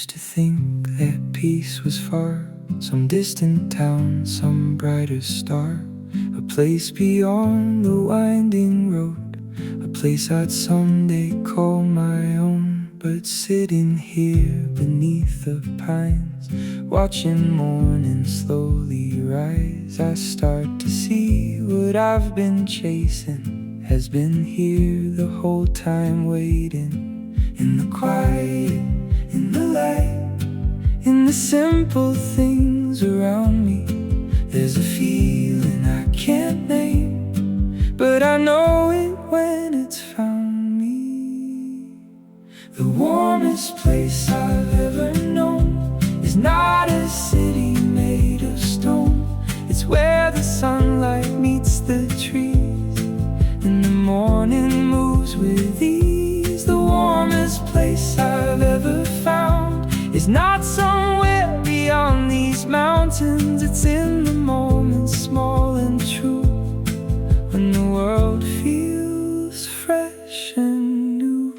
used to think that peace was far, some distant town, some brighter star, a place beyond the winding road, a place I'd someday call my own. But sitting here beneath the pines, watching morning slowly rise, I start to see what I've been chasing has been here the whole time waiting. In the quiet, in the light, in the simple things around me, there's a feeling I can't name, but I know it when it's found me. The warmest place I've ever known is not a city made of stone. It's where the sunlight meets the trees and the morning moves with ease. The warmest place I've ever found is not somewhere beyond these mountains. It's in the moments, small and true, when the world feels fresh and new.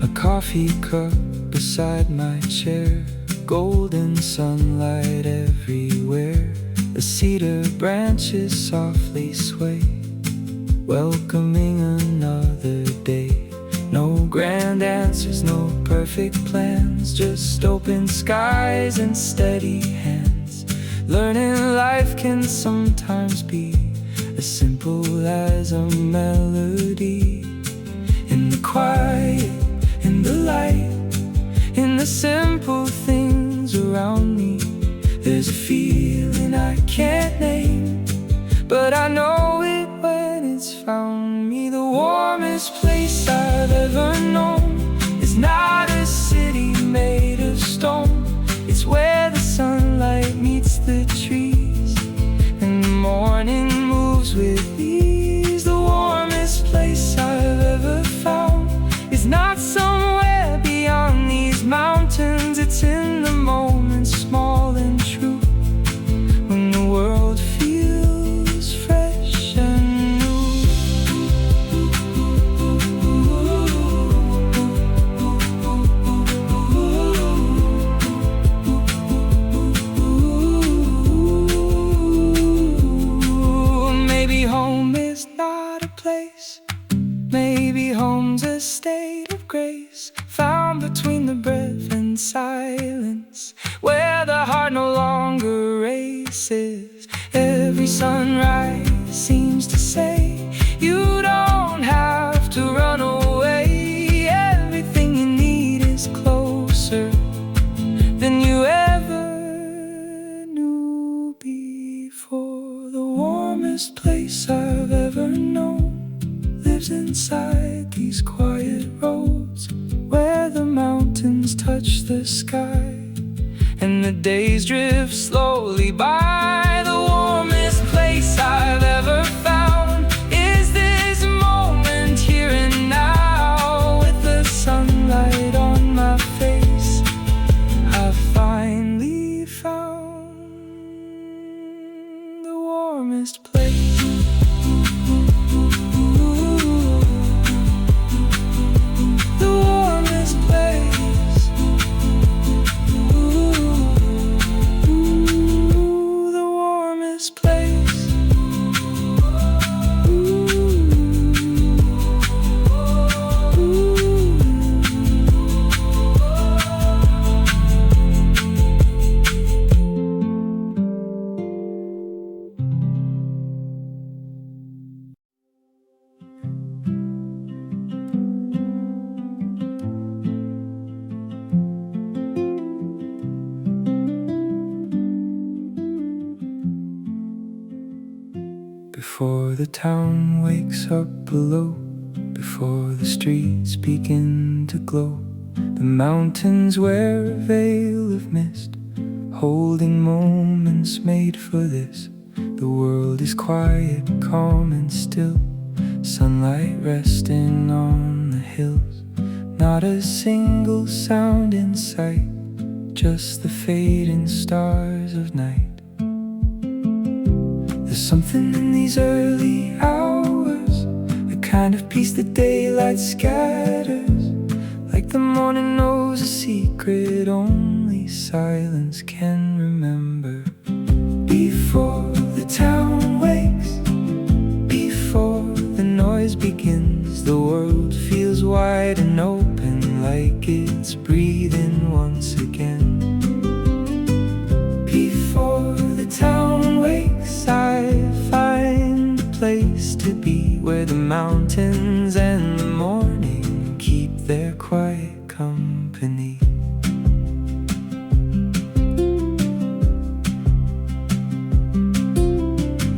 A coffee cup beside my chair, golden sunlight everywhere. The cedar branches softly sway, welcoming another day. No grand answers, no perfect plans, just open skies and steady hands. Learning life can sometimes be as simple as a melody. In the quiet, in the light, in the simple things around me, there's a feeling I can't name, but I know it when it's found me. The warmest place I've ever known is not a city made of stone. It's where the sunlight meets the trees and the morning moves with ease. The warmest place I've ever found is not somewhere beyond these mountains. It's in the moments, small and true, when the world feels fresh and new. Maybe home is not a place, maybe home's a state of grace, found between the breath and silence, where the heart no longer races. Every sunrise seems to say, you don't have to run away. Everything you need is closer than you ever knew before. The warmest place I've ever known lives inside these quiet roads, where the mountains touch the sky and the days drift slowly by. The warmest place I've ever found is this moment here and now, with the sunlight on my face. I finally found the warmest place. Before the town wakes up below, before the streets begin to glow, the mountains wear a veil of mist, holding moments made for this. The world is quiet, calm and still, sunlight resting on the hills. Not a single sound in sight, just the fading stars of night. There's something in these early hours, a kind of peace that daylight scatters, like the morning knows a secret only silence can remember. Before the town wakes, before the noise begins, the world feels wide and open, like it's breathing once again. Before the town wakes, I find a place to be where the mountains and the morning keep their quiet company.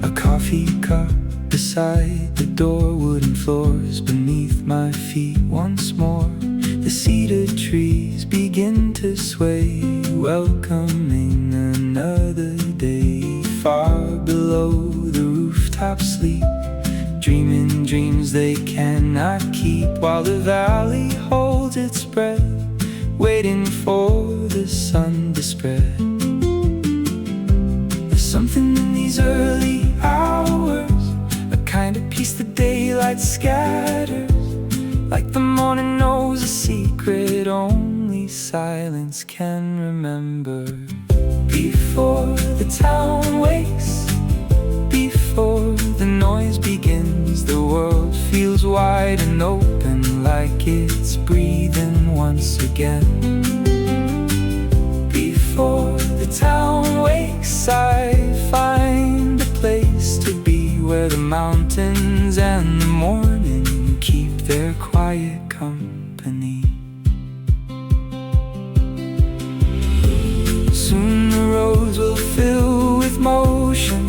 A coffee cup beside the door, wooden floors beneath my feet once more. The cedar trees begin to sway, welcoming another day. Far below the rooftops sleep, dreaming dreams they cannot keep, while the valley holds its breath, waiting for the sun to spread. There's something in these early hours, a kind of peace the daylight scatters, like the morning knows a secret only silence can remember. Before the town wakes, before the noise begins, the world feels wide and open, like it's breathing once again. Before the town wakes, I find a place to be where the mountains and the morning keep their quiet company. Soon the roads will fill with motion,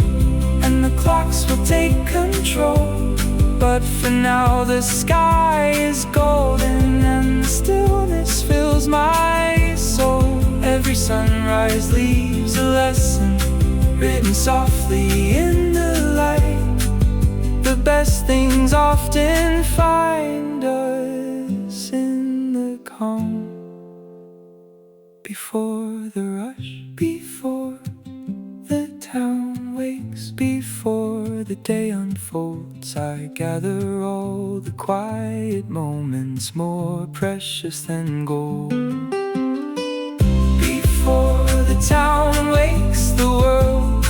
and the clocks will take control. But for now the sky is golden, and the stillness fills my soul. Every sunrise leaves a lesson, written softly in the light. The best things often find us in the calm. Before the rush, before the town wakes, before the day unfolds, I gather all the quiet moments more precious than gold. Before the town wakes, the world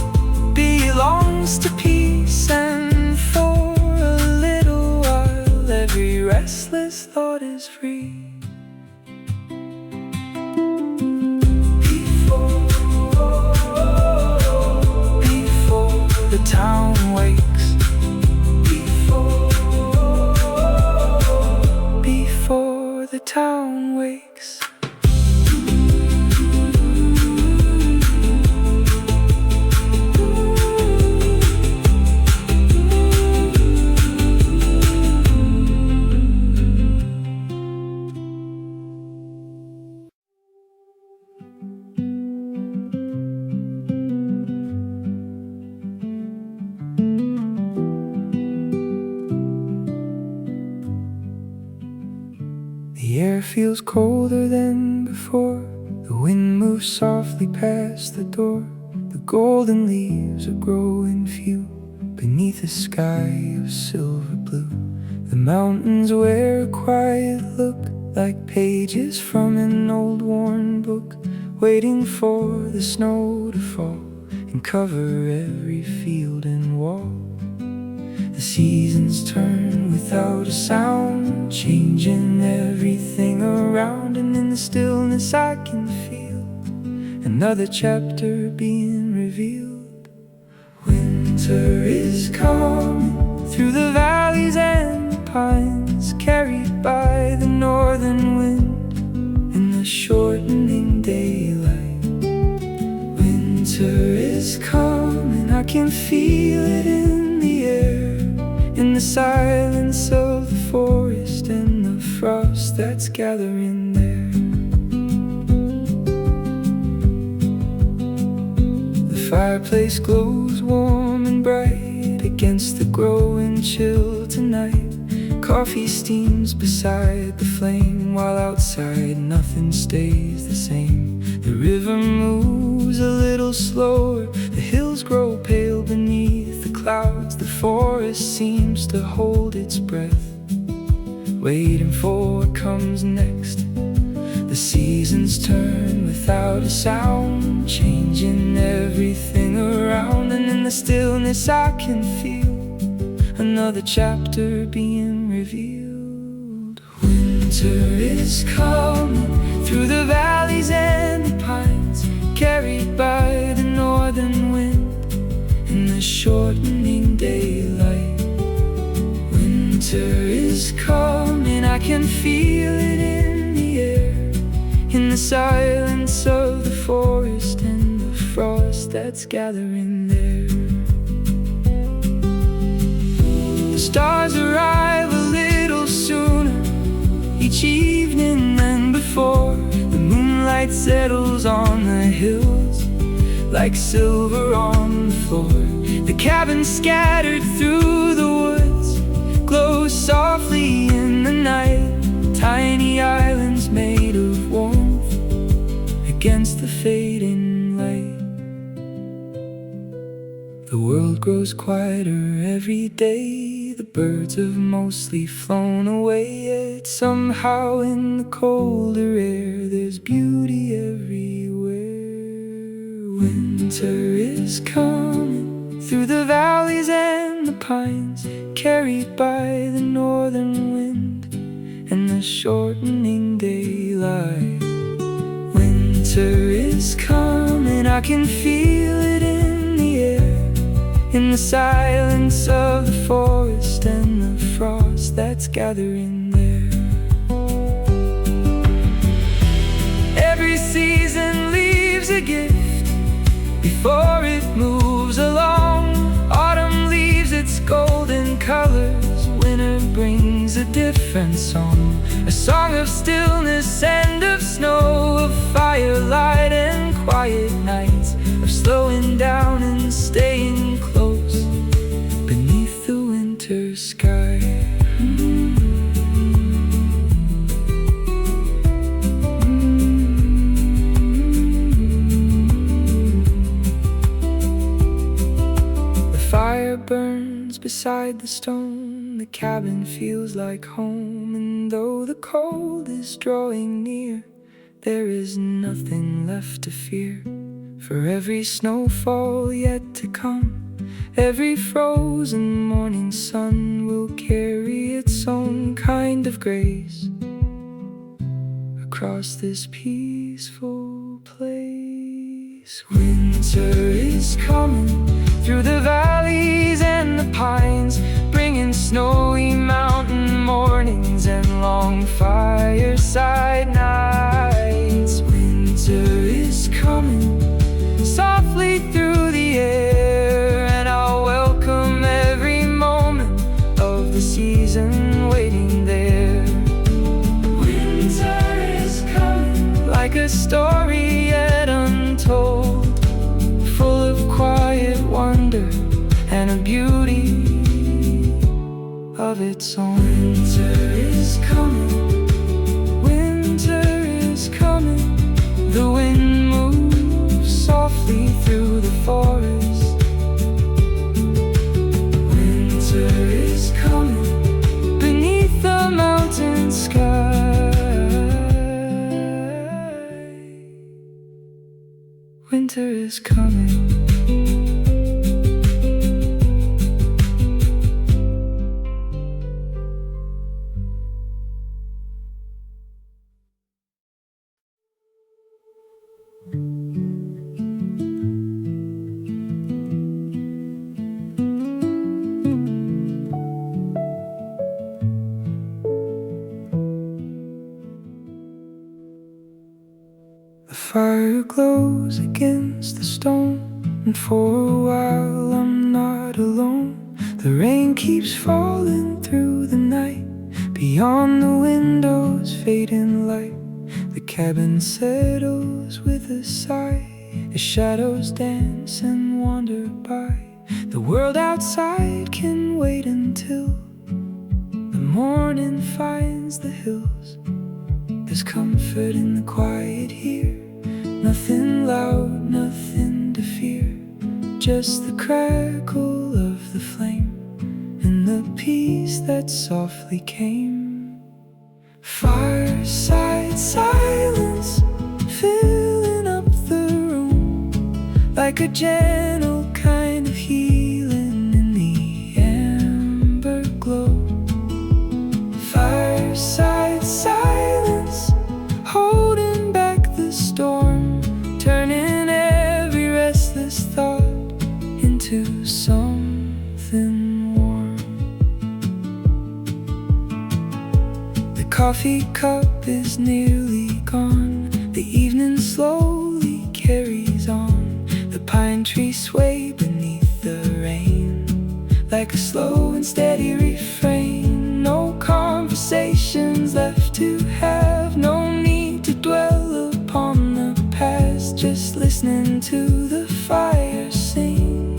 belongs to peace, and for a little while every restless thought is free. The town wakes, before the town wakes. The air feels colder than before, the wind moves softly past the door. The golden leaves are growing few beneath a sky of silver blue. The mountains wear a quiet look, like pages from an old worn book, waiting for the snow to fall and cover every field and wall. The seasons turn without a sound, changing everything around, and in the stillness I can feel another chapter being revealed. Winter is coming through the valleys and the pines, carried by the northern wind in the shortening daylight. Winter is coming, I can feel it in the air, in the silence of the forest and the frost that's gathering there. The fireplace glows warm and bright against the growing chill tonight. Coffee steams beside the flame, while outside nothing stays the same. The river moves a little slower, the hills grow pale beneath the forest seems to hold its breath, waiting for what comes next. The seasons turn without a sound, changing everything around. And in the stillness I can feel another chapter being revealed. Winter is coming through the valleys and the pines, carried by the northern wind in the shortening daylight. Winter is coming, I can feel it in the air, in the silence of the forest and the frost that's gathering there. The stars arrive a little sooner each evening than before. The moonlight settles on the hills like silver on the floor. The cabins scattered through the woods glow softly in the night, tiny islands made of warmth against the fading light. The world grows quieter every day. The birds have mostly flown away, yet somehow in the colder air there's beauty everywhere. Winter is coming through the valleys and the pines, carried by the northern wind and the shortening daylight. Winter is coming, I can feel it in the air, in the silence of the forest and the frost that's gathering there. Every season leaves a gift before it moves along. Autumn leaves its golden colors, winter brings a different song. A song of stillness and of snow, of firelight and quiet nights, of slowing down and staying close beneath the winter sky. The fire burns beside the stone, the cabin feels like home. And though the cold is drawing near, there is nothing left to fear. For every snowfall yet to come, every frozen morning sun will carry its own kind of grace across this peaceful place. Winter is coming through the valleys and the pines, bringing snowy mountain mornings and long fireside nights. Winter is coming softly through the air, and I'll welcome every moment of the season waiting there. Winter is coming like a story yet untold, full of quiet wonder and a beauty of its own. Winter is coming, winter is coming. The wind moves softly through the forest. Winter is coming beneath the mountain sky. Winter is coming. The fire glows against the stone, and for a while I'm not alone. The rain keeps falling through the night, beyond the windows fading light. The cabin settles with a sigh, the shadows dance and wander by. The world outside can wait until the morning finds the hills. There's comfort in the quiet here, nothing loud, nothing to fear, just the crackle of the flame and the peace that softly came. Fireside silence filling up the room, like a gentle kind of healing in the amber glow. Fireside silence holding back the storm, turning every restless thought into something warm. The coffee cup is nearly gone, the evening slowly carries on. The pine trees sway beneath the rain, like a slow and steady refrain. No conversations left to have, no need to dwell upon the past, just listening to the fire sing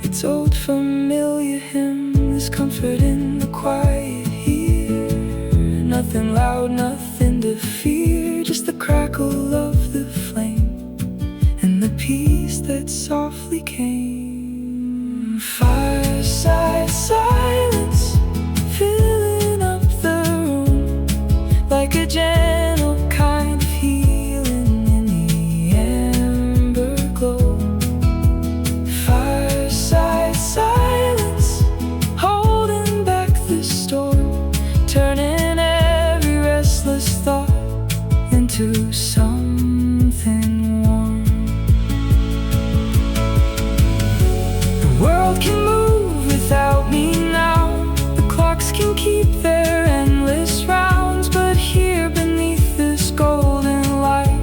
its old familiar hymn. There's comfort in the quiet here, nothing loud, nothing to fear, just the crackle of the flame and the peace that softly came. Fireside silence filling up the room, like a gentle kind of healing in the amber glow. Fireside silence holding back the storm, turning every restless thought into something warm. The world can move without me now, the clocks can keep their endless rounds, but here beneath this golden light,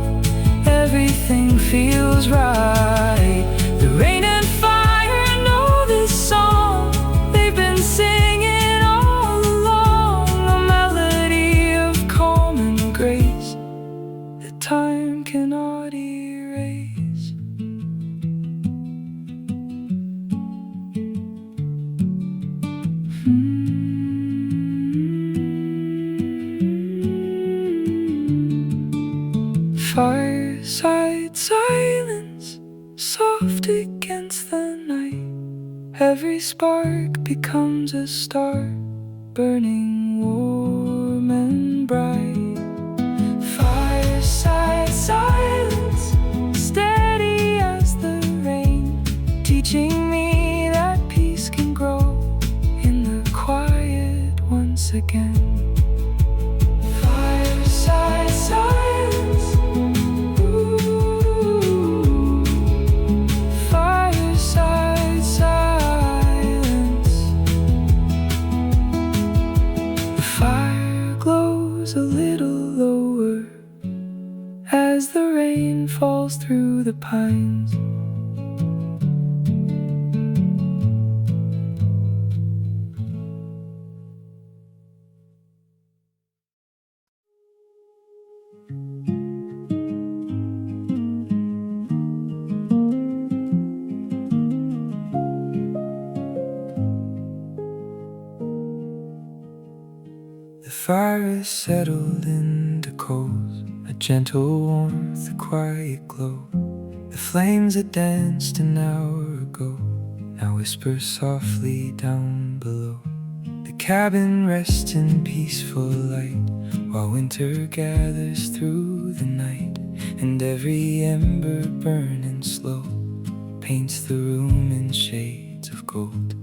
everything feels right. The rain and fire know this song, they've been singing all along, a melody of calm and grace that time cannot erase. Fireside silence, soft against the night, every spark becomes a star, burning warm and bright. Fireside silence, steady as the rain, teaching me that peace can grow in the quiet once again. Fireside silence, ooh, fireside silence. The fire glows a little lower as the rain falls through the pines. The fire is settled into coals, a gentle warmth, a quiet glow. The flames that danced an hour ago now whisper softly down below. The cabin rests in peaceful light while winter gathers through the night, and every ember burning slow paints the room in shades of gold.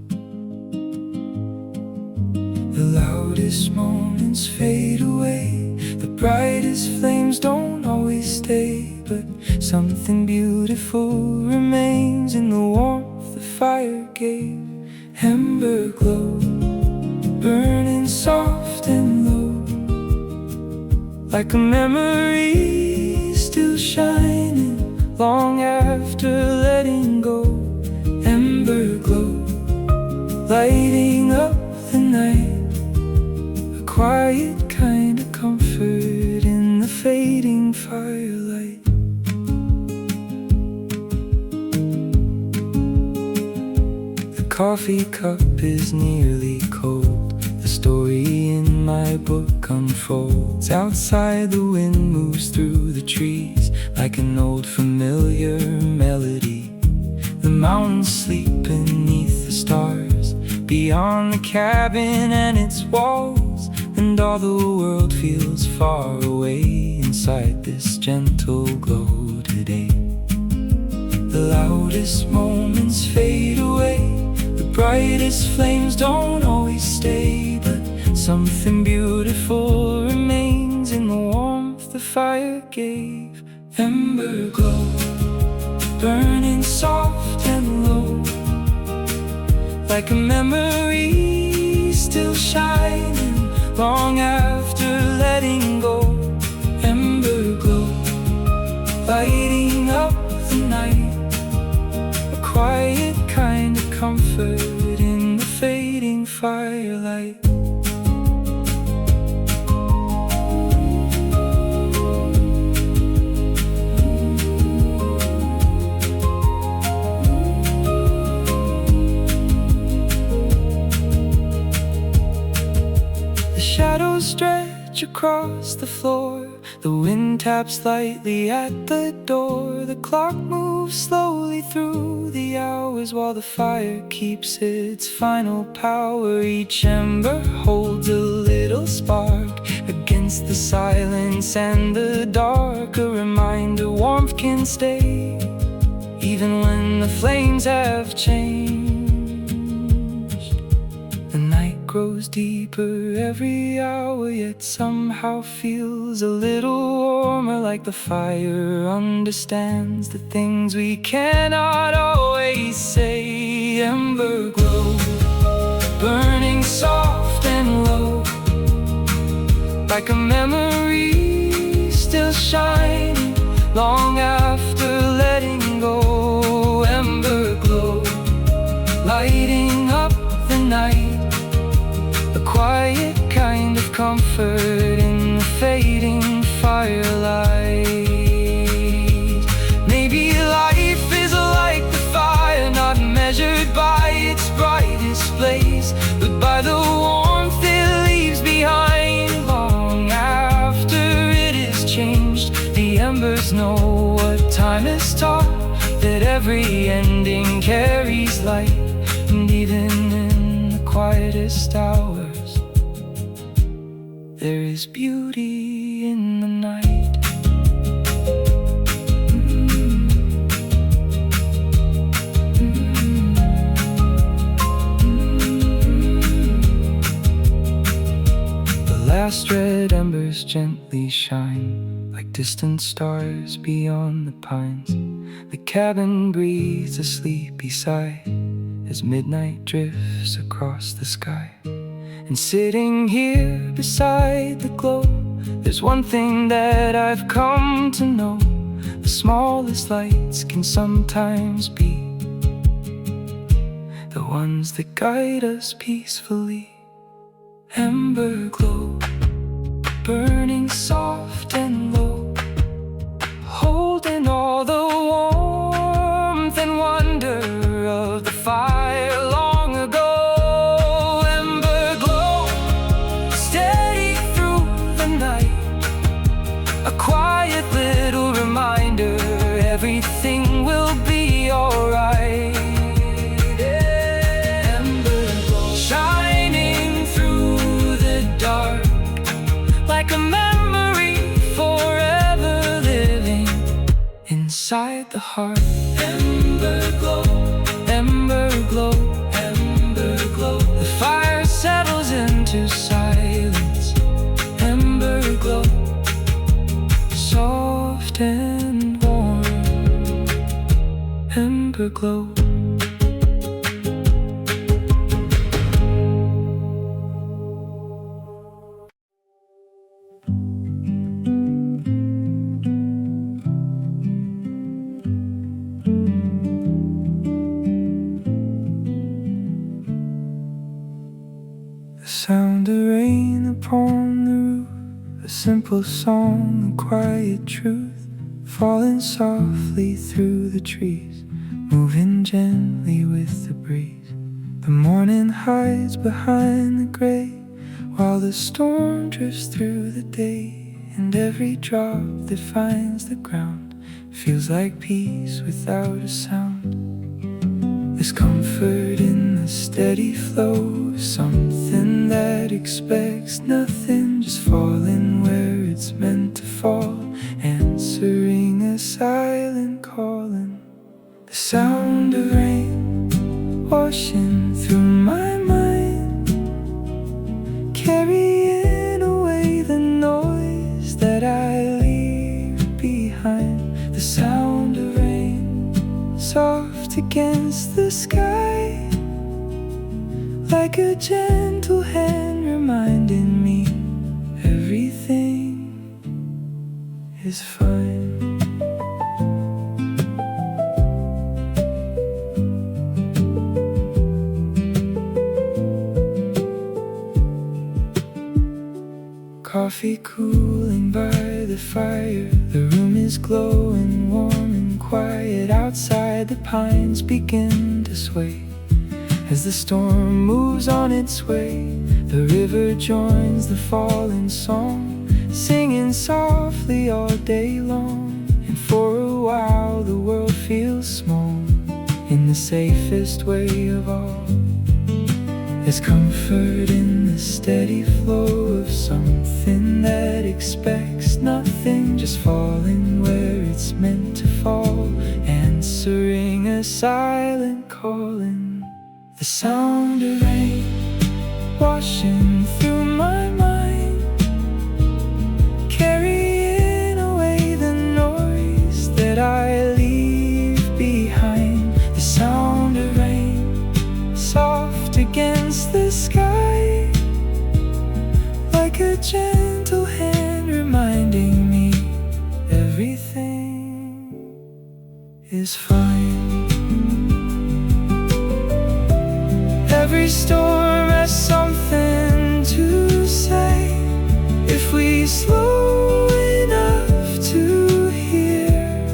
The loudest moments fade away, the brightest flames don't always stay, but something beautiful remains in the warmth the fire gave. Ember glow, burning soft and low, like a memory still shining long after letting go. Ember glow, lighting up the night, a quiet kind of comfort in the fading firelight. The coffee cup is nearly cold, the story in my book unfolds. Outside the wind moves through the trees like an old familiar melody. The mountains sleep beneath the stars, beyond the cabin and its walls, and all the world feels far away inside this gentle glow today. The loudest moments fade away, the brightest flames don't always stay, but something beautiful remains in the warmth the fire gave. Ember glow, burning soft and low, like a memory still shining long after letting go. Ember glow, lighting up the night, a quiet kind of comfort in the fading firelight. Shadows stretch across the floor, the wind taps lightly at the door. The clock moves slowly through the hours while the fire keeps its final power. Each ember holds a little spark against the silence and the dark, a reminder warmth can stay even when the flames have changed. The night grows deeper every hour, yet somehow feels a little warmer, like the fire understands the things we cannot always say. Ember glow, burning soft and low, like a memory still shining long after letting go. Ember glow, lighting up the night, a quiet kind of comfort in the fading firelight. Maybe life is like the fire, not measured by its brightest blaze, but by the warmth it leaves behind long after it is changed. The embers know what time has taught, that every ending carries light, and even in the quietest hours there is beauty in the night. The last red embers gently shine like distant stars beyond the pines. The cabin breathes a sleepy sigh as midnight drifts across the sky. And sitting here beside the glow, there's one thing that I've come to know: the smallest lights can sometimes be the ones that guide us peacefully. Ember glow, burning soft and low, holding all the warmth and wonder of the fire long ago. Ember glow, steady through the night, a quiet little reminder everything will be alright. Ember glow, shining through the dark, like a memory forever living inside the heart. Ember glow, ember glow, ember glow. The fire settles into silence. Ember glow, soft and warm. Ember glow. The sound of rain upon the roof, a simple song, a quiet truth, falling softly through the trees, moving gently with the breeze. The morning hides behind the gray, while the storm drifts through the day, and every drop that finds the ground feels like peace without a sound. There's comfort in the steady flow of something that expects nothing, just falling where it's meant to fall, answering a silent calling. The sound of rain washing through my mind, carrying away the noise that I leave behind. The sound of rain soft against the sky, like a gentle hand reminding me everything is fine. Coffee cooling by the fire, the room is glowing warm and quiet. Outside the pines begin to sway as the storm moves on its way. The river joins the falling song, singing softly all day long. And for a while the world feels small, in the safest way of all. There's comfort in the steady flow of something that expects nothing, just falling where it's meant to fall, answering a silent calling. The sound of rain washing through my mind, carrying away the noise that I leave behind. The sound of rain soft against the sky, like a gentle hand reminding me everything is fine. Every storm has something to say, if we slow enough to hear.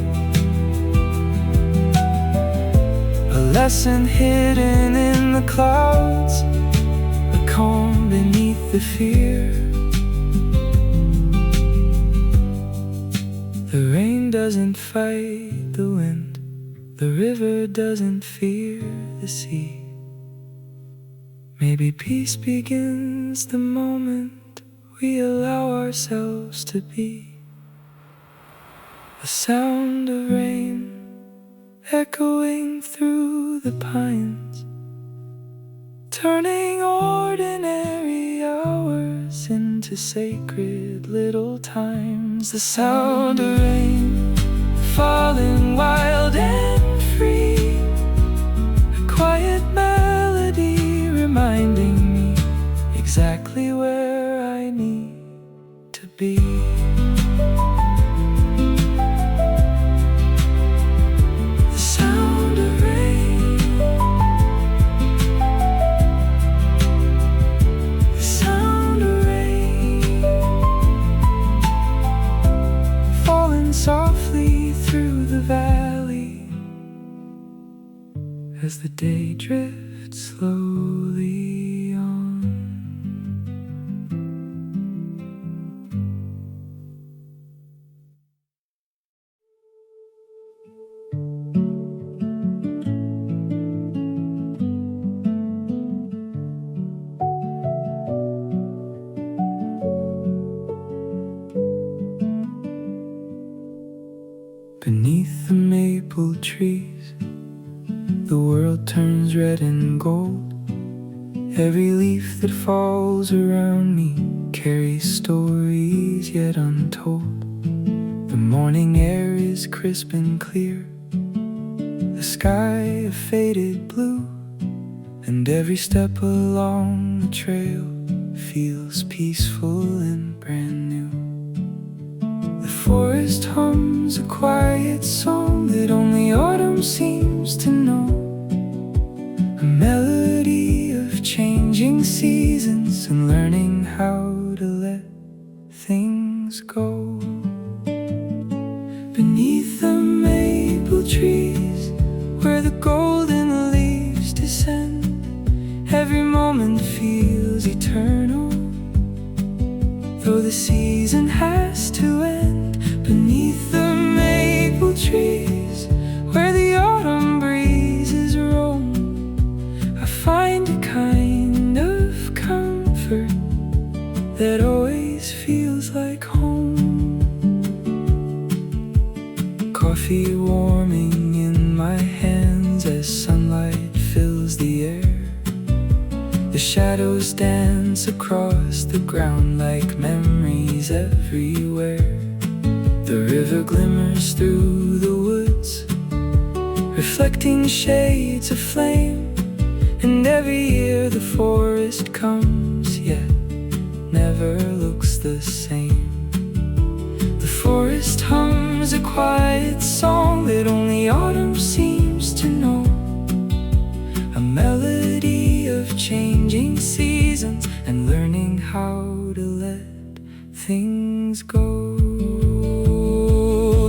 A lesson hidden in the clouds, a calm beneath the fear. The rain doesn't fight the wind, the river doesn't fear the sea. Maybe peace begins the moment we allow ourselves to be. The sound of rain echoing through the pines, turning ordinary hours into sacred little times. The sound of rain falling wild and free, a quiet melody reminding me exactly where I need to be. The sound of rain, the sound of rain, falling softly through the valley as the day drifts slowly on. Beneath the maple trees, the world turns red and gold. Every leaf that falls around me carries stories yet untold. The morning air is crisp and clear, the sky a faded blue, and every step along the trail feels peaceful and brand new. The forest hums a quiet song that only autumn seems to know, a melody of changing seasons and learning how to let things go. Beneath the maple trees, where the golden leaves descend, every moment feels eternal, though the season has to end. Beneath the maple trees, where the autumn breezes roam, I find shadows dance across the ground like memories everywhere. The river glimmers through the woods, reflecting shades of flame. And every year the forest comes, yet never looks the same. The forest hums a quiet song that only autumn seems to know, a melody of changing seasons and learning how to let things go.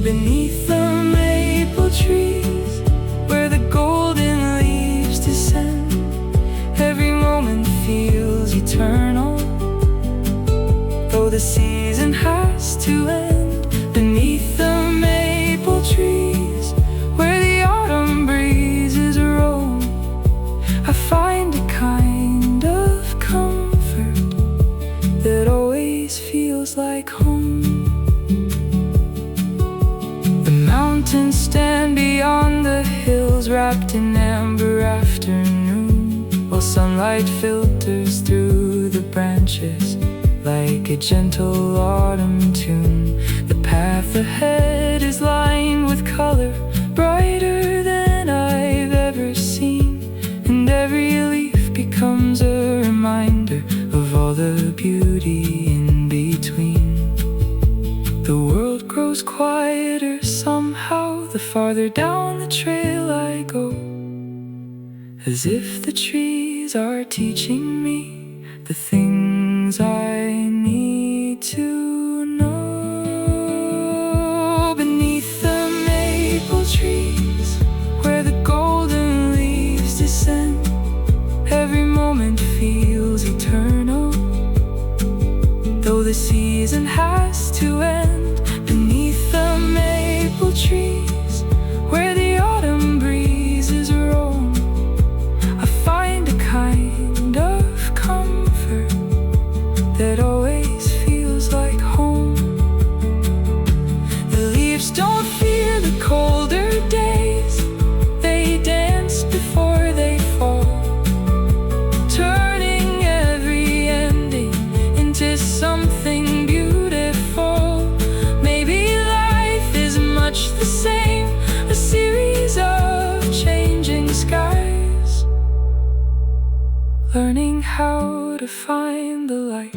Beneath the maple trees, where the golden leaves descend, every moment feels eternal, though the season has to end. Beneath the maple trees, where the autumn breezes roam, I find a kind of comfort that always feels like home. The mountains stand beyond the hills, wrapped in amber afternoon, while sunlight filters through the branches like a gentle autumn tune. The path ahead is lined with color, brighter than I've ever seen, and every leaf becomes a reminder of all the beauty in between. The world grows quieter somehow the farther down the trail I go, as if the trees are teaching me the things I need to know. Beneath the maple trees, where the golden leaves descend, every moment feels eternal, though the season has to end. Beneath the maple trees, where the autumn breezes roam, I find a kind of comfort that always feels like home. The leaves don't fear the colder days, they dance before they fall, turning every ending into something beautiful. Maybe life is much the same, a series of changing skies, learning how to find the light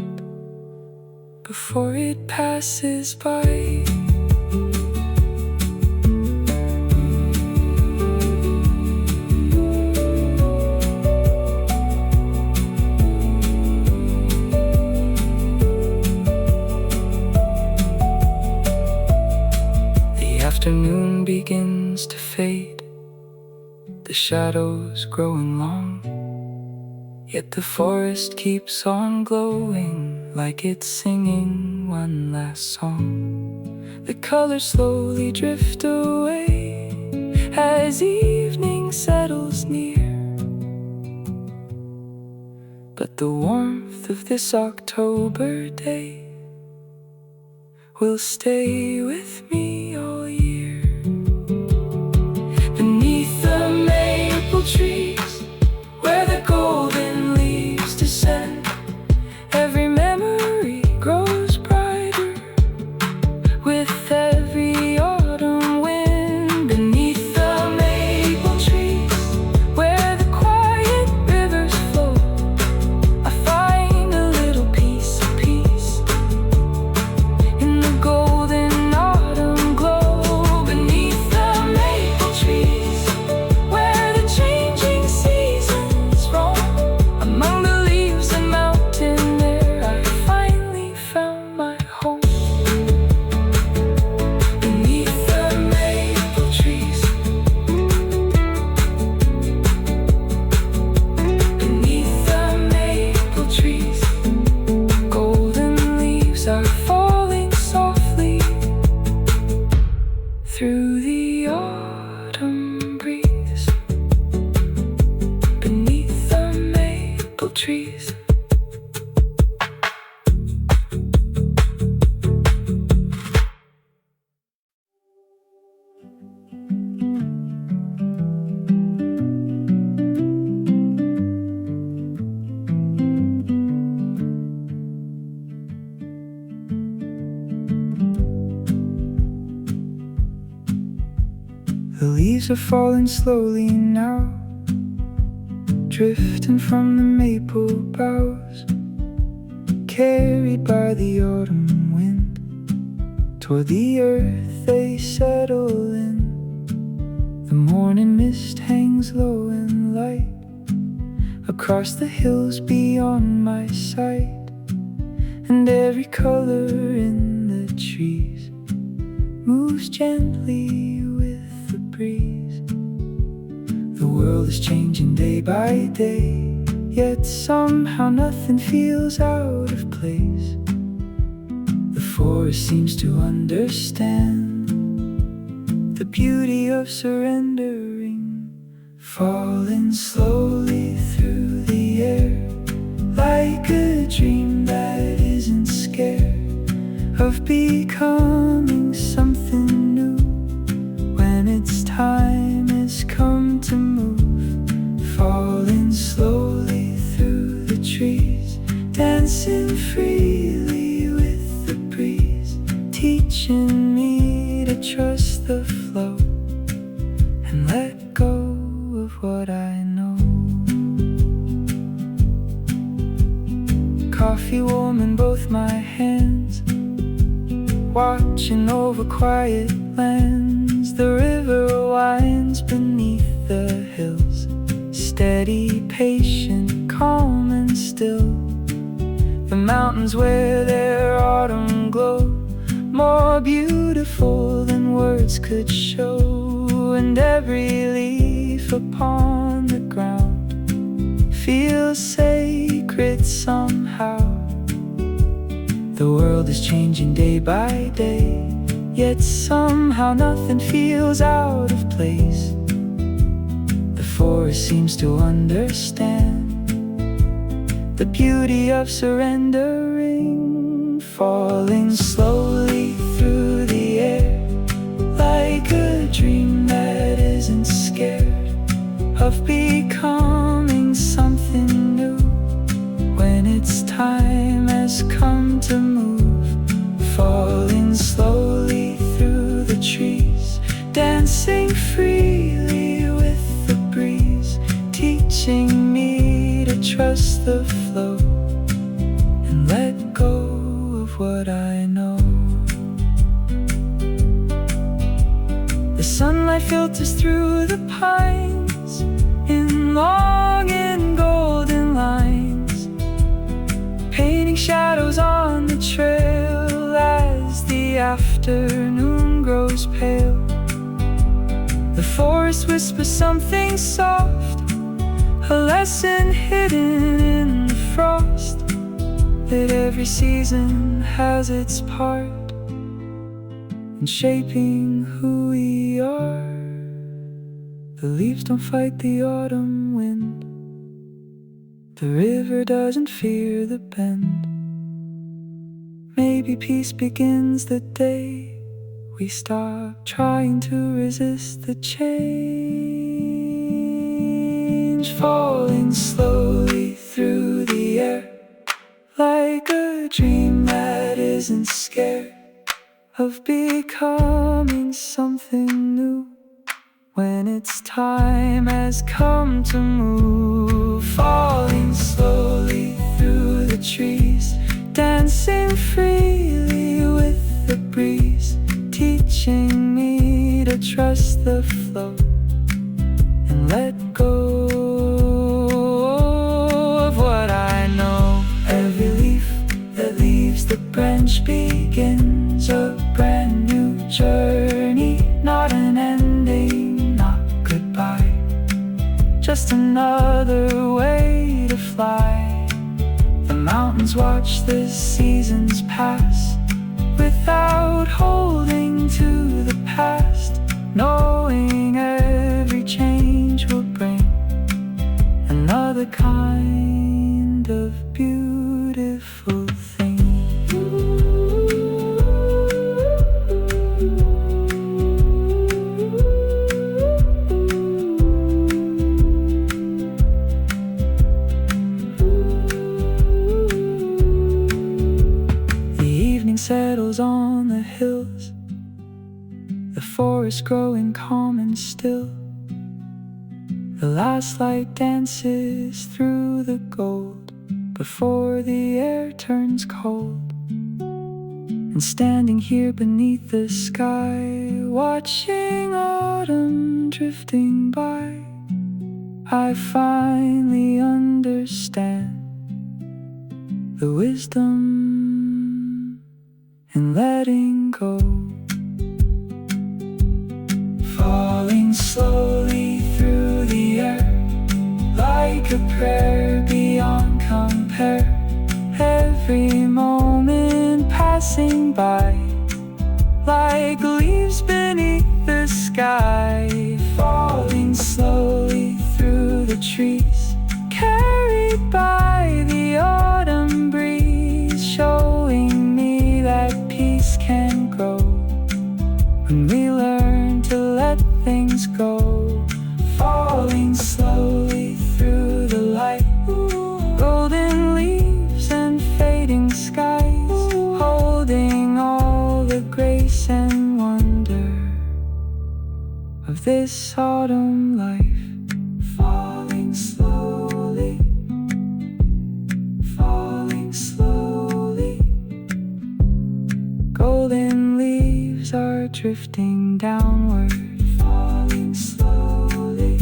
before it passes by. The afternoon begins to fade, the shadows growing long, yet the forest keeps on glowing like it's singing one last song. The colors slowly drift away as evening settles near, but the warmth of this October day will stay with me all year. Beneath the maple trees, where the golden leaves descend, every memory grows brighter with every autumn wind. Beneath the maple trees, where the quiet rivers flow, I find a little piece of peace in the golden autumn glow. Beneath the maple trees, where the changing seasons roam, among the leaves and mountain air, I finally found my home. Beneath the maple trees, beneath the maple trees, golden leaves are falling softly through the autumn breeze. Beneath the maple trees. leaves are falling slowly now, drifting from the maple boughs, carried by the autumn wind. Toward the earth they settle in. The morning mist hangs low and light across the hills beyond my sight, and every color in the trees moves gently with the breeze. The world is changing day by day, yet somehow nothing feels out of place. The forest seems to understand the beauty of surrendering, falling slowly through the air, like a dream that isn't scared of becoming something new. When its time has come to move, falling slowly through the trees, dancing freely with the breeze, teaching me to trust the flow and let go of what I know. Coffee warm in both my hands, watching over quiet lands. The river winds beneath the hills, steady, patient, calm and still. The mountains wear their autumn glow, more beautiful than words could show. And every leaf upon the ground feels sacred somehow. The world is changing day by day, yet somehow nothing feels out of place. The forest seems to understand the beauty of surrendering, falling slowly through the air, like a dream that isn't scared of becoming something new. When its time has come to move, falling slowly through the trees, dancing freely with the breeze, teaching me to trust the flow and let go of what I know. The sunlight filters through the pines in long and golden lines, painting shadows on the trail as the afternoon grows pale. The forest whispers something soft, a lesson hidden in the frost, that every season has its part in shaping who we are. The leaves don't fight the autumn wind, the river doesn't fear the bend. Maybe peace begins the day we stop trying to resist the change. Falling slowly through the air, like a dream that isn't scared of becoming something new. When its time has come to move, falling slowly through the trees, dancing freely with the breeze, teaching me to trust the flow and let go of what I know. Every leaf that leaves the branch begins a brand new journey, not an ending, not goodbye, just another way to fly. The mountains watch the seasons pass without holding to the past, knowing every change will bring another kind of beautiful thing. Settles on the hills, the forest growing calm and still. The last light dances through the gold before the air turns cold. And standing here beneath the sky, watching autumn drifting by, I finally understand the wisdom in letting go. Falling slowly through the air, like a prayer beyond compare. Every moment passing by, like leaves beneath the sky. Falling slowly through the trees, carried by the autumn breeze, showing me that peace can grow when we learn to let things go. Falling slowly through the light, golden leaves and fading skies, holding all the grace and wonder of this autumn life. Falling slowly, falling slowly, golden leaves are drifting downward. Falling slowly,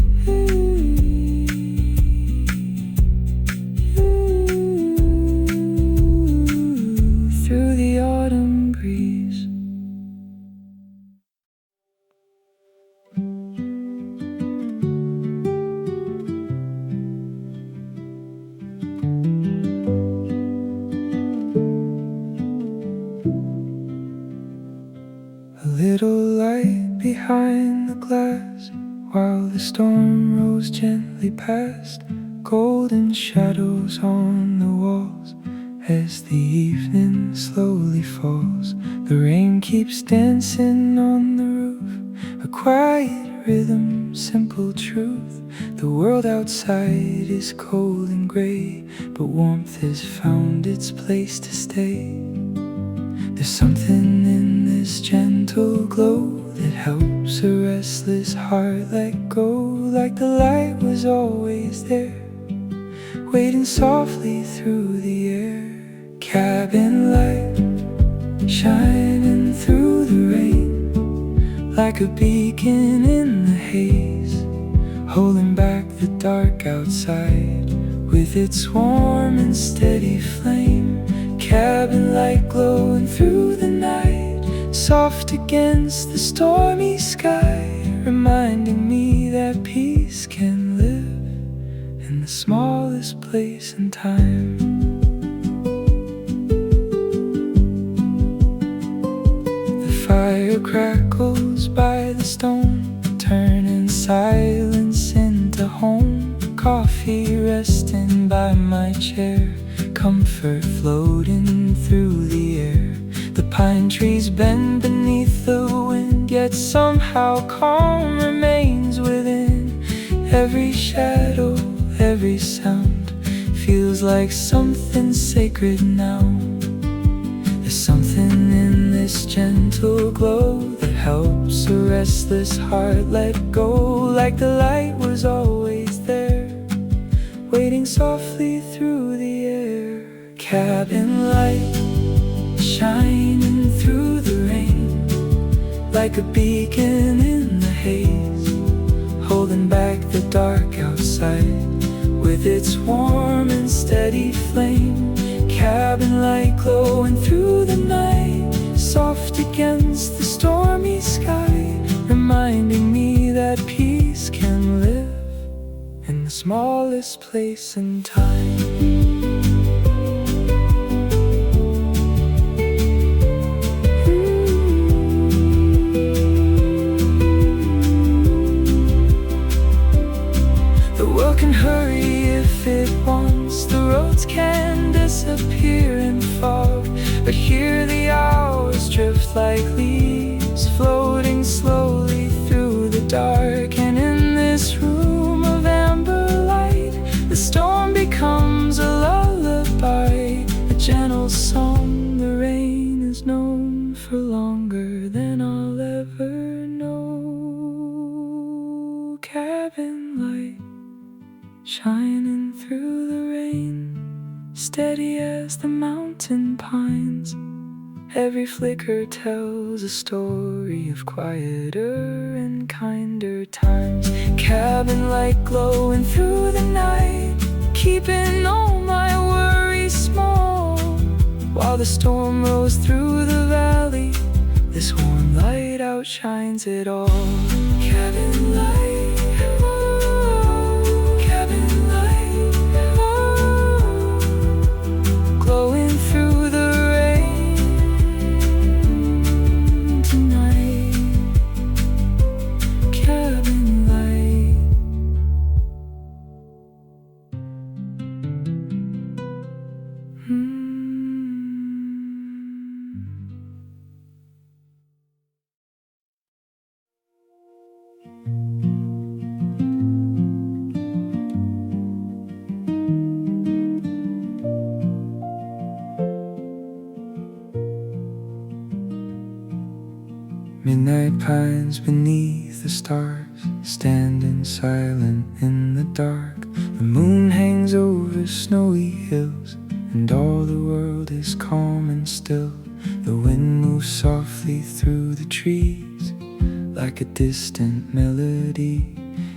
through the autumn breeze. A little light behind the glass, while the storm rolls gently past. Golden shadows on the walls as the evening slowly falls. The rain keeps dancing on the roof, a quiet rhythm, simple truth. The world outside is cold and gray, but warmth has found its place to stay. There's something in this gentle glow that helps a restless heart let go, like the light was always there, waiting softly through the air. Cabin light shining through the rain, like a beacon in the haze, holding back the dark outside with its warm and steady flame. Cabin light glowing through the night, soft against the stormy sky, reminding me that peace can live in the smallest place and time. The fire crackles by the stone, turning silence into home. Coffee resting by my chair, comfort floating through the air. The pine trees bend beneath the wind, yet somehow calm remains within. Every shadow, every sound feels like something sacred now. There's something in this gentle glow that helps a restless heart let go, like the light was always there, waiting softly through the air. Cabin light shining through the rain, like a beacon in the haze, holding back the dark outside with its warm and steady flame. Cabin light glowing through the night, soft against the stormy sky, reminding me that peace can live in the smallest place and time. Can hurry if it wants, the roads can disappear in fog, but here the hours drift like leaves, floating slowly through the dark. And in this room of amber light, the storm becomes a lullaby, a gentle song the rain is known for longer than I'll ever know. Cabin light shining through the rain, steady as the mountain pines. Every flicker tells a story of quieter and kinder times. Cabin light glowing through the night, keeping all my worries small. While the storm rolls through the valley, this warm light outshines it all. Cabin light, oh, cabin light, oh, glowing through the rain tonight. Cabin light. Midnight pines beneath the stars, standing silent in the dark. The moon hangs over snowy hills, and all the world is calm and still. The wind moves softly through the trees, like a distant melody,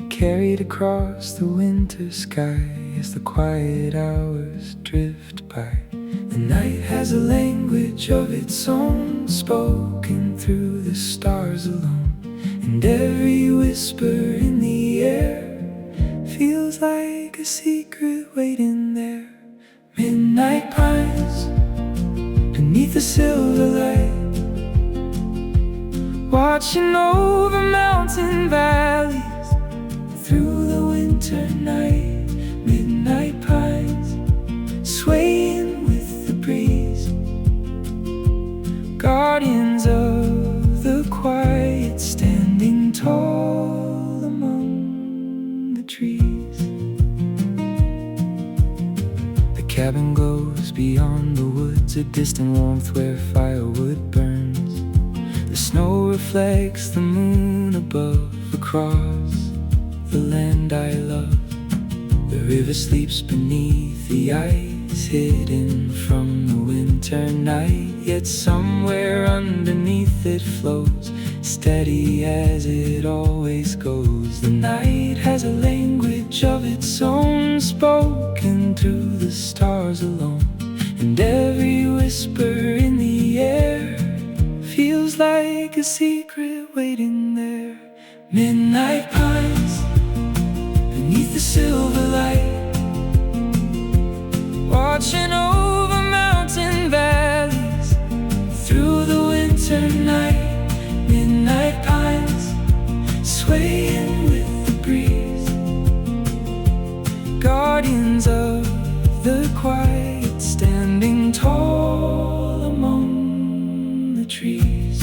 carried across the winter sky as the quiet hours drift by. The night has a language of its own, spoken through the stars alone, and every whisper in the air feels like a secret waiting there. Midnight pines beneath the silver light, watching over mountain valleys through the winter night. Midnight pines swaying with the breeze, guardians of the quiet, standing tall among the trees. The cabin glows beyond the woods, a distant warmth where firewood burns. The snow reflects the moon above, across the land I love. The river sleeps beneath the ice, hidden from the winter night. Yet somewhere underneath it flows, steady as it always goes. The night has a language of its own, spoken through the stars alone, and every whisper in the air feels like a secret waiting there. Midnight pines beneath the silver light, watching over mountain valleys through the winter night. Midnight pines swaying with the breeze, guardians of the quiet, standing tall among the trees.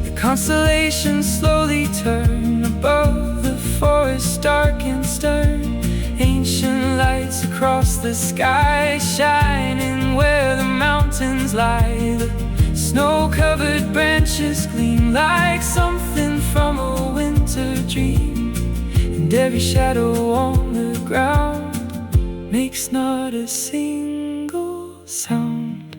The constellations slowly turn above the forest, dark and stern. Ancient lights across the sky, shining where the mountains lie. The snow-covered branches gleam like something from a winter dream, and every shadow on the ground makes not a single sound.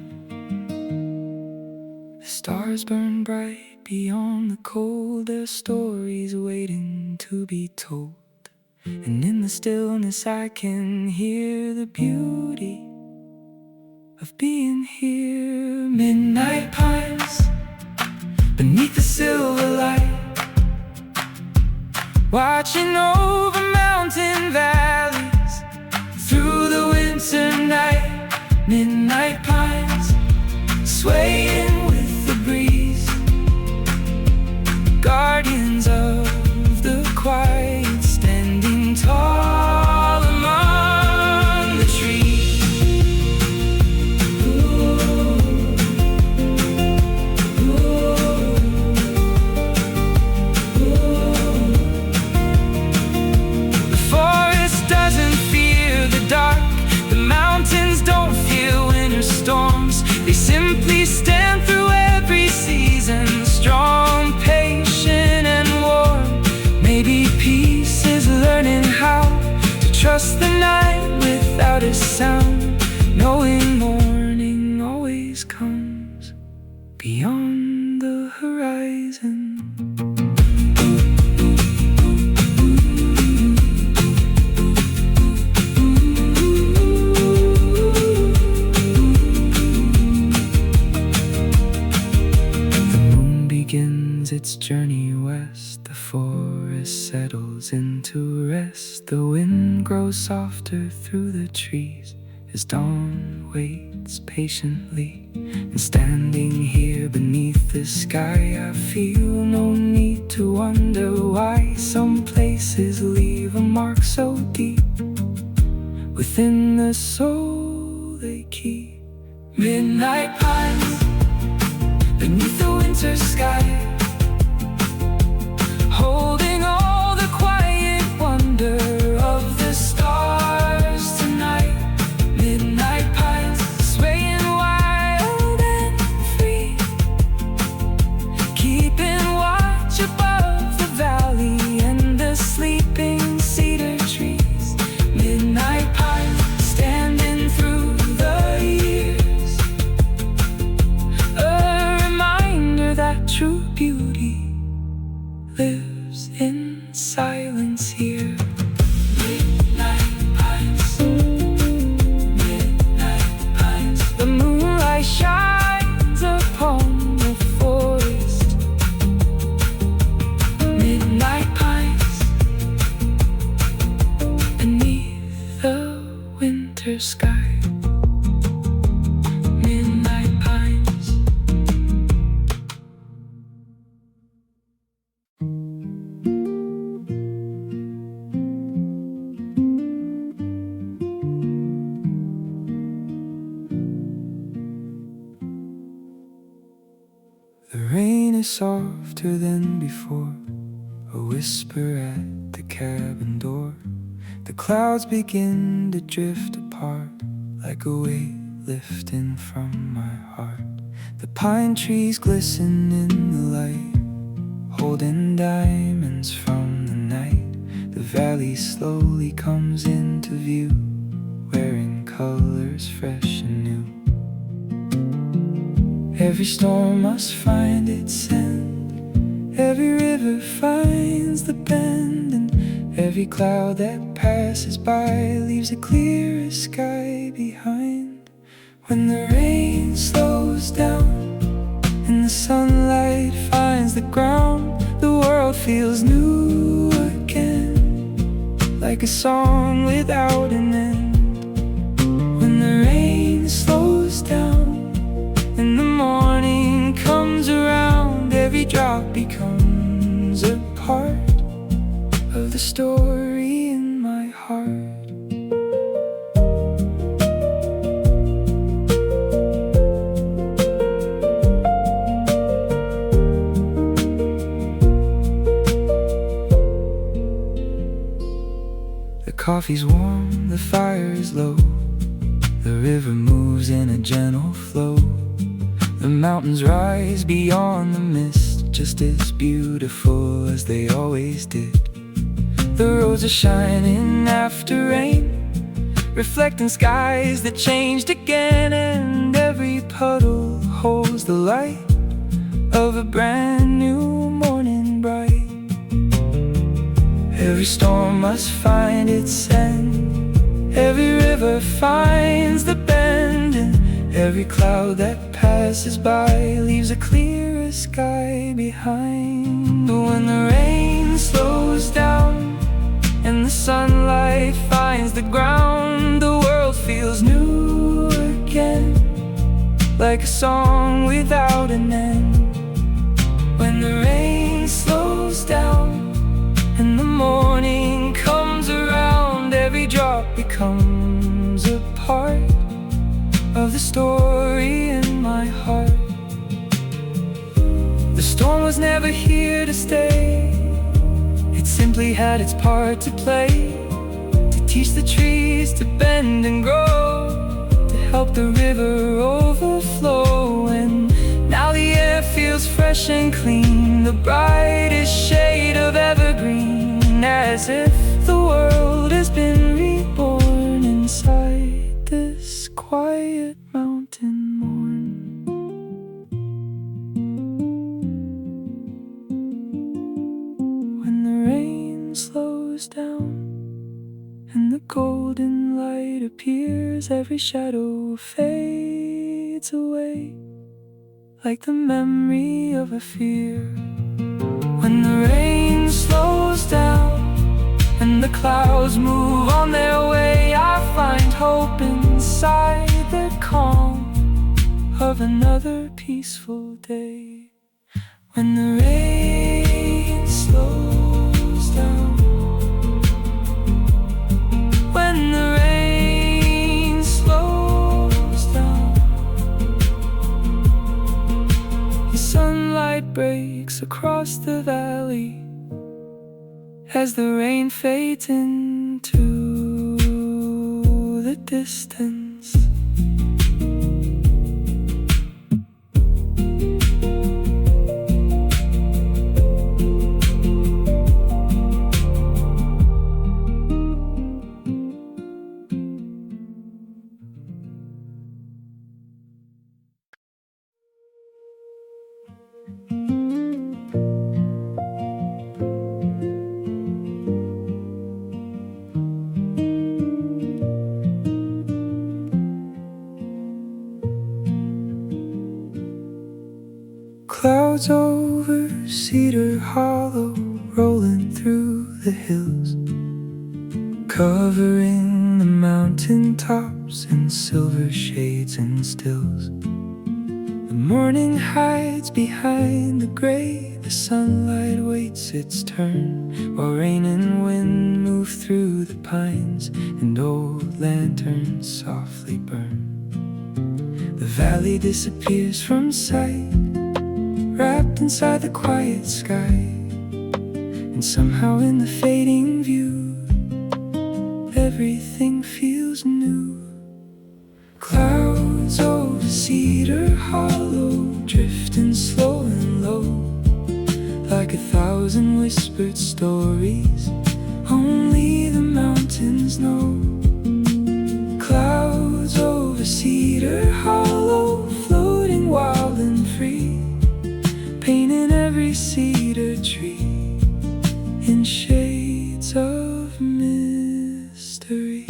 The stars burn bright beyond the cold, their stories waiting to be told. And in the stillness I can hear the beauty of being here. Midnight pines beneath the silver light, watching over mountain valleys through the winter night. Midnight pines swaying with the breeze, guardians of the quiet, standing tall among the trees. Ooh, ooh, ooh. trust the night without a sound, knowing morning always comes beyond the horizon. Begins its journey west, the forest settles into rest. The wind grows softer through the trees as dawn waits patiently. And standing here beneath the sky, I feel no need to wonder why some places leave a mark so deep within the soul they keep. Midnight pines beneath the winter sky, holding all the quiet wonder of the stars tonight. Midnight pines swaying wild and free, keeping watch above the valley and the sleeping cedar trees. Midnight pines standing through the years, that true beauty lives in silence here. Midnight pines, midnight pines. The moonlight shines upon the forest. Midnight pines beneath the winter sky. The rain is softer than before, a whisper at the cabin door. The clouds begin to drift apart, like a weight lifting from my heart. The pine trees glisten in the light, holding diamonds from the night. The valley slowly comes into view, wearing colors fresh and new. Every storm must find its end, every river finds the bend, and every cloud that passes by leaves a clearer sky behind. When the rain slows down and the sunlight finds the ground, the world feels new again, like a song without an end. When the rain slows down and the morning comes around, every drop becomes a part of the story in my heart. The coffee's warm, the fire is low, the river moves in a gentle flow. The mountains rise beyond the mist, just as beautiful as they always did. The roads are shining after rain, reflecting skies that changed again, and every puddle holds the light of a brand new morning bright. Every storm must find its end, every river finds the bend, and every cloud that passes by leaves a clearer sky behind. When the rain slows down and the sunlight finds the ground, the world feels new again, like a song without an end. When the rain slows down and the morning comes around, every drop becomes a part of the story in my heart. The storm was never here to stay, it simply had its part to play, to teach the trees to bend and grow, to help the river overflow. And now the air feels fresh and clean, the brightest shade of evergreen, as if the world has been redeemed. quiet mountain morn. When the rain slows down and the golden light appears, every shadow fades away like the memory of a fear. When the rain slows down and the clouds move on their way, I find hope inside the calm of another peaceful day. When the rain slows down, when the rain slows down, the sunlight breaks across the valley as the rain fades into the distance. Clouds over Cedar Hollow, rolling through the hills, covering the mountain tops in silver shades and stills. The morning hides behind the gray, the sunlight waits its turn, while rain and wind move through the pines and old lanterns softly burn. The valley disappears from sight, wrapped inside the quiet sky, and somehow in the fading view, everything feels new. Clouds over Cedar Hollow, drifting slow and low, like 1,000 whispered stories only the mountains know. Clouds over Cedar Hollow, floating wild and free, painting every cedar tree in shades of mystery.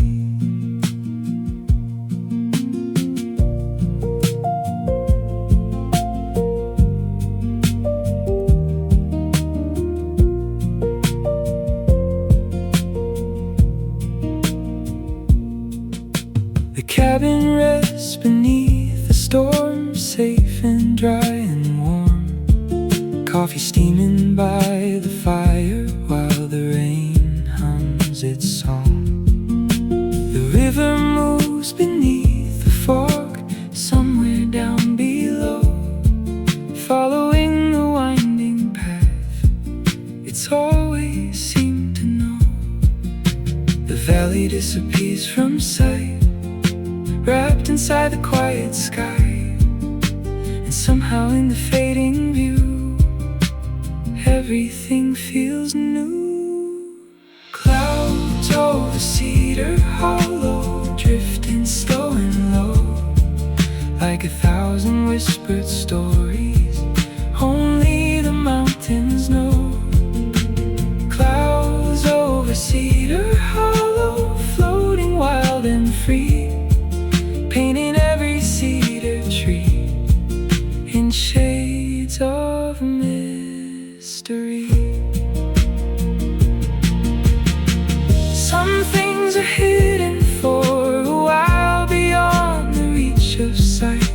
The cabin rests beneath the storm, safe and dry and warm. Coffee steaming by the fire while the rain hums its song. The river moves beneath the fog, somewhere down below, following the winding path it's always seemed to know. The valley disappears from sight, wrapped inside the quiet sky, and somehow in the fading view, everything feels new. Clouds over Cedar Hollow, drifting slow and low, like 1,000 whispered stories only the mountains know. Clouds over Cedar Hollow, floating wild and free, painting every cedar tree in shades of mystery. Some things are hidden for a while beyond the reach of sight,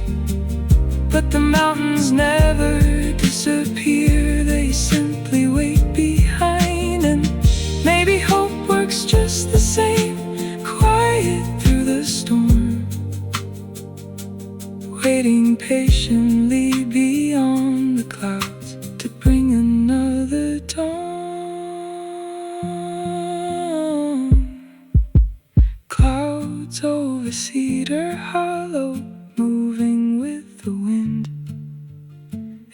but the mountains never disappear, they simply wait behind. And maybe hope works just the same, quiet through the storm, waiting patiently beyond the clouds to bring another dawn. Clouds over Cedar Hollow, moving with the wind.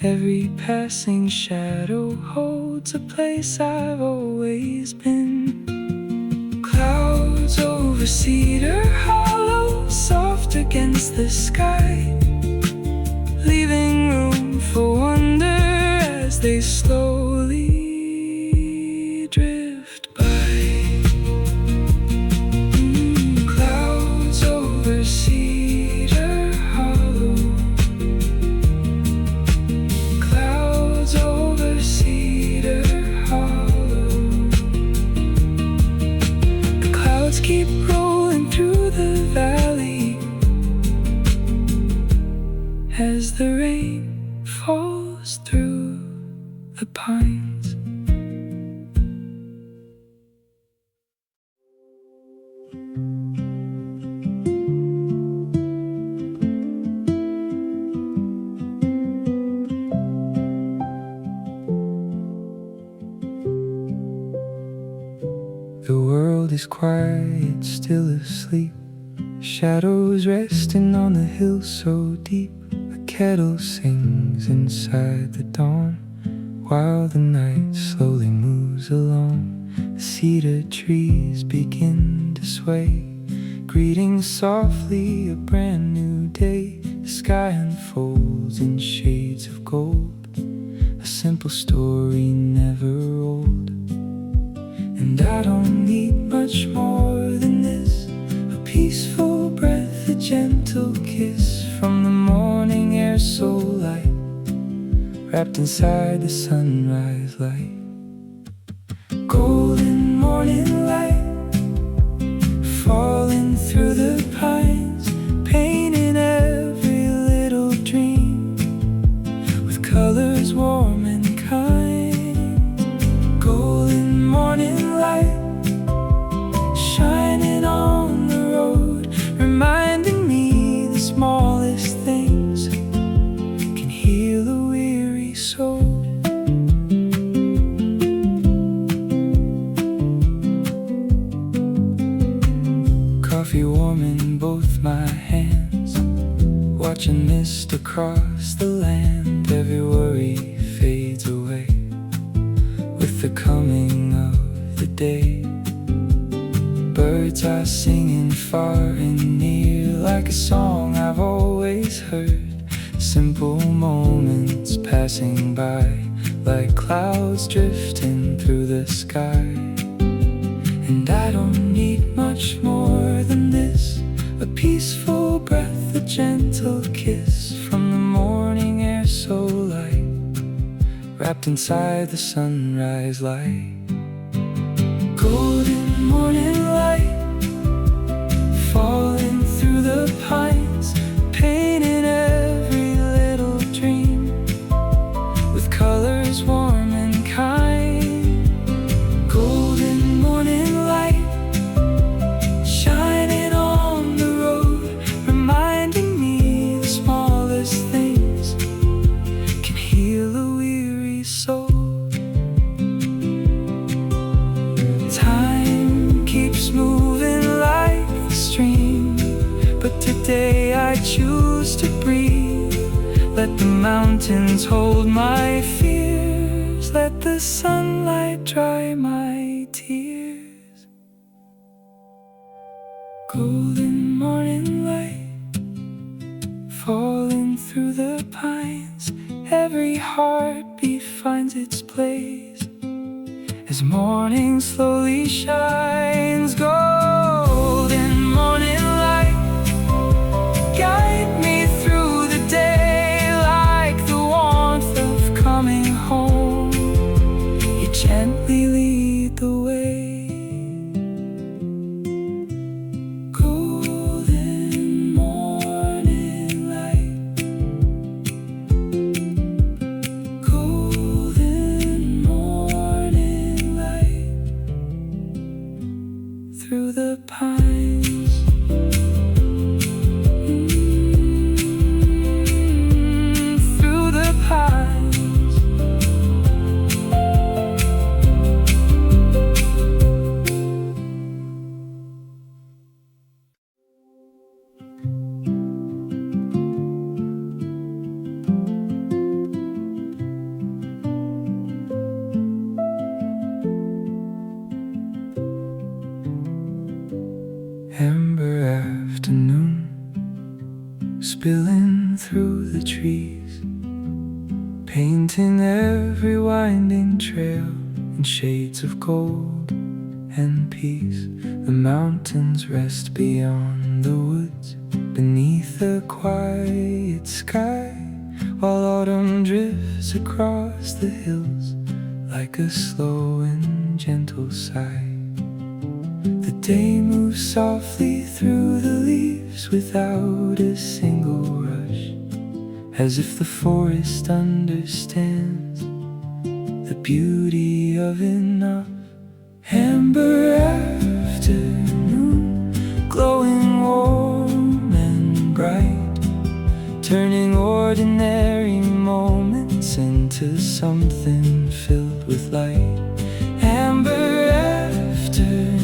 Every passing shadow holds a place I've always been. Clouds over Cedar Hollow, soft soft against the sky, leaving room for wonder as they slowly drift by. Clouds over Cedar Hollow, clouds over Cedar Hollow. The clouds keep rolling through the valley as the rain falls through the pines. The world is quiet, still asleep. Shadows resting on the hill so deep. A kettle sings inside the dawn, while the night slowly moves along. The cedar trees begin to sway, greeting softly a brand new day. The sky unfolds in shades of gold, a simple story never old. And I don't need much more than this: a peaceful breath, a gentle kiss from the morning air so light, wrapped inside the sunrise light. Golden morning light, falling through the pines, painting every little dream with colors warm and kind. Golden morning light, shining on the road, reminding me the smallest things can heal a weary soul. Coffee warm in both my hands, watching mist across the land. Every worry fades away with the coming of the day. Birds are singing far and near, like a song I've always heard. Simple moments passing by, like clouds drifting through the sky. And I don't need much more than this: a peaceful breath, a gentle kiss from the morning air so light, wrapped inside the sunrise light. Golden morning light, falling through the pines, painting every little dream with colors warm and kind. Golden morning light, shining on the road, reminding me the smallest things can heal a weary soul. Time keeps moving like the stream, but today I choose to breathe. Let the mountains hold my fears, let the sunlight dry my tears. Golden morning light, falling through the pines, every heartbeat finds its place as morning slowly shines. Golden morning light, guide me through the day like the warmth of coming home. You gently lead the way. Golden morning light, golden morning light, through the pines. Through the pines. Amber afternoon, spilling through the trees, painting every winding trail in shades of gold and peace. The mountains rest beyond the woods, beneath a quiet sky, while autumn drifts across the hills like a slow and gentle sigh. The day moves softly through the leaves without a single rush, as if the forest understands the beauty of enough. Amber afternoon, glowing warm and bright, turning ordinary moments into something filled with light. Amber afternoon,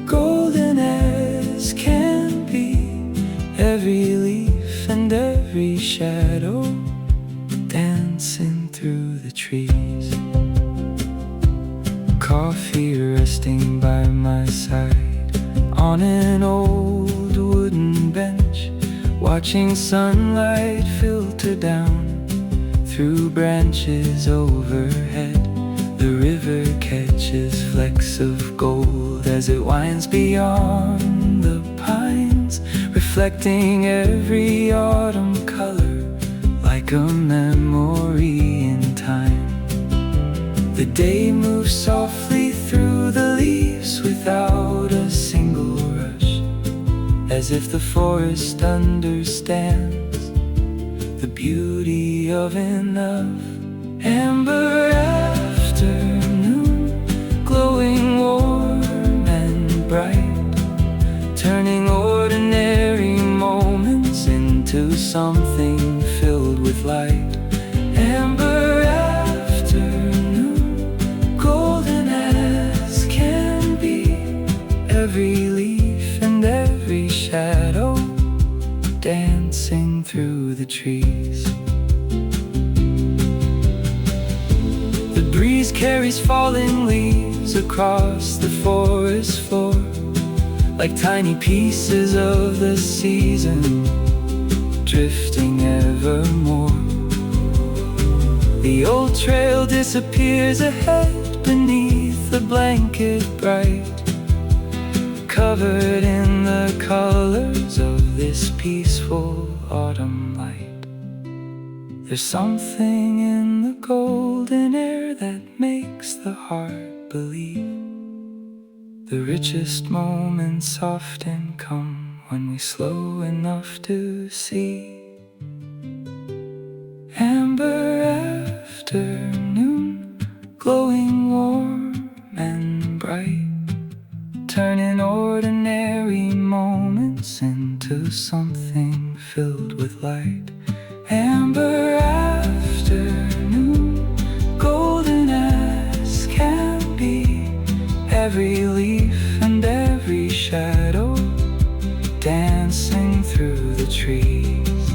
golden as can be, every leaf and every shadow dancing through the trees. Coffee resting by my side on an old wooden bench, watching sunlight filter down through branches overhead. The river catches flecks of gold as it winds beyond the pines, reflecting every autumn color like a memory in time. The day moves softly through the leaves without a single rush, as if the forest understands the beauty of enough. Amber afternoon, glowing warm and bright, turning ordinary moments into something filled with light. Amber afternoon, golden as can be, every leaf and every shadow dancing through the trees. The breeze carries falling leaves across the forest floor, like tiny pieces of the season, drifting evermore. The old trail disappears ahead beneath the blanket bright, covered in the colors of this peaceful autumn light. There's something in the golden air that makes the heart believe. The richest moments often come when we slow enough to see. Amber afternoon, glowing warm and bright, turning ordinary moments into something filled with light. Amber afternoon, golden as can be, every leaf and every shadow dancing through the trees.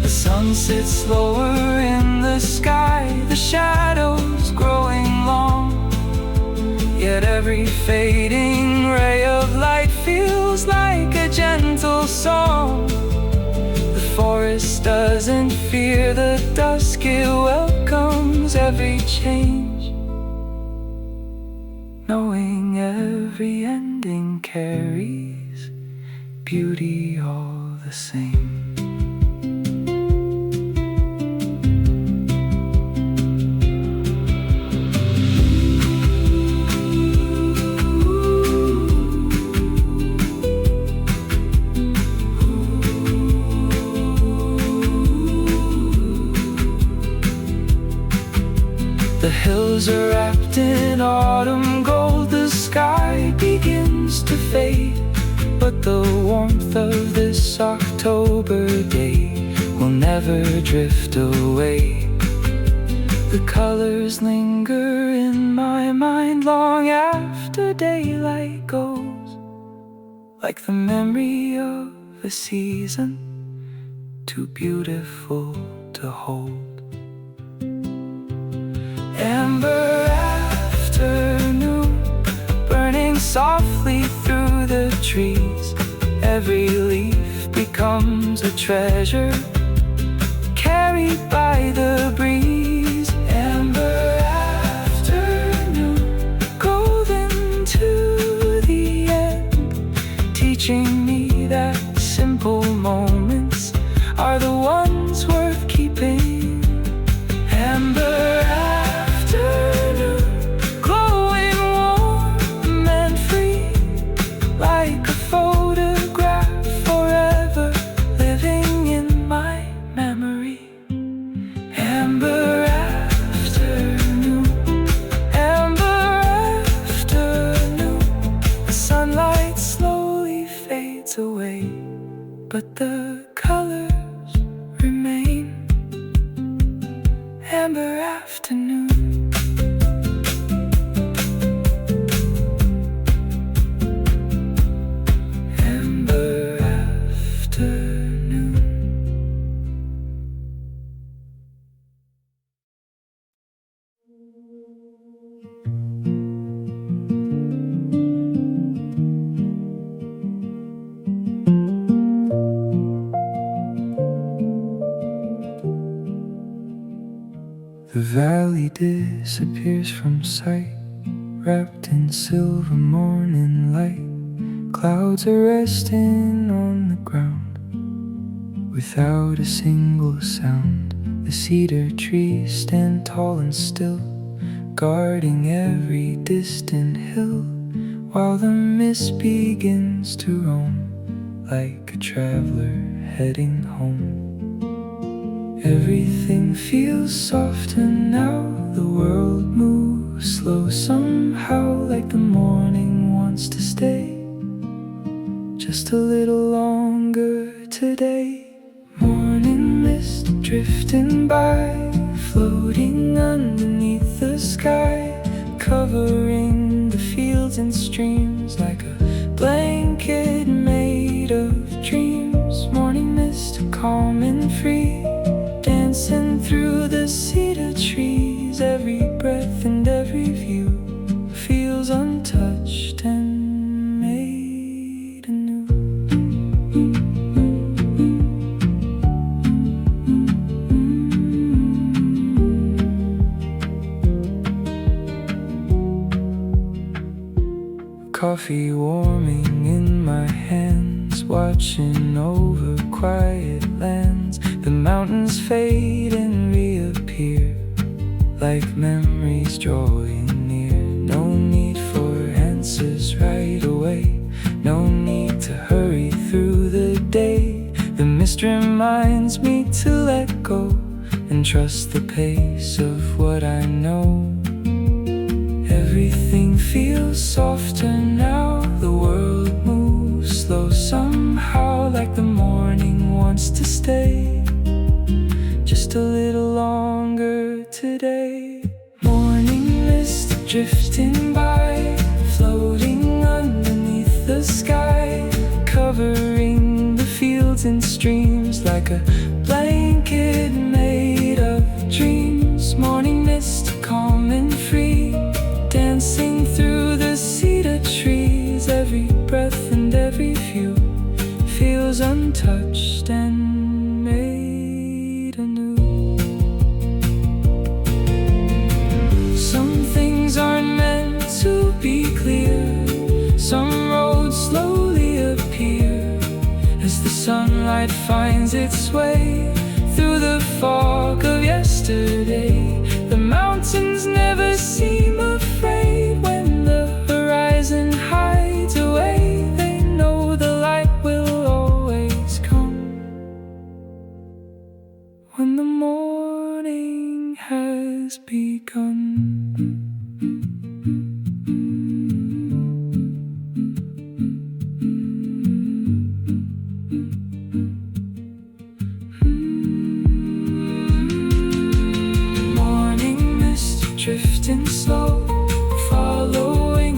The sun sits slower in the sky, the shadows growing long, yet every fading ray of light feels like a gentle song. The forest doesn't fear the dusk, it welcomes every change, knowing every ending carries beauty all the same. The hills are wrapped in autumn gold, the sky begins to fade, but the warmth of this October day will never drift away. The colors linger in my mind long after daylight goes, like the memory of a season too beautiful to hold. Amber afternoon, burning softly through the trees, every leaf becomes becomes a treasure, carried by the breeze. Amber afternoon, golden to the end, teaching me that simple moments are the ones worth keeping. Amber afternoon, glowing warm and free, like a photograph forever living in my memory. Amber afternoon, amber afternoon, the sunlight slowly fades away, but the colors remain. Amber afternoon. Amber afternoon. The valley disappears from sight, wrapped in silver morning light. Clouds are resting on the ground without a single sound. The cedar trees stand tall and still, guarding every distant hill, while the mist begins to roam like a traveler heading home. Everything feels softer now, the world moves slow somehow, like the morning wants to stay just a little longer today. Morning mist drifting by, floating underneath the sky, covering the fields and streams like a blanket made of dreams. Morning mist, calm and free, dancing through the cedar trees. Every breath and every view feels untouched and made anew. Coffee warming in my hands, watching over quiet lands. The mountains fade and reappear like memories drawing near. No need for answers right away, no need to hurry through the day. The mist reminds me to let go and trust the pace of what I know. Everything feels softer now, the world moves slow somehow, like the morning wants to stay just a little longer today. Morning mist drifting by, floating underneath the sky, covering the fields and streams like a blanket made of dreams. Morning mist, calm and free, dancing through the cedar trees. Every breath and every view feels untouched and made anew. Some things aren't meant to be clear, some roads slowly appear as the sunlight finds its way through the fog of yesterday. The mountains never seem afraid when the horizon hides away. They know the light will always come when the morning has begun. Drifting slow, following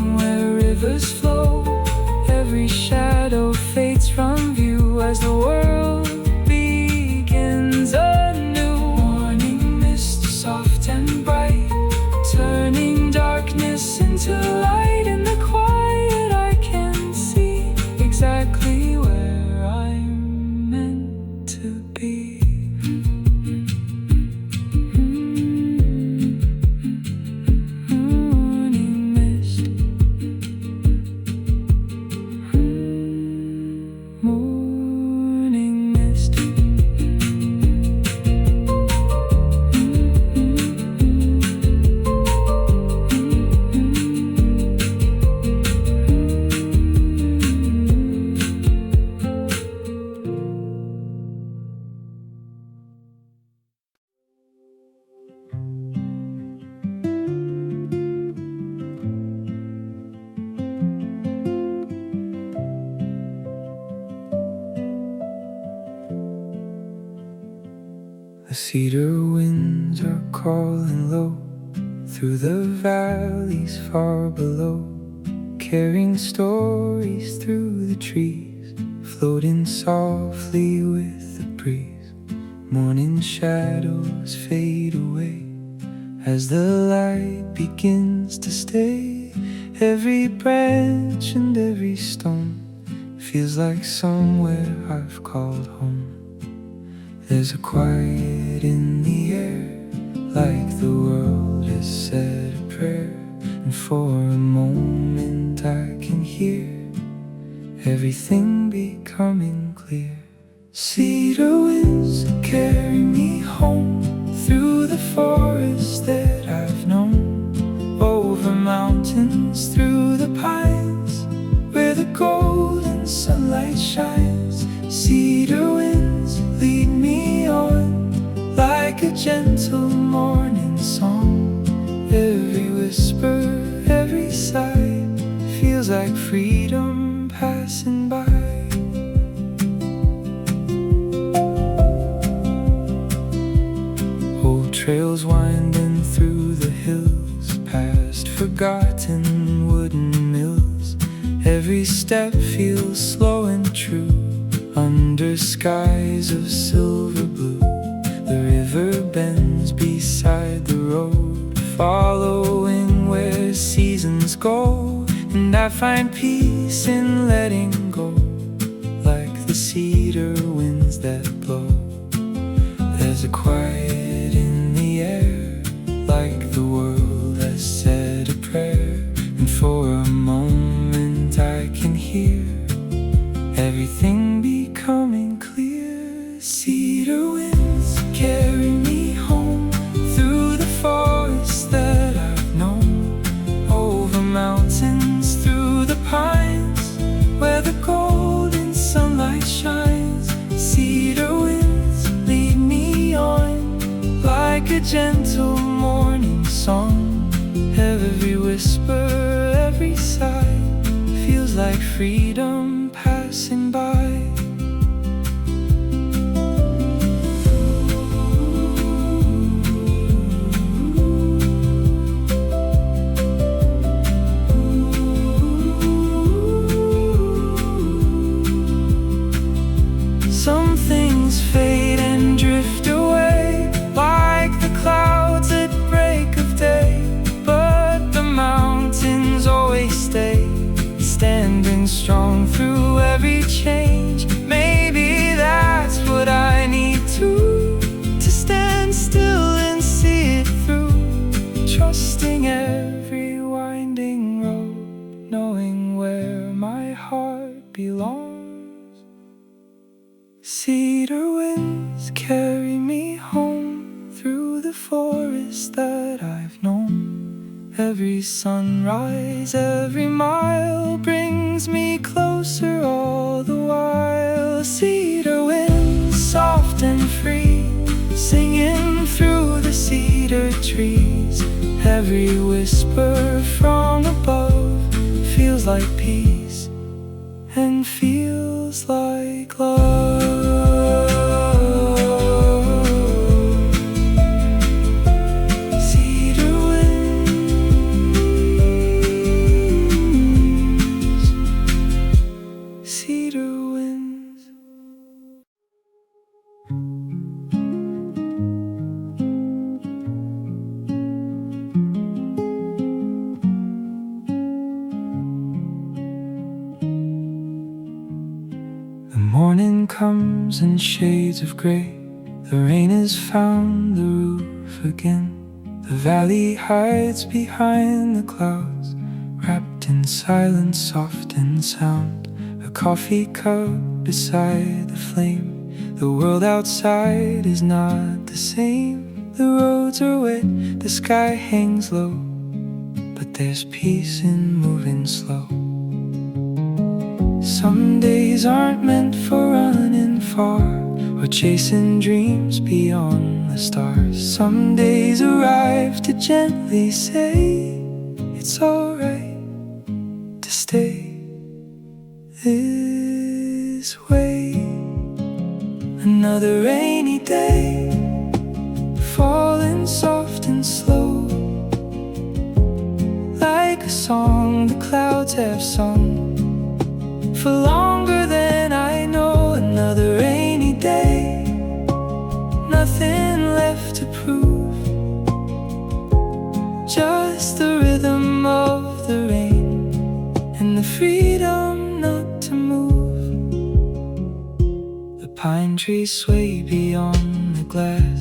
The cedar winds are calling low through the valleys far below, carrying stories through the trees, floating softly with the breeze. Morning shadows fade away as the light begins to stay. Every branch and every stone feels like somewhere I've called home. There's a quiet in the air, like the world has said a prayer, and for a moment I can hear everything becoming clear. Cedar winds carry me home through the forest that I've known, over mountains, through the pines, where the golden sunlight shines. Cedar winds lead me on like a gentle morning song. Every whisper, every sigh feels like freedom passing by. Old trails winding through the hills, past forgotten wooden mills. Every step feels slow and true, under skies of silver blue. The river bends beside the road, following where seasons go, and I find peace in letting go, like the cedar winds that blow. There's a quiet in the air, like the world has said a prayer, and for a moment I can hear everything becoming clear. Cedar winds carry me home through the forest that I've known, over mountains, through the pines, where the golden sunlight shines. Cedar winds lead me on like a gentle morning song. Every whisper, every sigh feels like freedom passing by. Some things fade and drift away, like the clouds at break of day, but the mountains always stay, standing strong through every change. Maybe that's what I need to stand still and see it through, trusting every winding road, knowing where my heart belongs. Cedar winds carry me home through the forest that I've known. Every sunrise, every mile brings me closer all the while. Cedar winds, soft and free, singing through the cedar trees. Every whisper from above feels like peace and feels like love. Morning comes in shades of gray, the rain has found the roof again. The valley hides behind the clouds, wrapped in silence, soft and sound. A coffee cup beside the flame, the world outside is not the same. The roads are wet, the sky hangs low, but there's peace in moving slow. Some days aren't meant for running far or chasing dreams beyond the stars. Some days arrive to gently say it's alright to stay this way. Another rainy day, falling soft and slow, like a song the clouds have sung for longer than I know. Another rainy day, nothing left to prove, just the rhythm of the rain and the freedom not to move. The pine trees sway beyond the glass,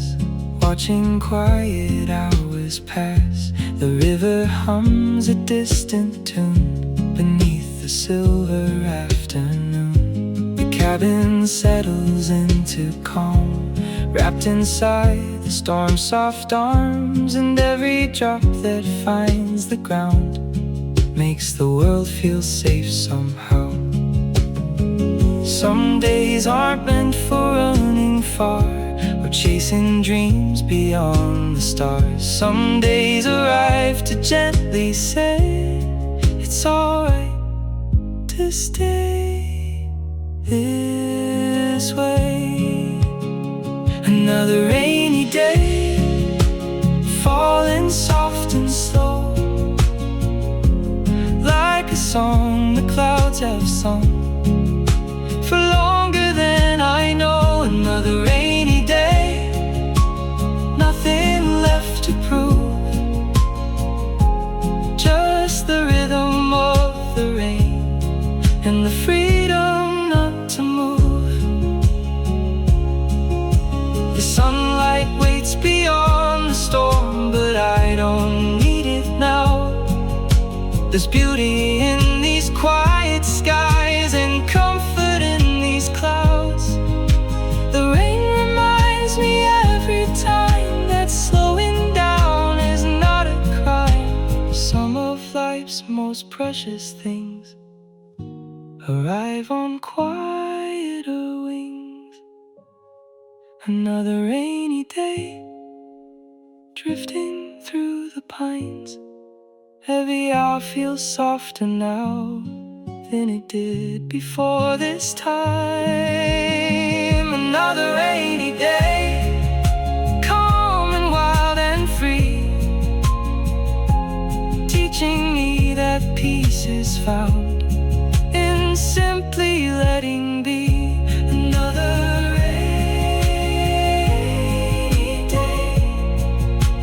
watching quiet hours pass. The river hums a distant tune beneath the silver afternoon. The cabin settles into calm, wrapped inside the storm's soft arms. And every drop that finds the ground makes the world feel safe somehow. Some days aren't meant for running far or chasing dreams beyond the stars. Some days arrive to gently say it's alright to stay this way. Another rainy day, falling soft and slow, like a song the clouds have sung for longer than I know. Another rainy day, nothing left to prove, just the rhythm of the rain and the freedom not to move. The sunlight waits beyond the storm, but I don't need it now. There's beauty in these quiet skies and comfort in these clouds. The rain reminds me every time that slowing down is not a crime. Some of life's most precious things arrive on quieter wings. Another rainy day, drifting through the pines. Every hour feels softer now than it did before this time. Another rainy day, calm and wild and free, teaching me that peace is found in simply letting be. Another rainy day,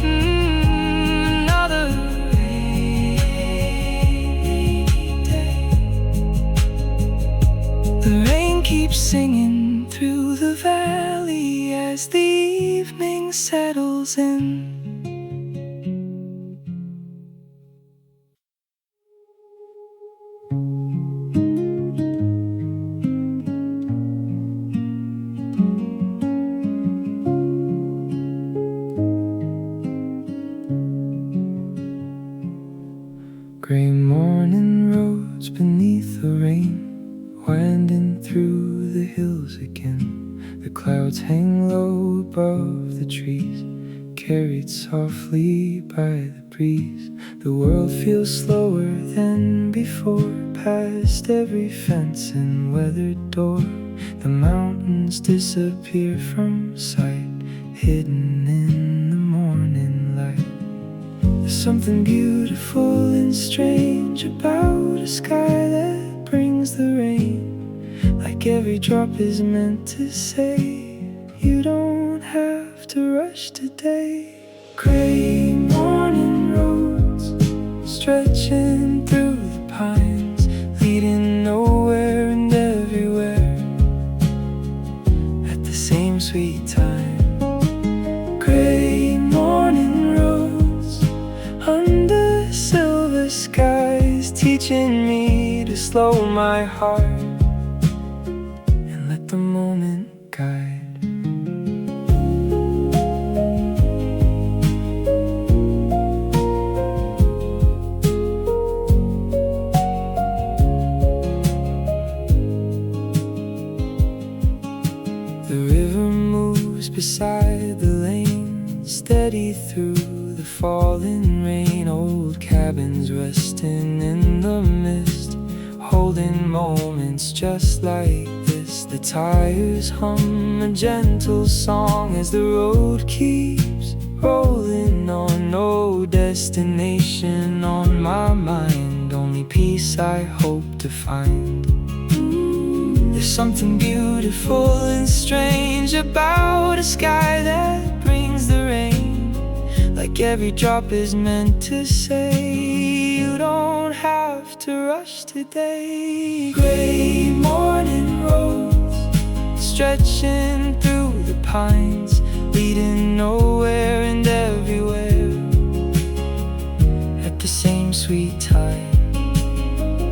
another rainy day. The rain keeps singing through the valley as the evening settles in. Gray morning roads beneath the rain, winding through the hills again. The clouds hang low above the trees, carried softly by the breeze. The world feels slower than before, past every fence and weathered door. The mountains disappear from sight, hidden in the morning light. There's something beautiful and strange about a sky that brings the rain. Like every drop is meant to say, you don't have to rush today. Gray morning roads stretching through the pines, leading nowhere and everywhere at the same sweet time. Gray morning roads under silver skies, teaching me to slow my heart and let the moment guide. The river moves beside the lane, steady through the falling rain. Old cabins resting in the mist, holding moments just like this. The tires hum a gentle song as the road keeps rolling on, no destination on my mind, only peace I hope to find. There's something beautiful and strange about a sky that brings the rain, like every drop is meant to say, you don't have to rush today. Gray morning roads stretching through the pines, leading nowhere and everywhere at the same sweet time.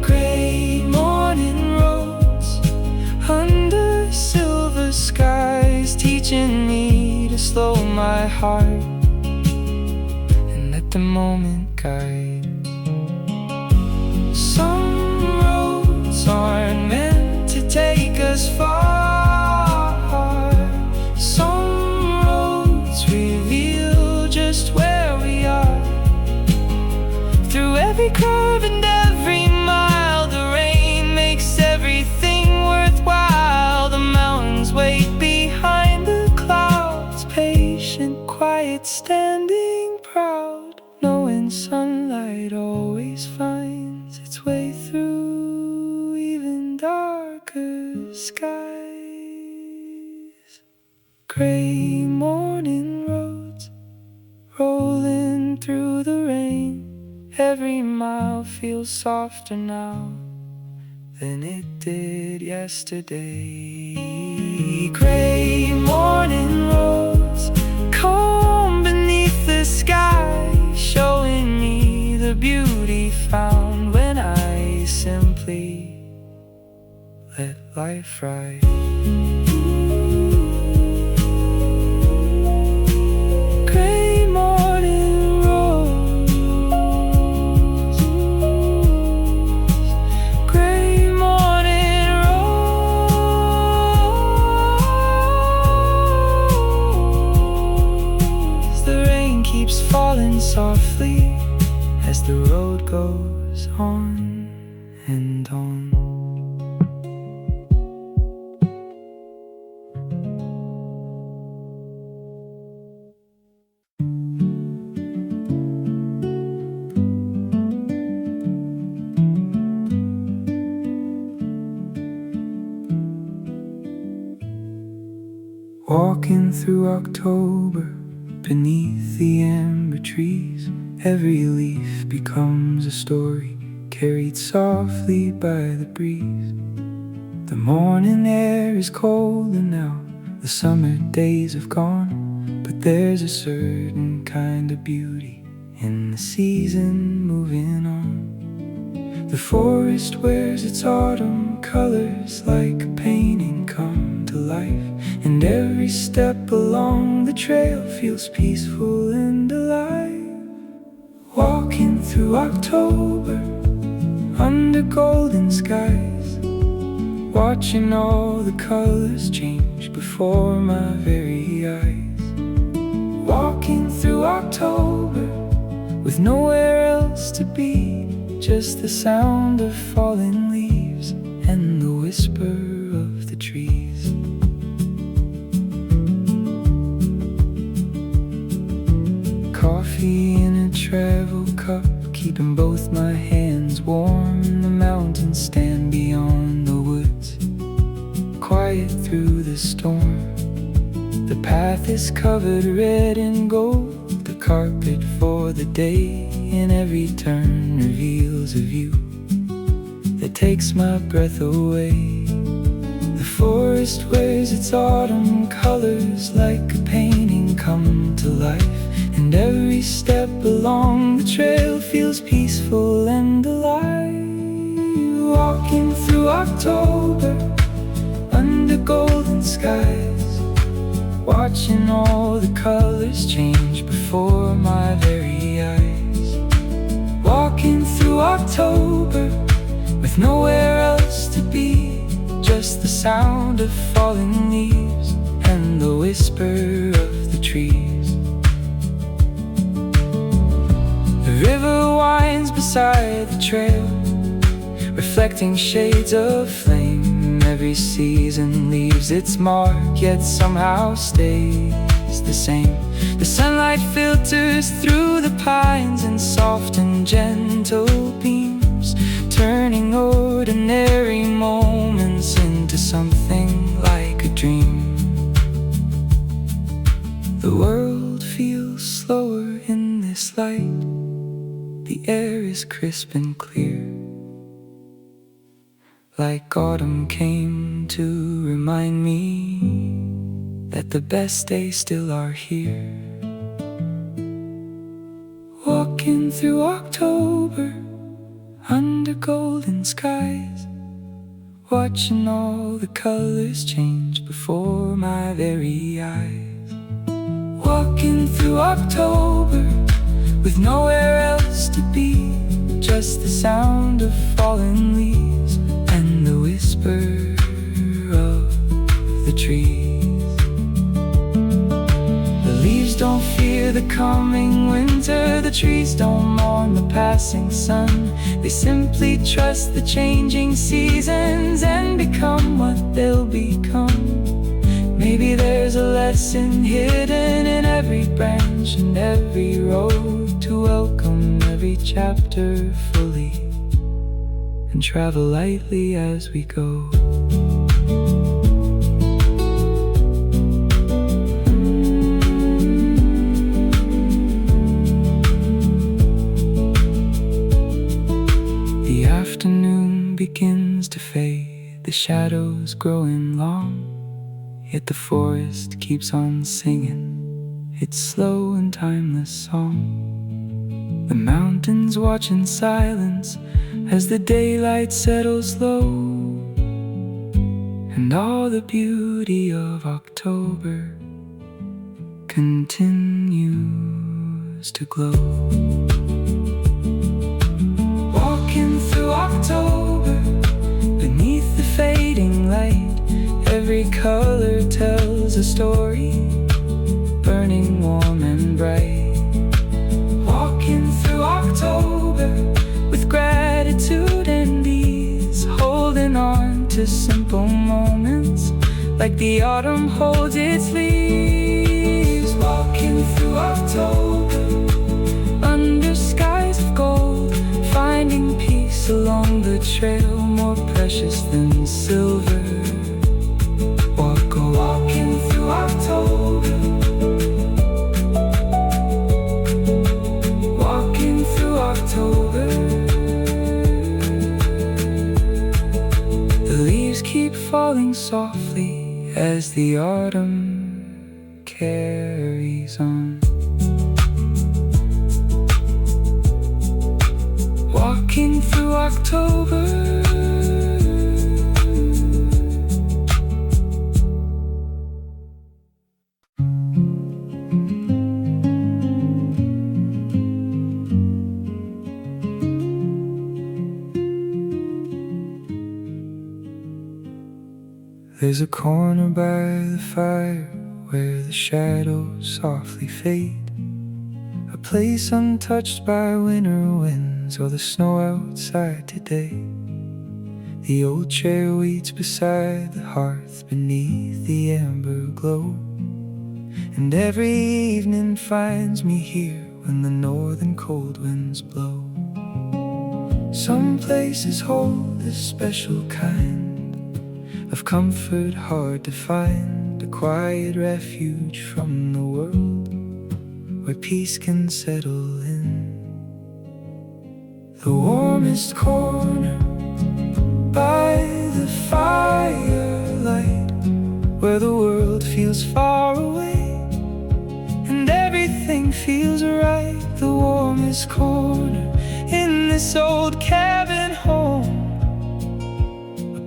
Gray morning roads under silver skies, teaching me to slow my heart and let the moment guide. Some roads aren't meant to take us far. Some roads reveal just where we are. Through every curve and every mile, the rain makes everything worthwhile. The mountains wait behind the clouds, patient, quiet, standing proud, knowing sunlight always finds its way through even darker skies. Gray morning roads rolling through the rain, every mile feels softer now than it did yesterday. Gray morning roads calm beneath the sky, showing me the beauty found when I simply let life ride. Gray morning roads, gray morning roads. The rain keeps falling softly as the road goes on and on. Walking through October beneath the amber trees, every leaf becomes a story carried softly by the breeze. The morning air is colder now, the summer days have gone, but there's a certain kind of beauty in the season moving on. The forest wears its autumn colors like a painting come to life, and every step along the trail feels peaceful and alive. Walking through October under golden skies, watching all the colors change before my very eyes. Walking through October with nowhere else to be, just the sound of falling leaves and the whisper of the trees. Coffee in a travel cup, keeping both my hands warm. The mountains stand beyond the woods, quiet through the storm. The path is covered red and gold, the carpet for the day, and every turn reveals a view that takes my breath away. The forest wears its autumn colors like a painting come to life, and every step along the trail feels peaceful and alive. Walking through October under golden skies, watching all the colors change before my very eyes. Walking through October with nowhere else to be, just the sound of falling leaves and the whisper of the trees. The river winds beside the trail, reflecting shades of flame, every season leaves its mark, yet somehow stays the same. The sunlight filters through the pines in soft and gentle beams, turning ordinary moments into something like a dream. The world feels slower in this light. The air is crisp and clear, like autumn came to remind me that the best days still are here. Walking through October under golden skies, watching all the colors change before my very eyes. Walking through October with nowhere else to be, just the sound of falling leaves and the whisper of the trees. The leaves don't fear the coming winter, the trees don't mourn the passing sun. They simply trust the changing seasons and become what they'll become. Maybe there's a lesson hidden in every branch and every road, to welcome every chapter fully and travel lightly as we go. The afternoon begins to fade, the shadows growing long, yet the forest keeps on singing its slow and timeless song. The mountains watch in silence as the daylight settles low, and all the beauty of October continues to glow. Walking through October beneath the fading light, every color tells a story, burning warm and bright. Walking through October with gratitude and ease, holding on to simple moments like the autumn holds its leaves. Walking through October under skies of gold, finding peace along the trail, more precious than silver. Walking through October, walking through October. The leaves keep falling softly as the autumn carries on. Walking through October. There's a corner by the fire where the shadows softly fade, a place untouched by winter winds or the snow outside today. The old chair waits beside the hearth beneath the amber glow, and every evening finds me here when the northern cold winds blow. Some places hold a special kind of comfort hard to find, a quiet refuge from the world where peace can settle in. The warmest corner by the firelight, where the world feels far away and everything feels right. The warmest corner in this old cabin home,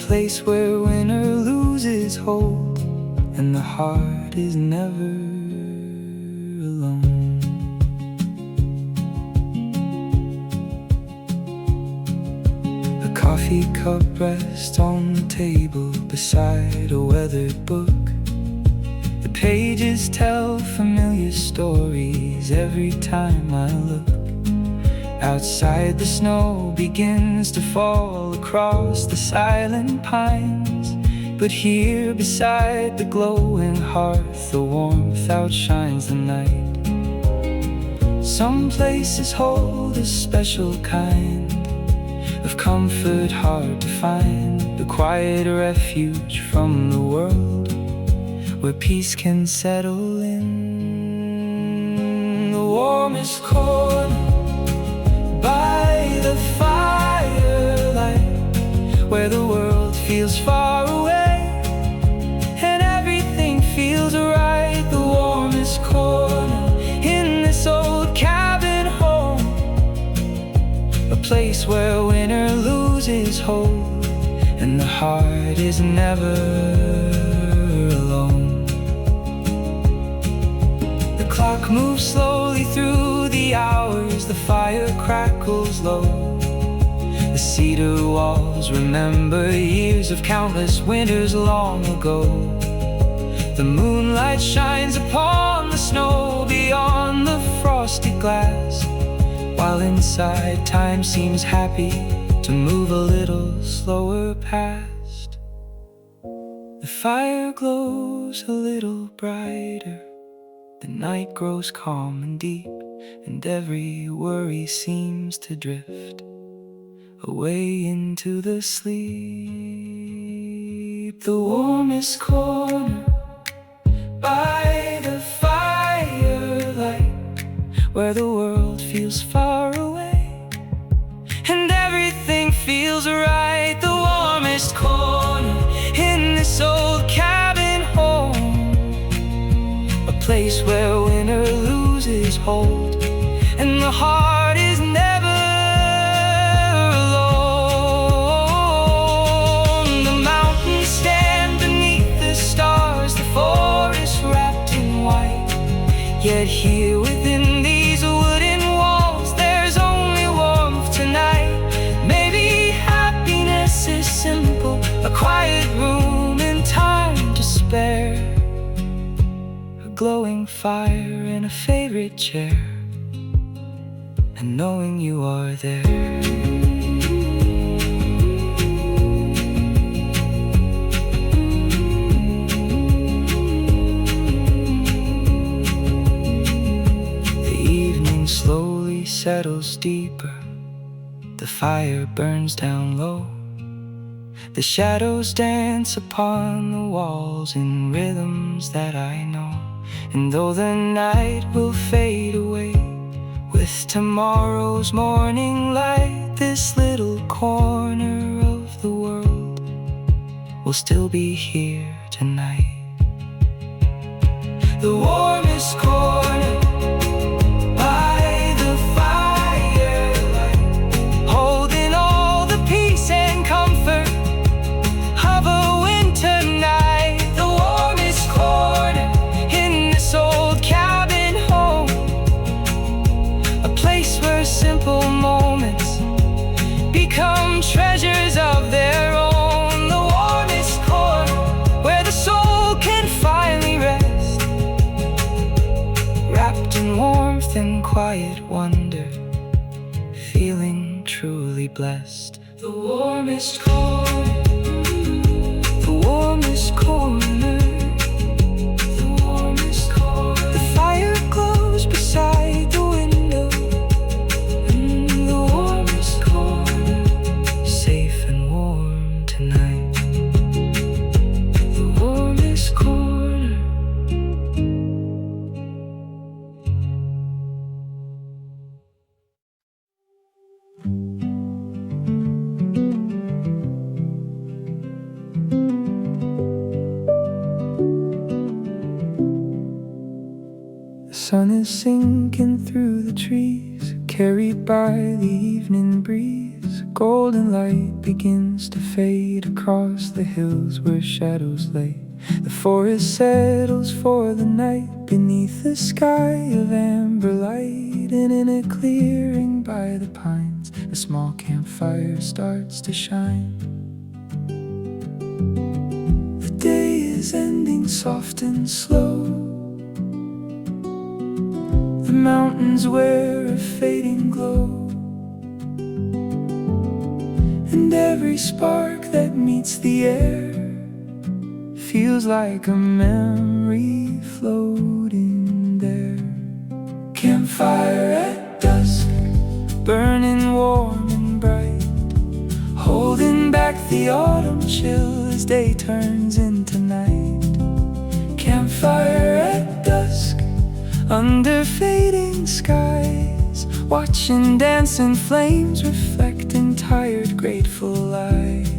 place where winter loses hold and the heart is never alone. A coffee cup rests on the table beside a weathered book. The pages tell familiar stories every time I look. Outside the snow begins to fall across the silent pines, But here beside the glowing hearth, the warmth outshines the night. Some places hold a special kind of comfort hard to find, the quiet refuge from the world where peace can settle in. The warmest corner by the firelight, where the world feels far away and everything feels right. The warmest corner in this old cabin home, a place where winter loses hope and the heart is never alone. The clock moves slowly through the hours, the fire crackles low. The cedar walls remember years of countless winters long ago. The moonlight shines upon the snow beyond the frosted glass, while inside time seems happy to move a little slower past. The fire glows a little brighter, the night grows calm and deep, and every worry seems to drift away into the sleep. The warmest corner by the firelight, where the world feels far away and everything feels right. The warmest corner in this old cabin home, a place where winter loses hold and the heart is never alone. The mountains stand beneath the stars, the forest wrapped in white, yet here within these wooden walls there's only warmth tonight. Maybe happiness is simple, a quiet room and time to spare, a glowing fire in a favorite chair, and knowing you are there. Slowly settles deeper, the fire burns down low. The shadows dance upon the walls in rhythms that I know. And though the night will fade away with tomorrow's morning light, this little corner of the world will still be here tonight. The warmest corner moments become treasures of their own. The warmest corner where the soul can finally rest, wrapped in warmth and quiet wonder, feeling truly blessed. The warmest corner, the warmest corner, the warmest corner. The fire glows beside the window, the sun is sinking through the trees, carried by the evening breeze. Golden light begins to fade across the hills where shadows lay. The forest settles for the night beneath the sky of amber light. And in a clearing by the pines, a small campfire starts to shine. The day is ending soft and slow. The mountains wear a fading glow, and every spark that meets the air feels like a memory floating there. Campfire at dusk, burning warm and bright, holding back the autumn chill as day turns into night. Campfire at dusk, under fading skies, watching dancing flames reflect in tired, grateful eyes.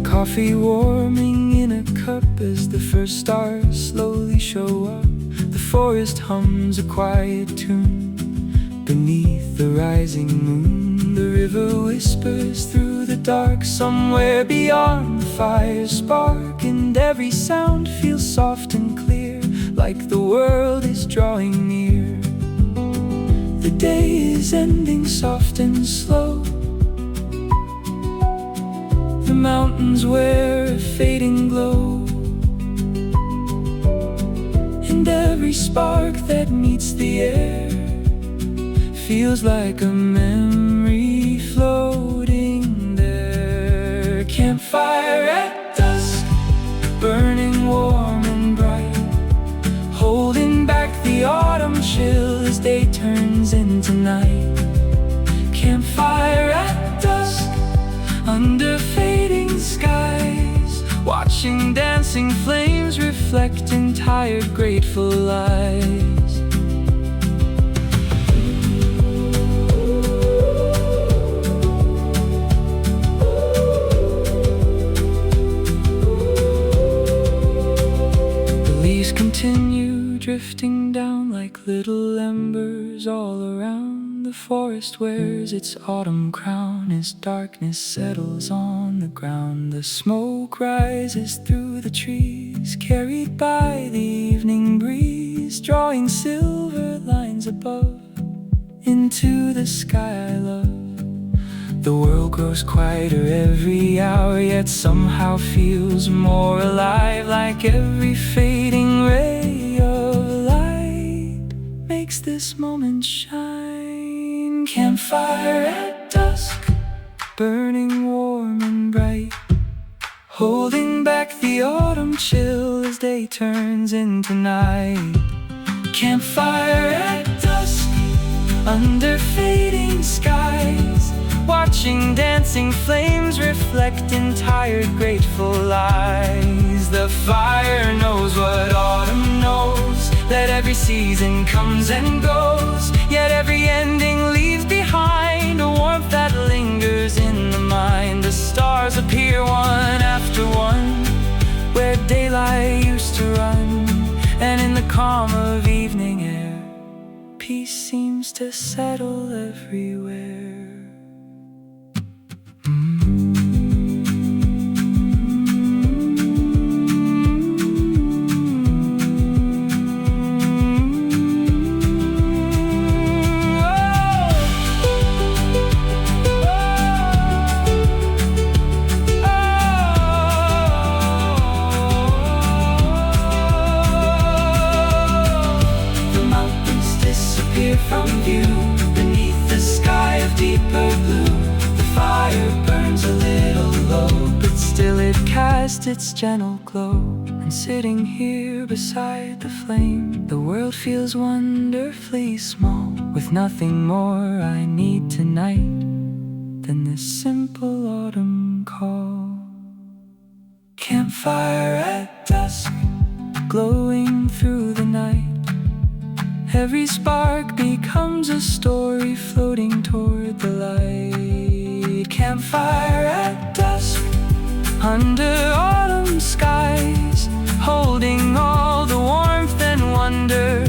Coffee warming in a cup as the first stars slowly show up. The forest hums a quiet tune beneath the rising moon. The river whispers through the dark somewhere beyond the fire's spark, and every sound feels soft and clear, like the world is drawing near. The day is ending soft and slow. The mountains wear a fading glow, and every spark that meets the air feels like a memory floating there. Campfire at dusk, burning warm and bright, holding back the autumn chill as day turns into night. Campfire at dusk, under fading skies, watching dancing flames reflect in tired, grateful eyes. The leaves continue drifting down like little embers all around. The forest wears its autumn crown as darkness settles on the ground. The smoke rises through the trees, carried by the evening breeze, drawing silver lines above into the sky I love. The world grows quieter every hour, yet somehow feels more alive, like every fading ray of light makes this moment shine. Campfire at dusk, burning warm and bright, holding back the autumn chill as day turns into night. Campfire at dusk, under fading skies, watching dancing flames reflect in tired, grateful eyes. The fire knows what autumn knows, that every season comes and goes, yet every ending leaves behind a warmth that lingers in the mind. The stars appear one after one where daylight used to run, and in the calm of evening air, peace seems to settle everywhere. From view beneath the sky of deeper blue. The fire burns a little low, but still it casts its gentle glow. And sitting here beside the flame, the world feels wonderfully small, with nothing more I need tonight than this simple autumn call. Campfire at dusk, glowing through the night, every spark becomes a story floating toward the light. Campfire at dusk, under autumn skies, holding all the warmth and wonder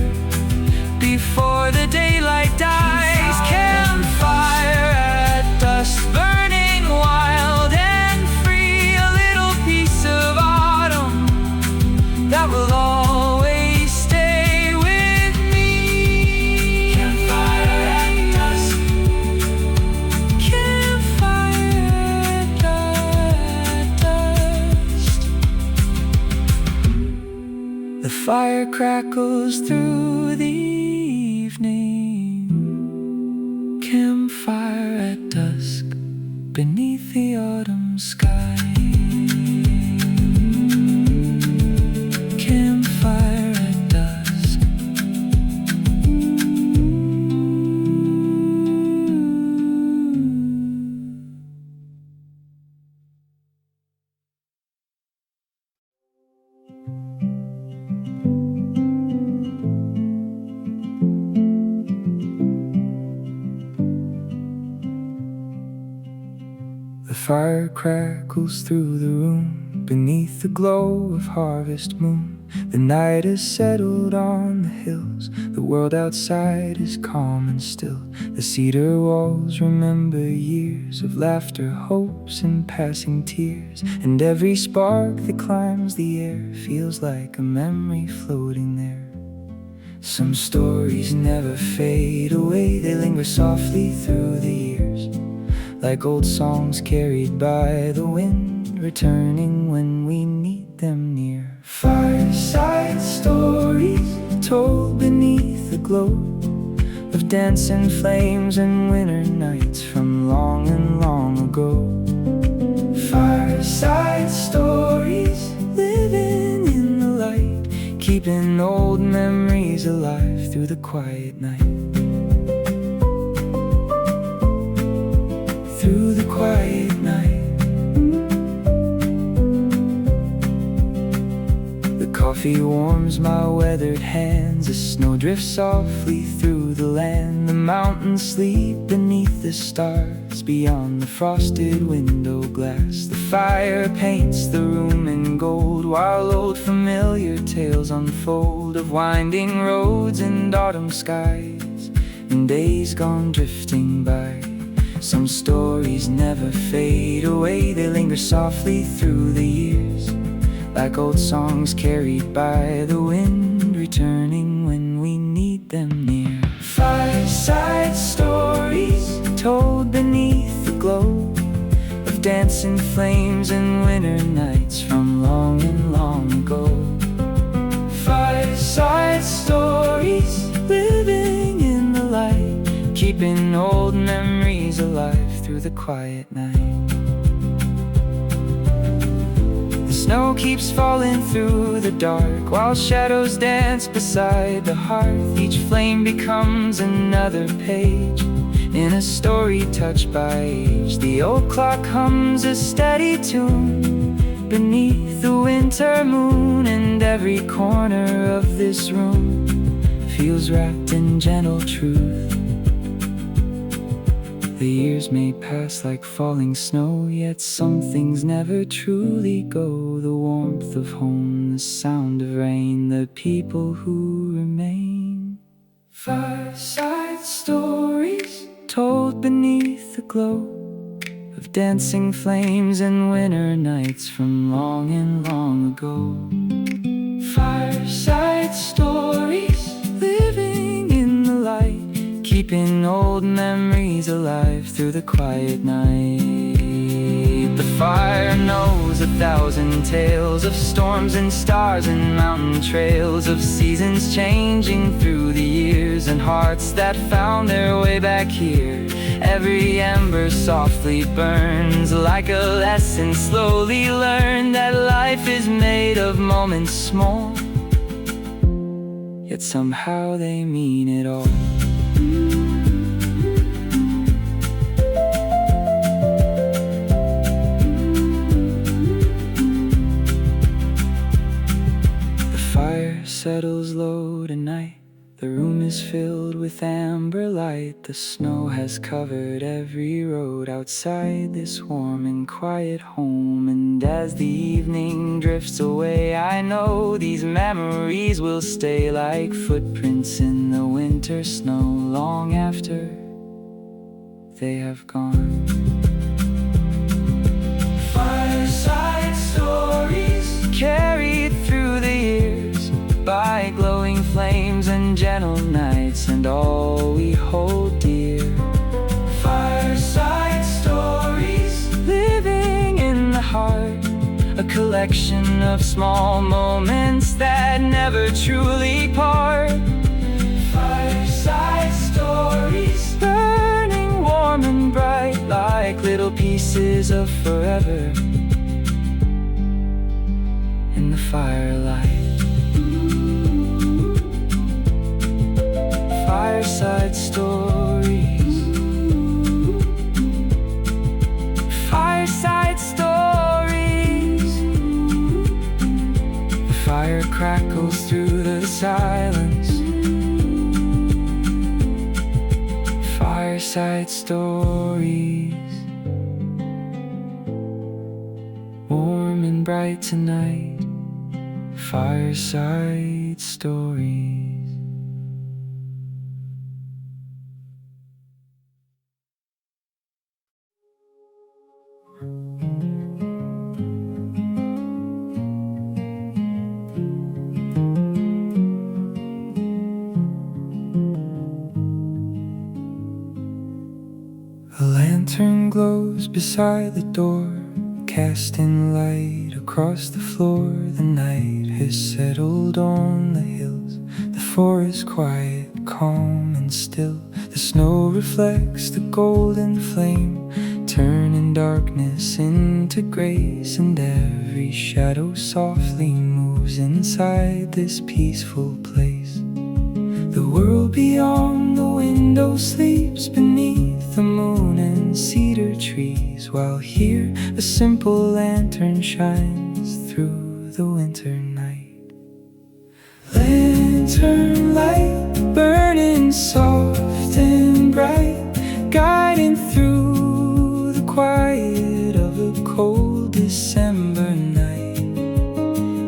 before the daylight dies. Campfire at dusk, burning wild and free, a little piece of autumn that will always stay with me. Campfire at dusk, campfire at dusk. The fire crackles through the evening, campfire at dusk beneath the autumn sky. Campfire at dusk. The fire crackles through the room beneath the glow of harvest moon. The night has settled on the hills. The world outside is calm and still. The cedar walls remember years of laughter, hopes, and passing tears. And every spark that climbs the air feels like a memory floating there. Some stories never fade away. They linger softly through the years, like old songs carried by the wind, returning when we need them near. Fireside stories told beneath the glow of dancing flames and winter nights from long and long ago. Fireside stories living in the light, keeping old memories alive through the quiet night. Through the quiet night. The coffee warms my weathered hands. The snow drifts softly through the land. The mountains sleep beneath the stars beyond the frosted window glass. The fire paints the room in gold, while old familiar tales unfold of winding roads and autumn skies and days gone drifting by. Some stories never fade away. They linger softly through the years, like old songs carried by the wind, returning when we need them near. Fireside stories told beneath the glow of dancing flames and winter nights from long and long ago. Fireside stories living in the light, keeping old memories alive through the quiet night. The snow keeps falling through the dark, while shadows dance beside the hearth. Each flame becomes another page in a story touched by age. The old clock hums a steady tune beneath the winter moon, and every corner of this room feels wrapped in gentle truth. The years may pass like falling snow, yet some things never truly go. The warmth of home, the sound of rain, the people who remain. Fireside stories told beneath the glow of dancing flames and winter nights from long and long ago. Fireside stories living in the light, keeping old memories alive through the quiet night. The fire knows 1,000 tales of storms and stars and mountain trails, of seasons changing through the years, and hearts that found their way back here. Every ember softly burns like a lesson slowly learned, that life is made of moments small, yet somehow they mean it all. Settles low tonight. The room is filled with amber light. The snow has covered every road outside this warm and quiet home. And as the evening drifts away, I know these memories will stay like footprints in the winter snow long after they have gone. Fireside stories carried through the years by glowing flames and gentle nights, and all we hold dear. Fireside stories living in the heart, collection of small moments that never truly part. Fireside stories, burning warm and bright like little pieces of forever in the firelight. Fireside stories, fireside stories. The fire crackles through the silence. Fireside stories, warm and bright tonight. Fireside stories. A lantern glows beside the door, casting light across the floor. The night has settled on the hills, the forest quiet, calm and still. The snow reflects the golden flame, turning darkness into grace. And every shadow softly moves inside this peaceful place. The world beyond the window sleeps beneath the moon and cedar trees, while here a simple lantern shines through the winter night. Lantern light burning soft and bright, guiding through the quiet of a cold December night.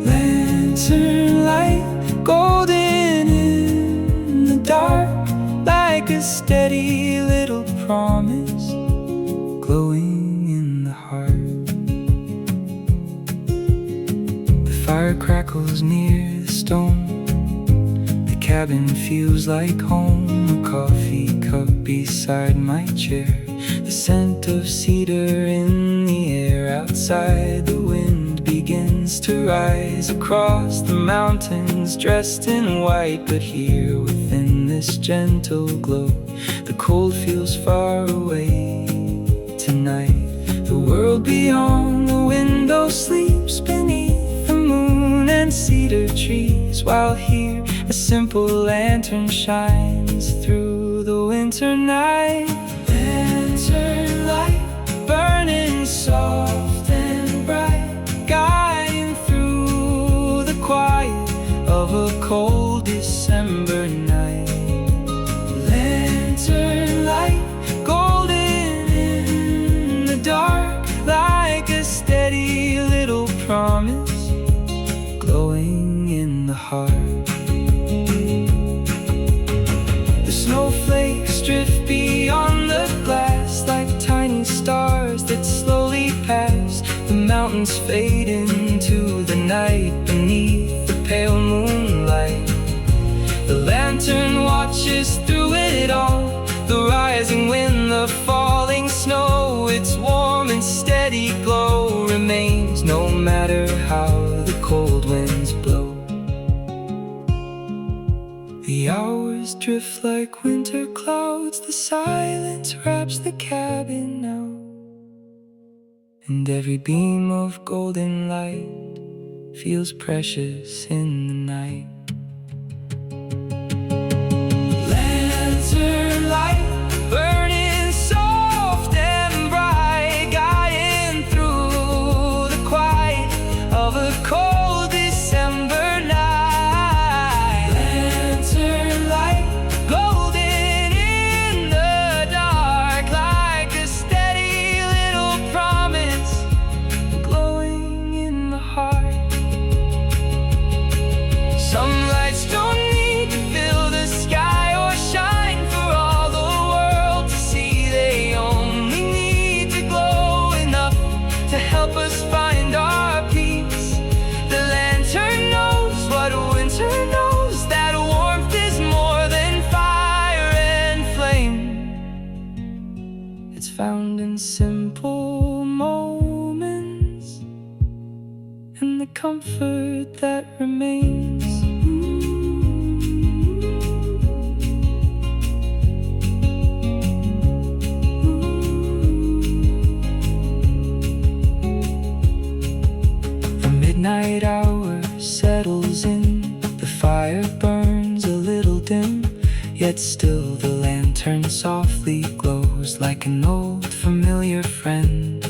Lantern light golden in the dark, like a steady little promise glowing in the heart. The fire crackles near the stone, the cabin feels like home. A coffee cup beside my chair, the scent of cedar in the air. Outside the wind begins to rise across the mountains, dressed in white. But here within this gentle glow, the cold feels far away tonight. The world beyond the window sleeps beneath the moon and cedar trees, while here a simple lantern shines through the winter night. Lantern light burning soft and bright, guiding through the quiet of a cold December night. Lantern light golden in the dark, like a steady little promise glowing in the heart. The snowflakes drift beyond the glass like tiny stars that slowly pass. The mountains fade into the night beneath the pale moonlight. The lantern watches through it all, the rising wind, the falling snow. Its warm and steady glow remains no matter how the cold winds blow. The hours drift like winter clouds, the silence wraps the cabin out, and every beam of golden light feels precious in the night. Lantern light burning soft and bright, guiding through the quiet of a cold December night. Lantern light golden in the dark, like a steady little promise glowing in the heart. Some comfort that remains. The midnight hour settles in, the fire burns a little dim, yet still the lantern softly glows like an old familiar friend.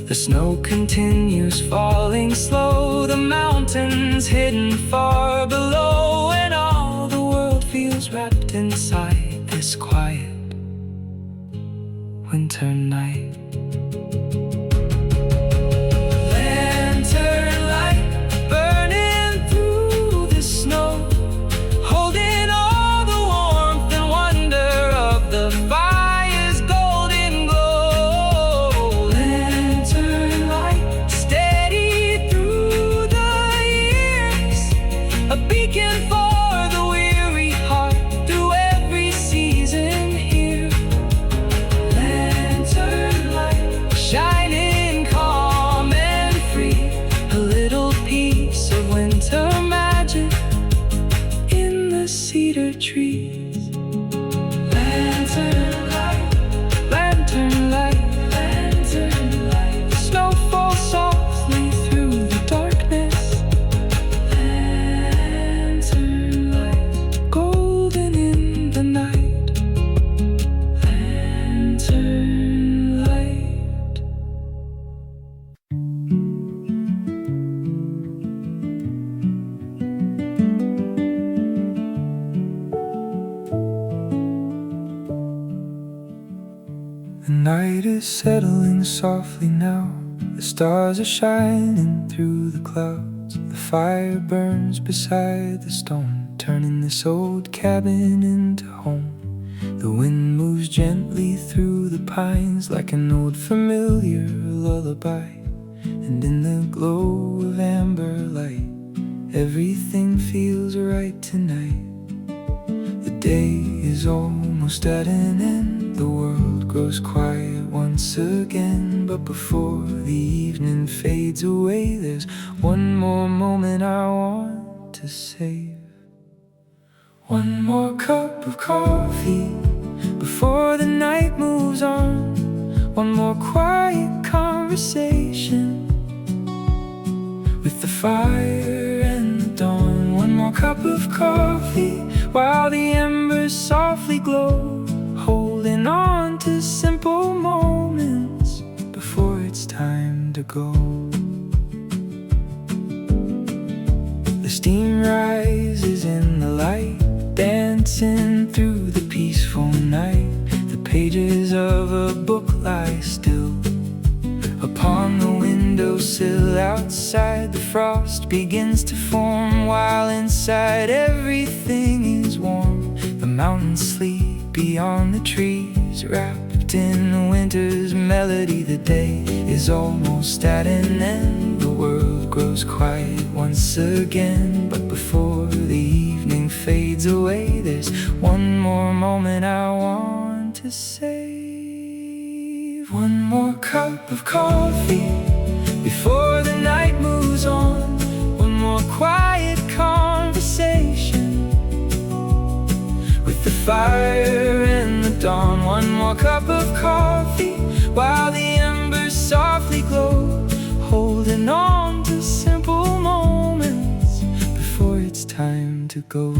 The snow continues falling slow, the mountains hidden far below, and all the world feels wrapped inside this quiet winter night. Lantern light burning through the snow, holding all the warmth and wonder of the fire's golden glow. Lantern light steady through the years, a beacon for the weary heart through every season here. Lantern light shining calm and free, a little piece of winter magic in the cedar trees. Lantern light, lantern light, lantern light. Snow falls softly through the darkness. Lantern light, golden in the night. Lantern light. The night is settling softly now, the stars are shining through the clouds. The fire burns beside the stone, turning this old cabin into home. The wind moves gently through the pines like an old familiar lullaby, and in the glow of amber light, everything feels right tonight. The day is almost at an end, the world grows quiet once again. But before the evening fades away, there's one more moment I want to save. One more cup of coffee before the night moves on. One more quiet conversation with the fire and the dawn. One more cup of coffee while the embers softly glow, holding on to simple moments before it's time to go. The steam rises in the light, dancing through the peaceful night. The pages of a book lie still upon the windowsill. Outside the frost begins to form, while inside everything is warm. The mountains sleep beyond the trees, wrapped in winter's melody. The day is almost at an end, the world grows quiet once again. But before the evening fades away, there's one more moment I want to save. One more cup of coffee before the night moves on. One more quiet conversation with the fire and the dawn. One more cup of coffee while the embers softly glow, holding on to simple moments before it's time to go.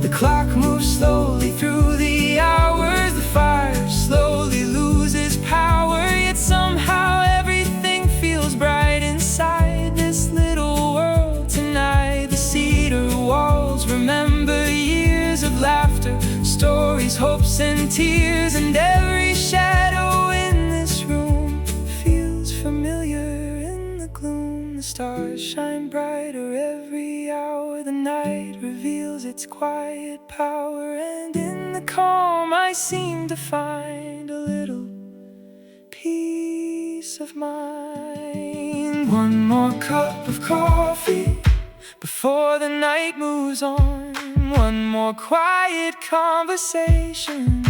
The clock moves slowly through the hours, the fire slowly loses power, yet somehow everything feels bright inside this little world tonight. The cedar walls remember years of laughter, stories, hopes and tears, and every shadow in this room feels familiar in the gloom. The stars shine brighter every hour, the night reveals its quiet power, and in the calm I seem to find a little peace of mind. One more cup of coffee before the night moves on. One more quiet conversation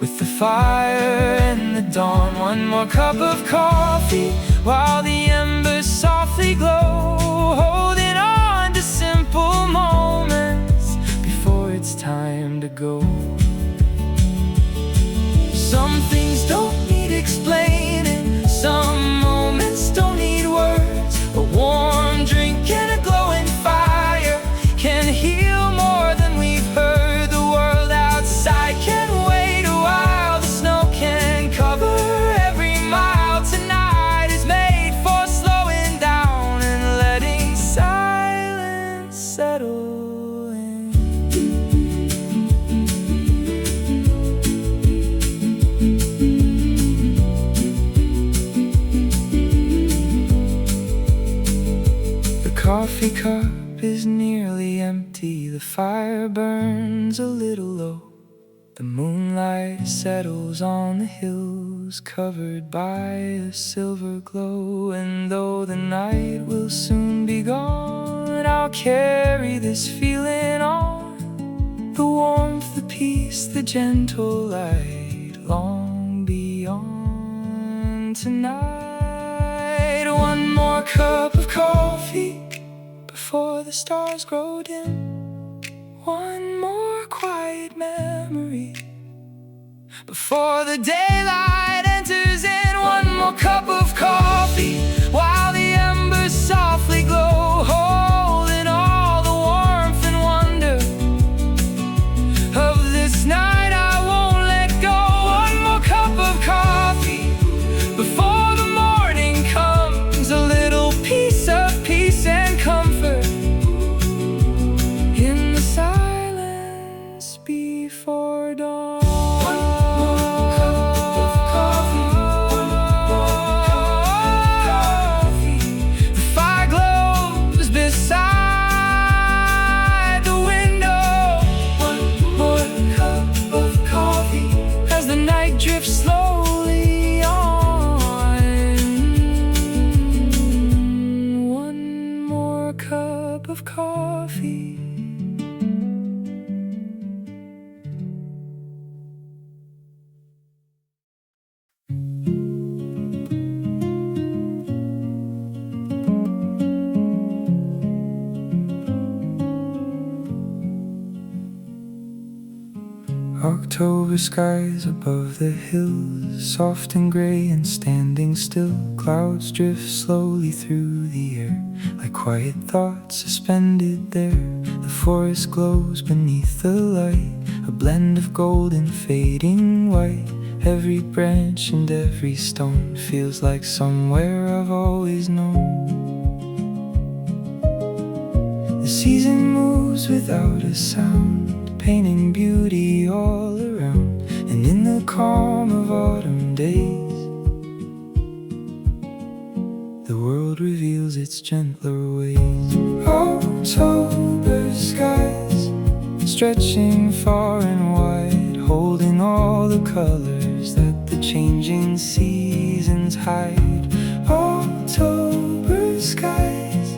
with the fire in the dawn. One more cup of coffee while the embers softly glow, holding on to simple moments before it's time to go. Some things don't need explaining, some moments don't need words. A warm drink and a glowing fire can heal more than we've heard. The world outside can wait a while, the snow can cover every mile. Tonight is made for slowing down and letting silence settle in. The coffee cup is nearly empty, the fire burns a little low. The moonlight settles on the hills, covered by a silver glow. And though the night will soon be gone, I'll carry this feeling on. The warmth, the peace, the gentle light, long beyond tonight. One more cup of coffee before the stars grow dim. One more quiet memory before the daylight enters in. One more cup of coffee while the embers softly glow, holding all the warmth and wonder of this night. I won't let go. One more cup of coffee before the morning comes, a little piece of peace and comfort in the silence before dawn. Drift slowly on. One more cup of coffee. October skies above the hills, soft and gray and standing still. Clouds drift slowly through the air, like quiet thoughts suspended there. The forest glows beneath the light, a blend of gold and fading white. Every branch and every stone feels like somewhere I've always known. The season moves without a sound, painting beauty all around. And in the calm of autumn days, the world reveals its gentler ways. October skies, stretching far and wide, holding all the colors that the changing seasons hide. October skies,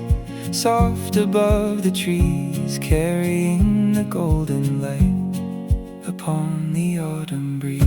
soft above the trees, carrying the golden light upon the autumn breeze.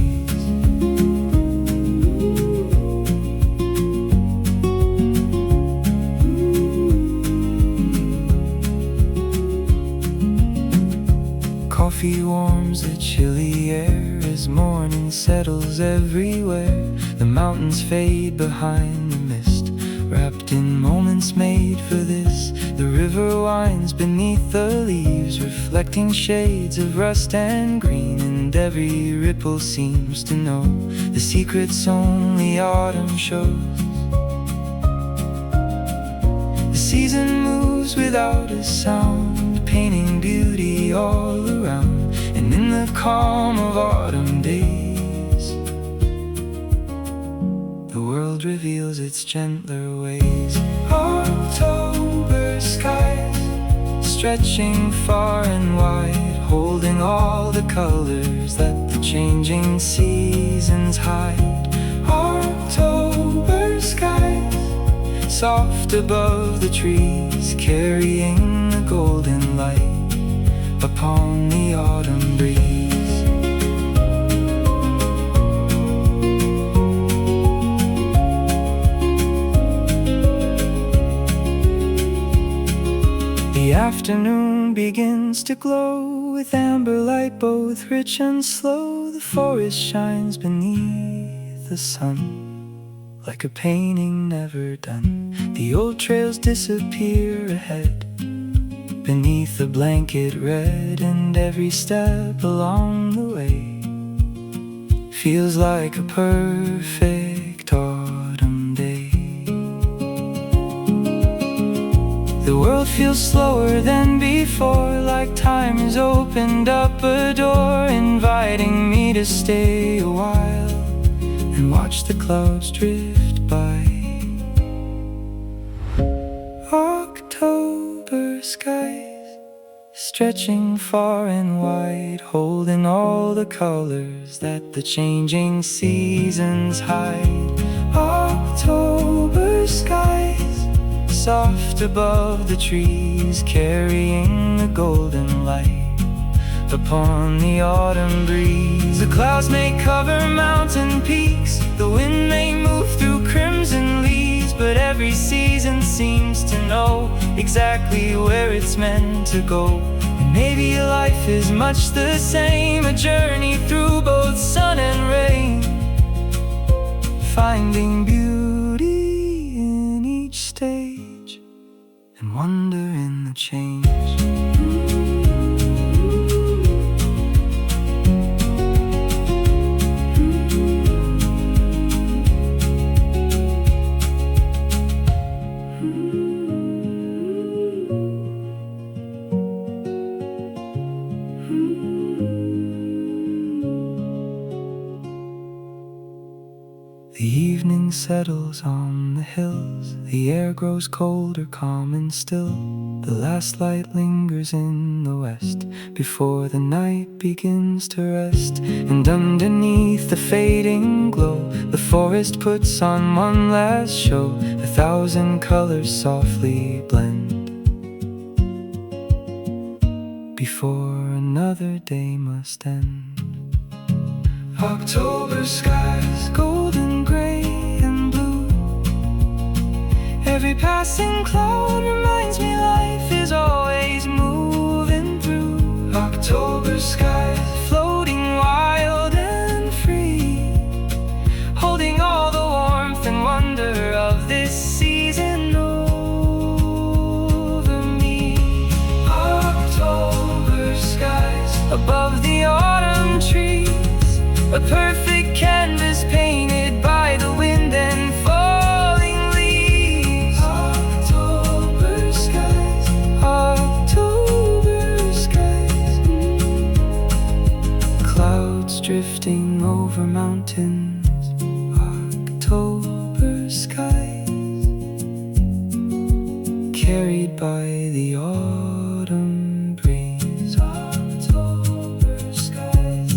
Coffee warms the chilly air as morning settles everywhere. The mountains fade behind the mist, wrapped in moments made for this. The river winds beneath the leaves, reflecting shades of rust and green. And every ripple seems to know the secrets only autumn shows. The season moves without a sound, painting beauty all around. And in the calm of autumn days, the world reveals its gentler ways. October skies, stretching far and wide, holding all the colors that the changing seasons hide. October skies, soft above the trees, carrying the golden light upon the autumn breeze. The afternoon begins to glow with amber light, both rich and slow. The forest shines beneath the sun like a painting never done. The old trails disappear ahead beneath the blanket red, and every step along the way feels like a perfect autumn day. The world feels slower than before, like time has opened up a door, inviting me to stay a while and watch the clouds drift by. October skies stretching far and wide, holding all the colors that the changing seasons hide. October skies soft above the trees, carrying the golden light upon the autumn breeze. The clouds may cover mountain peaks, the wind may move through crimson leaves, but every season seems to know exactly where it's meant to go. And maybe life is much the same, a journey through both sun and rain, finding beauty in each stage and wonder in the change. The evening settles on the hills, the air grows colder, calm and still. The last light lingers in the west before the night begins to rest. And underneath the fading glow, the forest puts on one last show. 1,000 colors softly blend before another day must end. October skies, golden gray and blue. Every passing cloud reminds me life is always moving through. October skies, floating wild and free, holding all the warmth and wonder of this season over me. October skies, above the autumn trees, a perfect canvas painted by the wind and falling leaves. October skies, October skies. Clouds drifting over mountains, October skies, carried by the autumn breeze. October skies.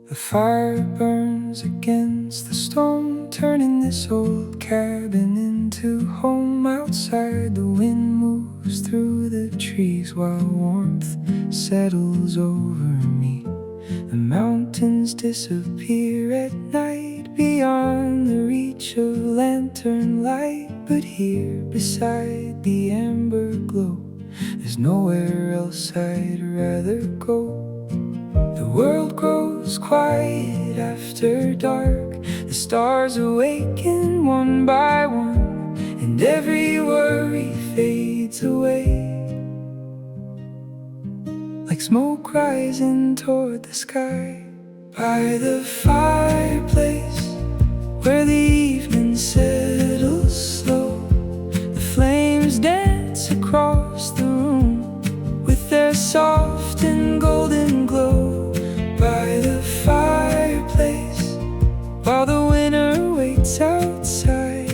The fire burns against the stone, turning this old cabin into home. Outside the wind moves through the trees while warmth settles over me. The mountains disappear at night beyond the reach of lantern light, but here beside the amber glow, there's nowhere else I'd rather go. The world grows quiet after dark, the stars awaken one by one, and every worry fades away like smoke rising toward the sky. By the fireplace where the evening settles slow, the flames dance across the room with their soft and golden glow. By the fireplace, while the winter waits outside,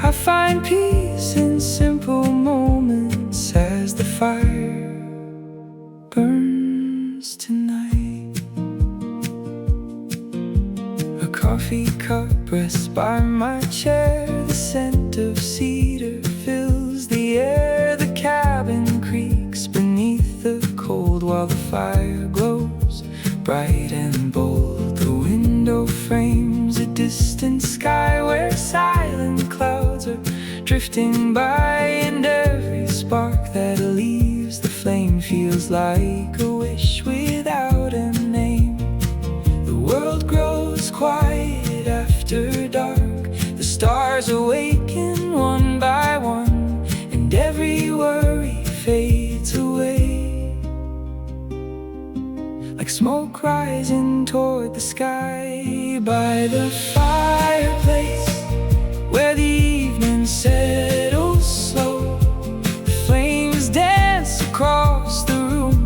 I find peace in simple moments as the fire burns tonight. coffee cup rests by my chair. The scent of cedar fills the air. The cabin creaks beneath the cold while the fire glows bright and bold. The window frames a distant sky where silent clouds are drifting by, and every spark that leaves the flame feels like a wish without a name. The world grows quiet after dark. The stars awaken one by one, and every worry fades away. Like smoke rising toward the sky by the fireplace, where the evening settles slow. The flames dance across the room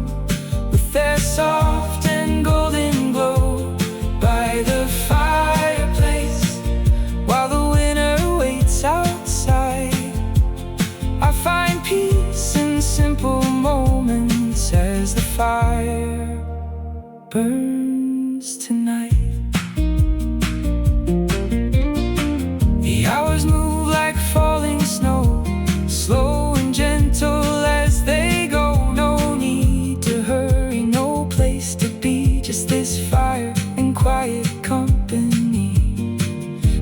with their soft and golden glow. By the fireplace, while the winter waits outside, I find peace in simple moments as the fire burns tonight. The hours move like falling snow, slow and gentle as they go. No need to hurry, no place to be, just this fire and quiet company.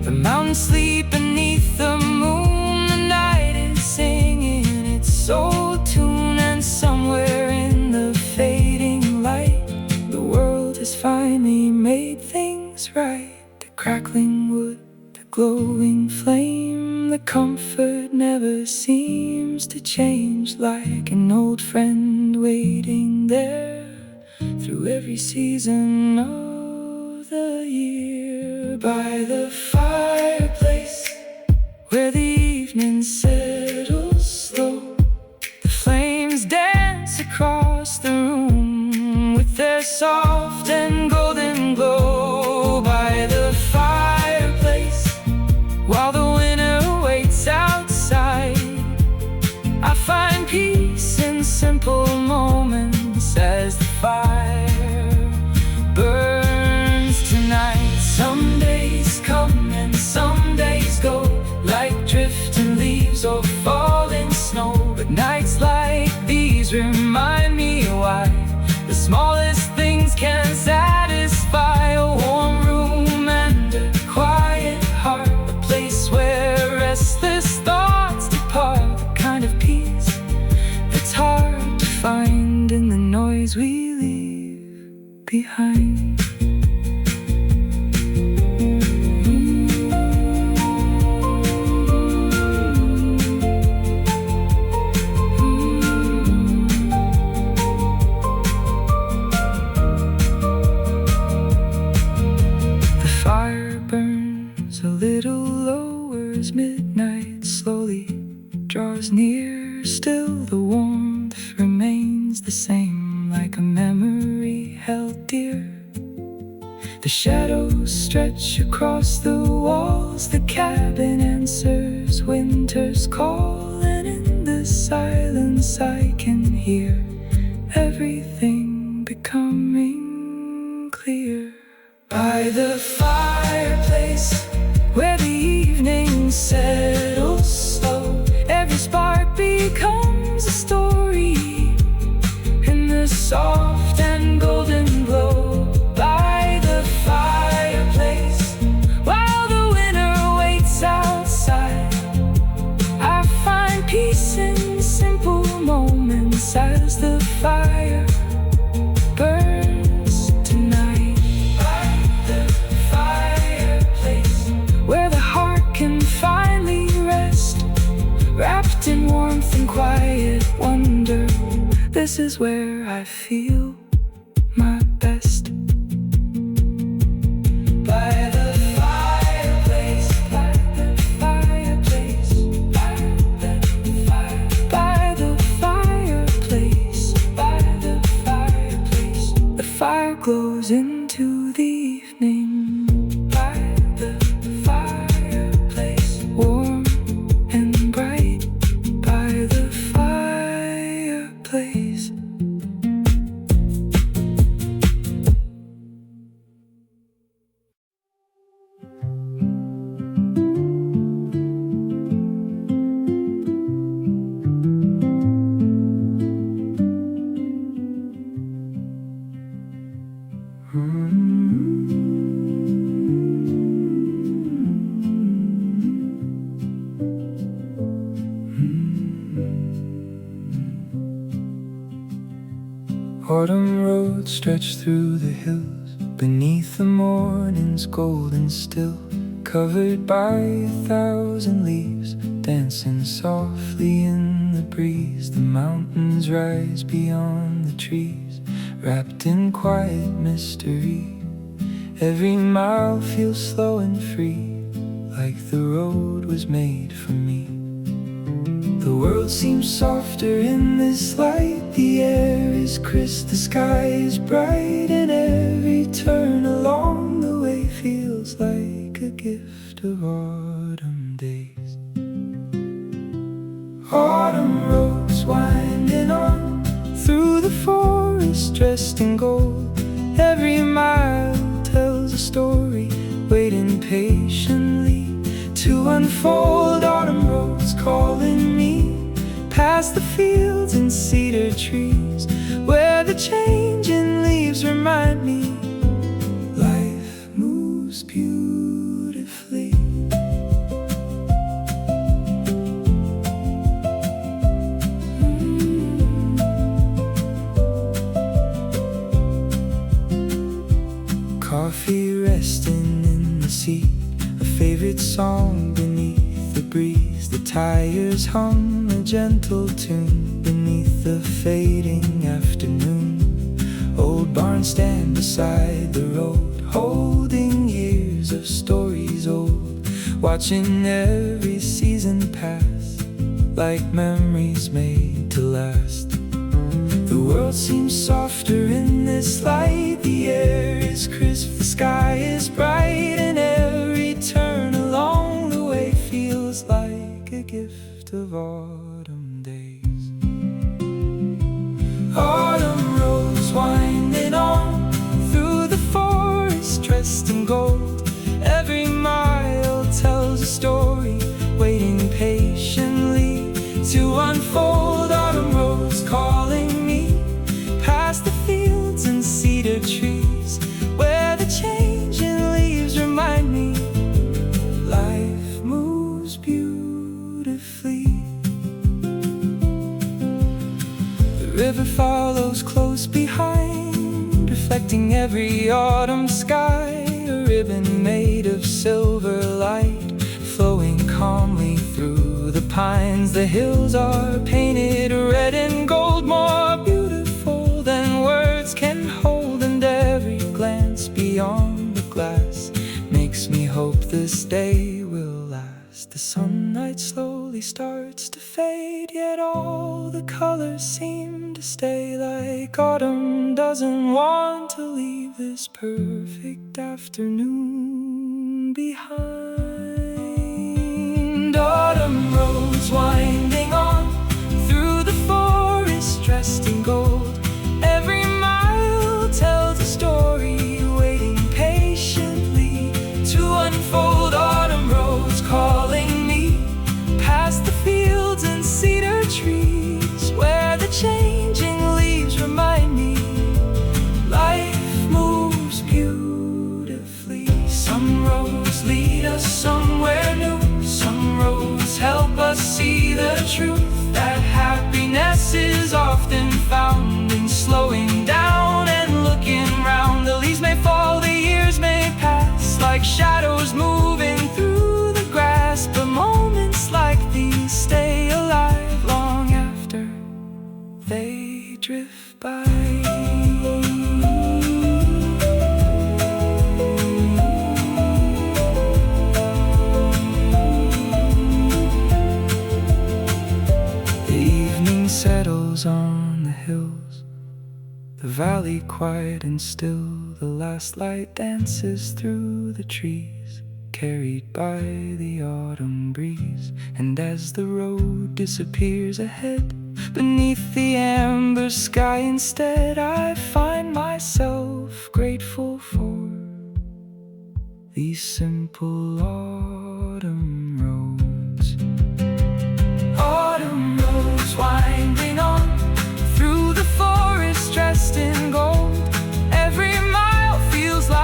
The mountains sleep beneath the moon. The night is singing its soul tune, and somewhere in the fading light, the world has finally made things right. The crackling wood, the glowing flame, the comfort never seems to change. Like an old friend waiting there through every season of the year. By the fireplace, where the evening settles slow, the flames dance across the room with their soft and golden glow. By the fireplace, while the winter waits outside, I find peace in simple moments as the fire burns tonight. Some days come and some days go, like drifting leaves or falling snow. But nights like these remind me why the smallest things can satisfy. A warm room and a quiet heart, a place where restless thoughts depart. The kind of peace that's hard to find in the noise we leave behind. A little lower as midnight slowly draws near. Still the warmth remains the same, like a memory held dear. The shadows stretch across the walls. The cabin answers winter's call, and in the silence I can hear everything becoming clear. By the fireplace, where the evening settles slow, every spark becomes a story in the soft and golden glow. By the fireplace, while the winter waits outside, I find peace in simple moments as the fire burns tonight. By the fireplace, where the heart can finally rest, wrapped in warmth and quiet wonder, this is where I feel my best. By the fireplace, by the fireplace, by the fire, by the fireplace, by the fireplace. The fire glows into the evening. By the fireplace, warm and bright. By the fireplace. Autumn roads stretch through the hills, beneath the morning's golden still, covered by 1,000 leaves, dancing softly in the breeze. The mountains rise beyond the trees, wrapped in quiet mystery. Every mile feels slow and free, like the road was made for me. The world seems softer in this light. The air is crisp, the sky is bright, and every turn along the way feels like a gift of autumn days. Autumn roads winding on through the forest, dressed in gold. Every mile tells a story, waiting patiently to unfold. Autumn roads calling me past the fields and cedar trees, where the changing leaves remind me life moves beautifully. Coffee resting in the seat, a favorite song beneath the breeze. The tires hum a gentle tune beneath the fading afternoon. Old barns stand beside the road, holding years of stories old, watching every season pass like memories made to last. The world seems softer in this light. The air is crisp, the sky is bright, and every turn along the way feels like a gift of autumn days. Autumn roads winding on through the forest, dressed in gold. Every mile tells a story, waiting patiently to unfold. Autumn roads calling me past the fields and cedar trees, where the changing leaves remind me life moves beautifully. The river follows close behind, reflecting every autumn sky. A ribbon made of silver light, flowing calmly through the pines. The hills are painted red and gold, more beautiful than words can hold. And every glance beyond the glass makes me hope this day will last. The sunlight slowly starts to fade, yet all the colors seem to stay. Like autumn doesn't want to leave this perfect afternoon behind. Autumn roads winding on through the forest, dressed in gold. Every mile tells a story, waiting patiently to unfold. Autumn roads calling me past the fields and cedar trees, where the changing leaves remind me life moves beautifully. Some roads lead us somewhere new, some roads help us see the truth, that happiness is often found in slowing down and looking round. The leaves may fall, the years may pass, like shadows moving through the grass, but moments like these stay alive long after they drift by. Settles on the hills, the valley quiet and still. The last light dances through the trees, carried by the autumn breeze. And as the road disappears ahead, beneath the amber sky instead, I find myself grateful for these simple autumn roads. Autumn roads winding on through the forest, dressed in gold. Every mile feels like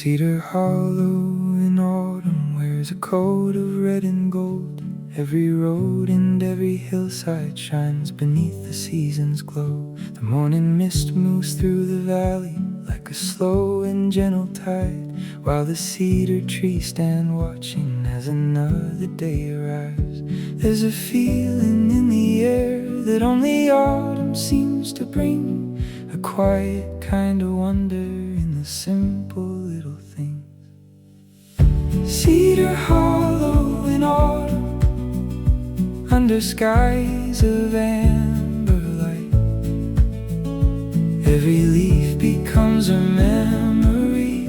Cedar Hollow in autumn wears a coat of red and gold. Every road and every hillside shines beneath the season's glow. The morning mist moves through the valley like a slow and gentle tide, while the cedar trees stand watching as another day arrives. There's a feeling in the air that only autumn seems to bring, a quiet kind of wonder in the simple little things. Cedar Hollow in autumn, under skies of amber light, every leaf becomes a memory,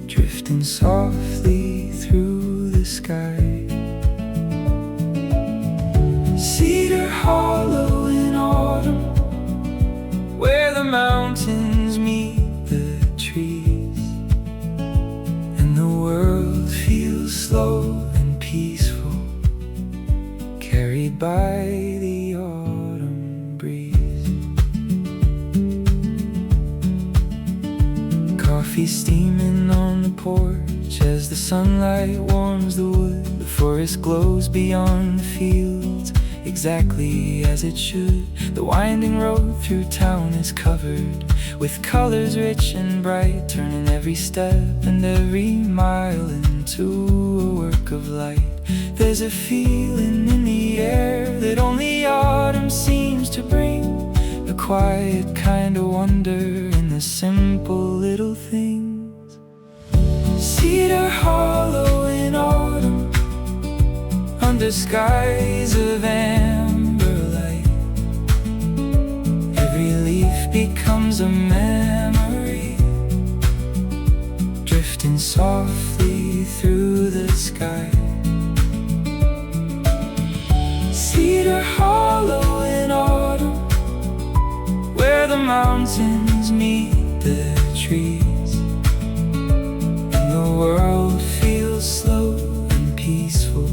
drifting softly through the sky. Cedar Hollow in autumn, where the mountains meet the trees, and the world feels slow and peaceful, carried by the autumn breeze. Coffee steaming on the porch as the sunlight warms the wood. The forest glows beyond the fields, exactly as it should. The winding road through town is covered with colors rich and bright, turning every step and every mile into a work of light. There's a feeling in the air that only autumn seems to bring, a quiet kind of wonder in the simple little things. Cedar Hollow in autumn, under skies of amber light, every leaf becomes a memory, drifting softly through the sky. Cedar Hollow in autumn, where the mountains meet the trees, and the world feels slow and peaceful,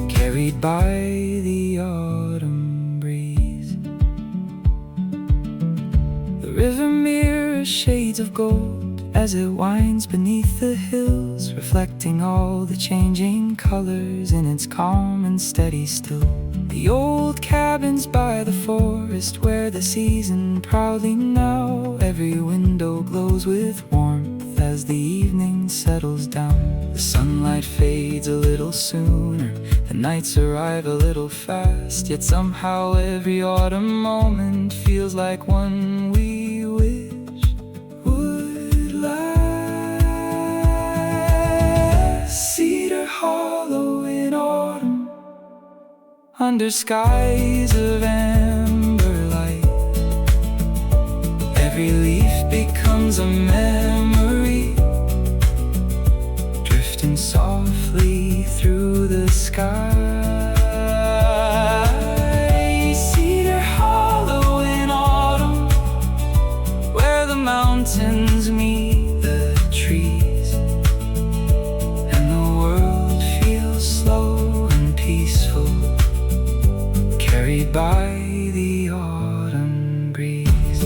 carried by the autumn breeze. The river mirrors shades of gold as it winds beneath the hills, reflecting all the changing colors in its calm and steady still. The old cabins by the forest wear the season proudly now. Every window glows with warmth as the evening settles down. The sunlight fades a little sooner, the nights arrive a little fast, yet somehow every autumn moment feels like one we wish would last. Cedar Hollow in autumn, under skies of amber light, every leaf becomes a memory, drifting softly through the sky. Cedar Hollow in autumn, where the mountains meet the trees, and the world feels slow and peaceful, carried by the autumn breeze.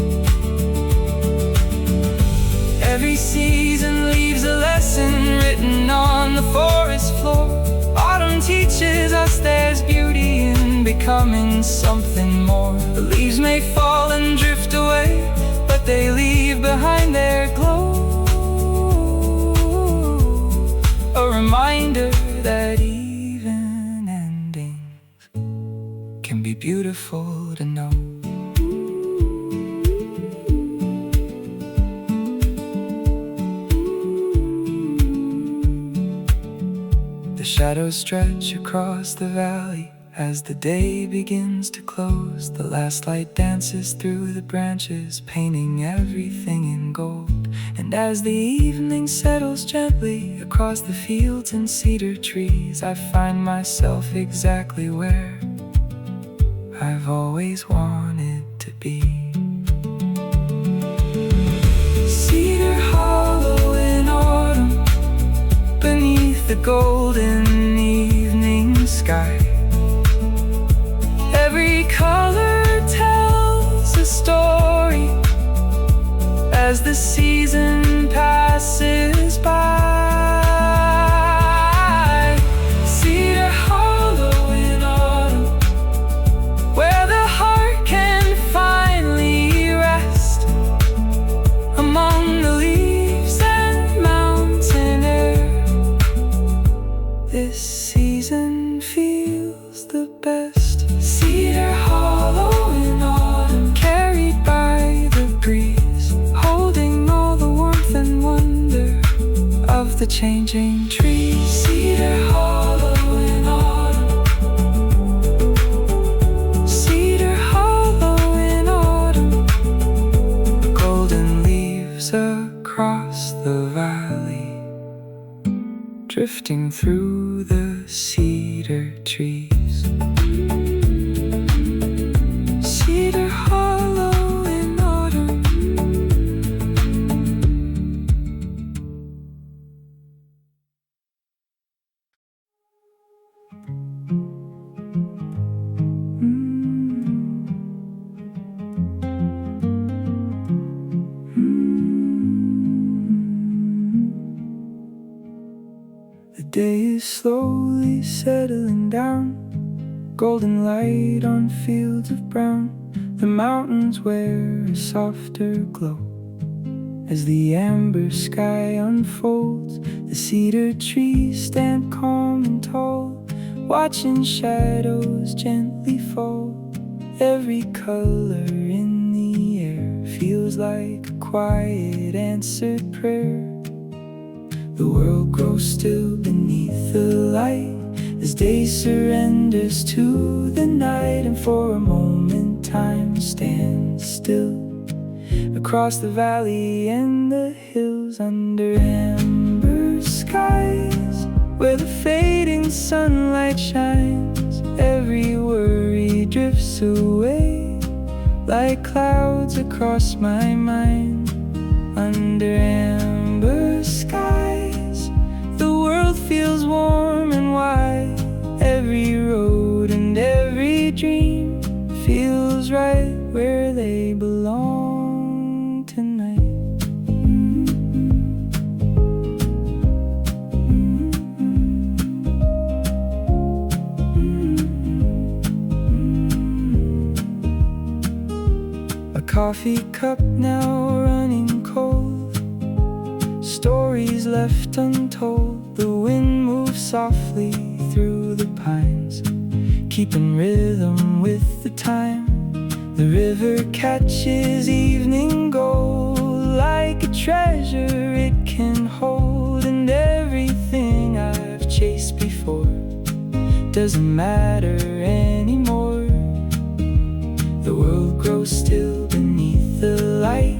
Every season leaves a lesson written on the forest floor. Autumn teaches us there's beauty in becoming something more. The leaves may fall and drift away, but they leave behind their glow, a reminder that even endings can be beautiful to know. The shadows stretch across the valley as the day begins to close. The last light dances through the branches, painting everything in gold. And as the evening settles gently across the fields and cedar trees, I find myself exactly where I've always wanted to be. Cedar Hollow in autumn, beneath the golden evening sky, every color tells a story as the seasons season feels the best. Cedar hollow in autumn, carried by the breeze, holding all the warmth and wonder of the changing trees. Cedar hollow in autumn, cedar hollow in autumn, golden leaves across the valley, drifting through the cedar trees. Cedar hollow in autumn. The day is slowly settling down, golden light on fields of brown. The mountains wear a softer glow as the amber sky unfolds. The cedar trees stand calm and tall, watching shadows gently fall. Every color in the air feels like a quiet answered prayer. The world grows still beneath the light as day surrenders to the night, and for a moment time stands still across the valley and the hills, under amber skies where the fading sunlight shines. Every worry drifts away like clouds across my mind. Under amber skies the world feels warm and wide. Every road and every dream feels right where they belong tonight. A coffee cup now running cold, stories left untold. The wind moves softly through the pines, keeping rhythm with the time. The river catches evening gold like a treasure it can hold, and everything I've chased before doesn't matter anymore. The world grows still beneath the light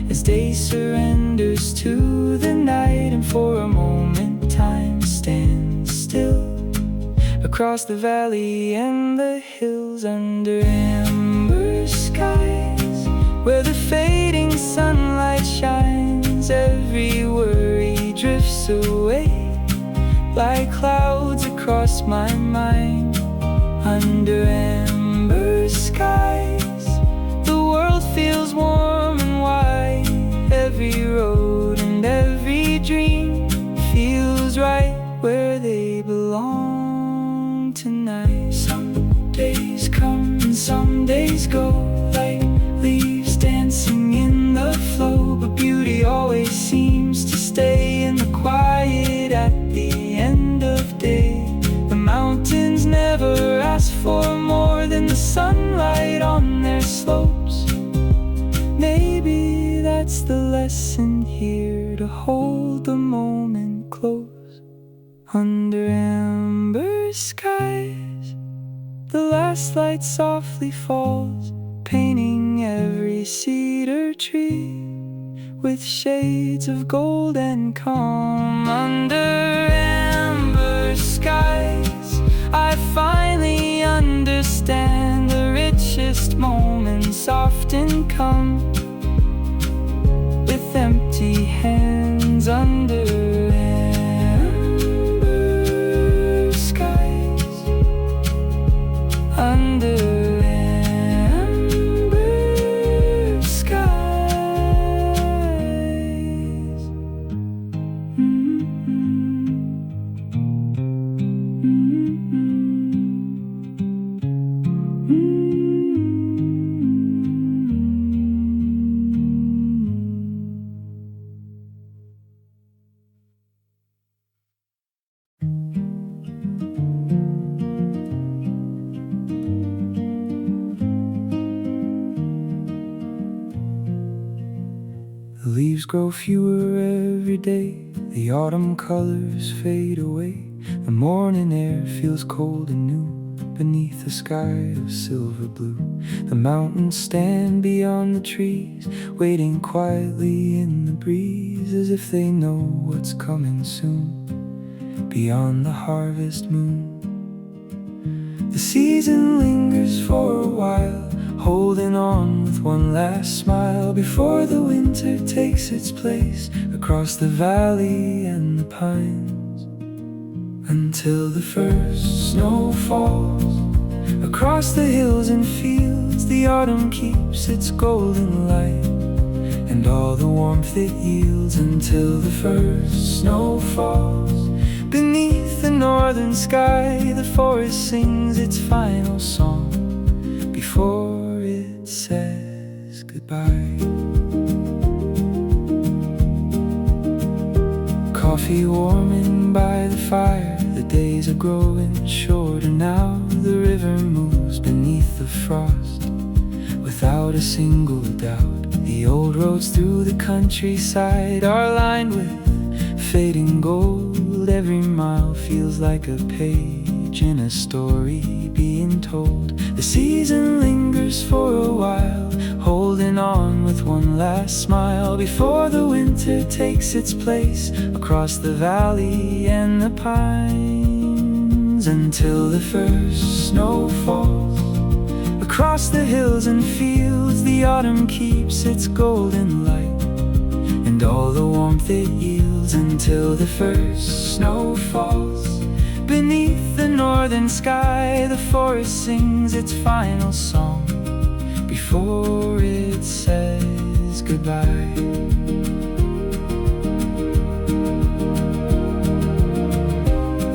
as day surrenders to the night, and for a moment time stands still across the valley and the hills. Under amber skies where the fading sunlight shines, every worry drifts away like clouds across my mind. Under amber skies the world feels warm and wide. Every road and every dream feels right where they belong tonight. Some days come and some days go, like leaves dancing in the flow, but beauty always seems to stay in the quiet at the end of day. The mountains never ask for more than the sunlight on their slopes. Maybe that's the lesson here, to hold the moment close. Under amber skies the last light softly falls, painting every cedar tree with shades of gold and calm. Under amber skies I finally understand the richest moments often come with empty hands. Under amber skies, under amber skies. grow fewer every day. The autumn colors fade away. The morning air feels cold and new beneath a sky of silver blue. The mountains stand beyond the trees, waiting quietly in the breeze, as if they know what's coming soon. Beyond the harvest moon, the season lingers for a while, holding on with one last smile before the winter takes its place across the valley and the pines. Until the first snow falls across the hills and fields, the autumn keeps its golden light and all the warmth it yields. Until the first snow falls beneath the northern sky, the forest sings its final song before it says goodbye. Coffee warming by the fire, the days are growing shorter now. The river moves beneath the frost without a single doubt. The old roads through the countryside are lined with fading gold. Every mile feels like a page in a story being told. The season lingers for a while, holding on with one last smile before the winter takes its place across the valley and the pines. Until the first snow falls across the hills and fields, the autumn keeps its golden light and all the warmth it yields. Until the first snow falls beneath the northern sky, the forest sings its final song before it says goodbye.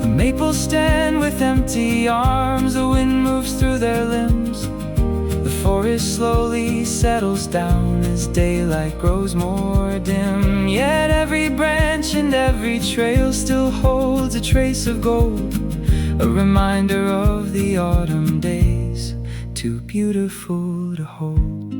The maples stand with empty arms, the wind moves through their limbs. The forest slowly settles down as daylight grows more dim. Yet every branch and every trail still holds a trace of gold, a reminder of the autumn days, too beautiful to hold.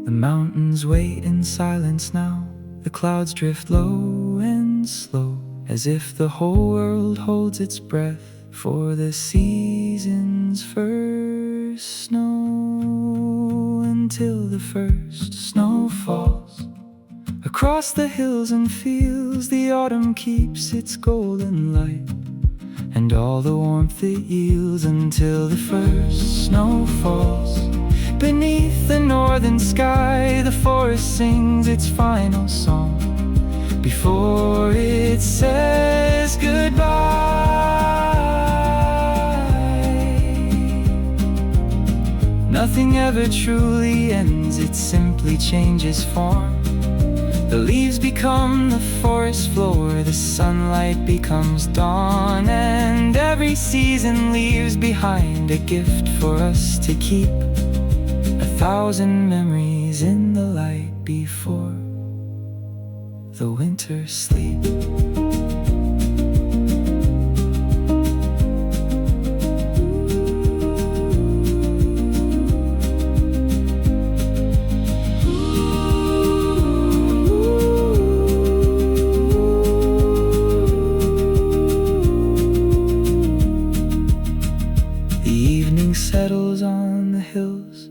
The mountains wait in silence now. The clouds drift low and slow, as if the whole world holds its breath for the season's first snow. Until the first snow falls across the hills and fields, the autumn keeps its golden light and all the warmth it yields. Until the first snow falls beneath the northern sky, the forest sings its final song before it says goodbye. Nothing ever truly ends, it simply changes form. The leaves become the forest floor, the sunlight becomes dawn, and every season leaves behind a gift for us to keep, 1,000 memories in the light before the winter sleep. Settles on the hills,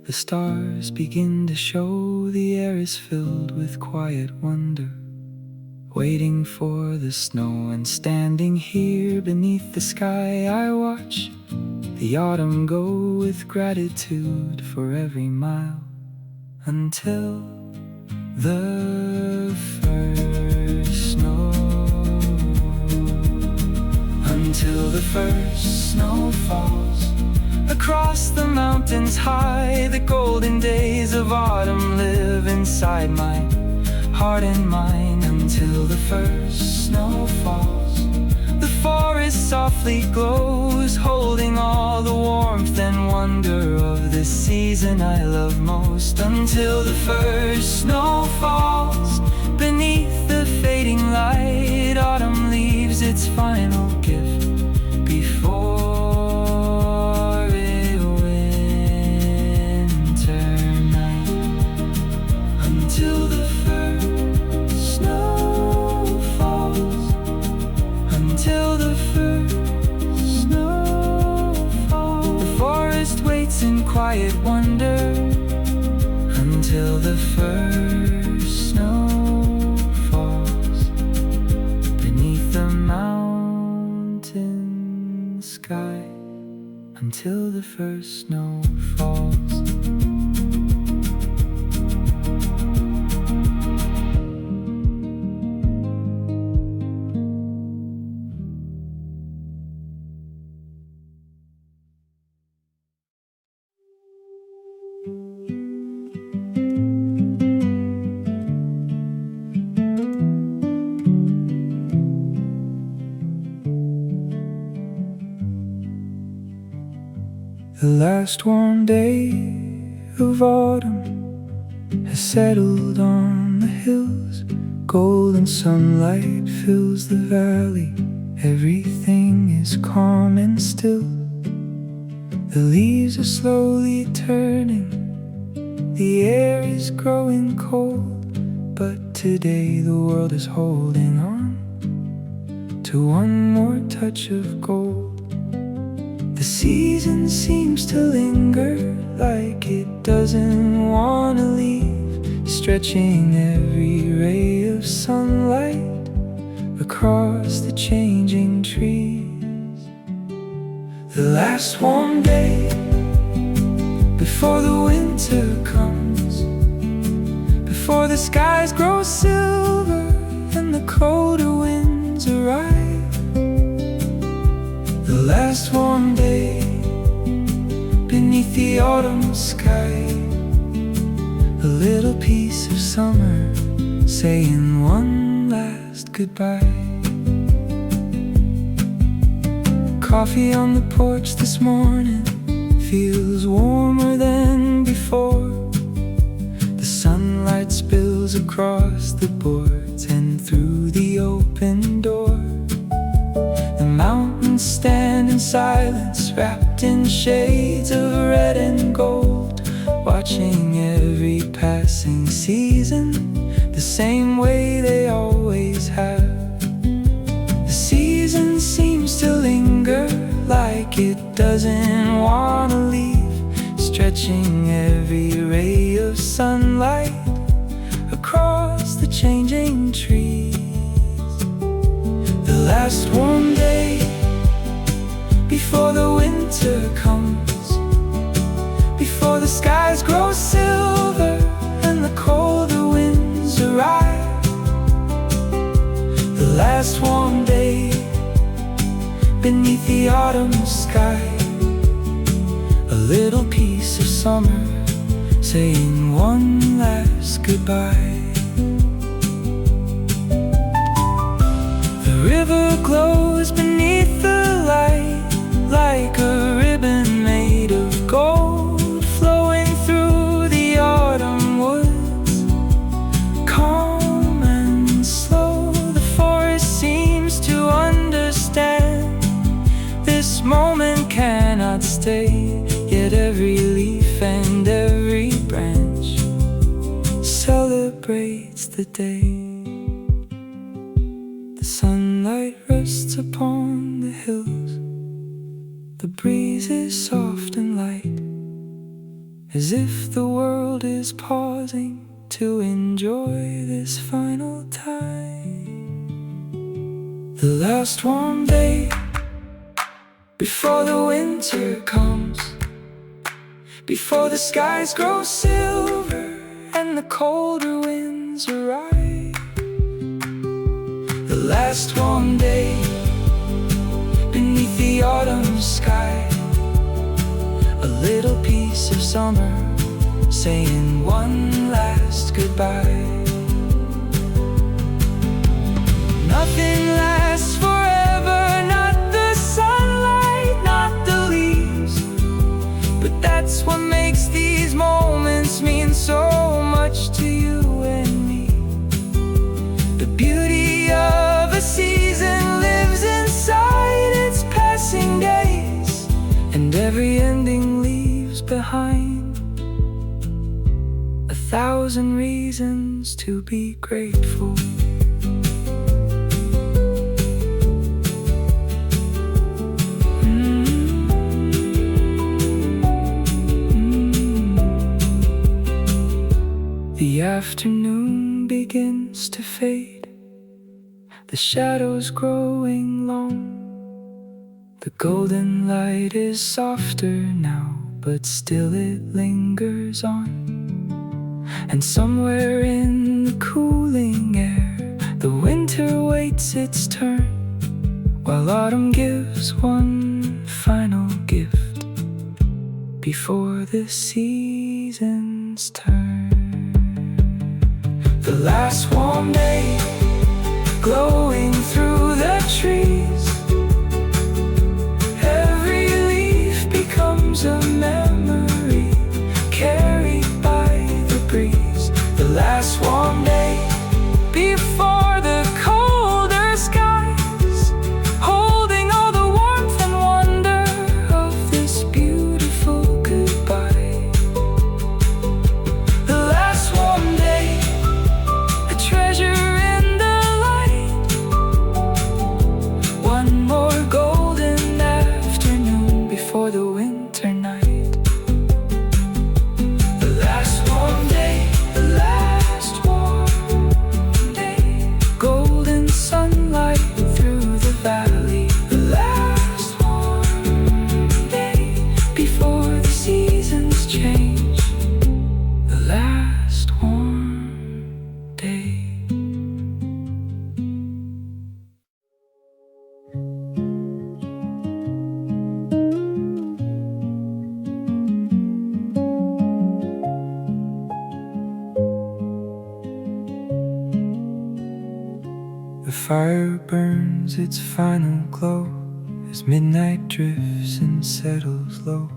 the stars begin to show. The air is filled with quiet wonder, waiting for the snow. And standing here beneath the sky, I watch the autumn go with gratitude for every mile. Until the first snow, until the first snow falls across the mountains high. The golden days of autumn live inside my heart and mind. Until the first snow falls, the forest softly glows, holding all the warmth and wonder of the season I love most. Until the first snow falls beneath the fading light, autumn leaves its final gift before it winter quiet wonder until the first snow falls beneath the mountain sky. Until the first snow falls. The last warm day of autumn has settled on the hills. Golden sunlight fills the valley. Everything is calm and still. The leaves are slowly turning. The air is growing cold. But today the world is holding on to one more touch of gold. The season seems to linger like it doesn't want to leave, stretching every ray of sunlight across the changing trees. The last warm day before the winter comes, before the skies grow silver and the colder winds arrive. The last warm day beneath the autumn sky, a little piece of summer saying one last goodbye. Coffee on the porch this morning feels warmer than before. The sunlight spills across the boards and through the open door. The mountains stand in silence, wrapped in shades of red and gold, watching every passing season the same way they always have. The season seems to linger like it doesn't want to leave, stretching every ray of sunlight across the changing trees. The last warm day before the winter comes, before the skies grow silver and the colder winds arrive. The last warm day beneath the autumn sky, a little piece of summer saying one last goodbye. The river glows beneath the light like a ribbon made of gold, flowing through the autumn woods, calm and slow. The forest seems to understand this moment cannot stay, yet every leaf and every branch celebrates the day. The sunlight rests upon the hills, the breeze is soft and light, as if the world is pausing to enjoy this final time. The last warm day before the winter comes, before the skies grow silver and the colder winds arrive. The last warm day beneath the autumn sky, a little piece of summer saying one last goodbye. Nothing lasts forever, not the sunlight, not the leaves, but that's what makes these moments mean so much to you and me. The beauty of a season lives inside its passing days, and every ending leaves behind 1,000 reasons to be grateful. afternoon begins to fade, the shadows growing long. The golden light is softer now, but still it lingers on. And somewhere in the cooling air, the winter waits its turn, while autumn gives one final gift before the seasons turn. The last warm day glowing through the trees, every leaf becomes a memory carried by the breeze. The last warm day before the colder skies, holding all the warmth and wonder of this beautiful goodbye. The last warm day, a treasure in the light, one more golden afternoon before the winter night. The last warm day, the last warm day, golden sunlight through the valley. The last warm day before the seasons change. The last warm day. The fire burns its final glow as midnight drifts and settles low.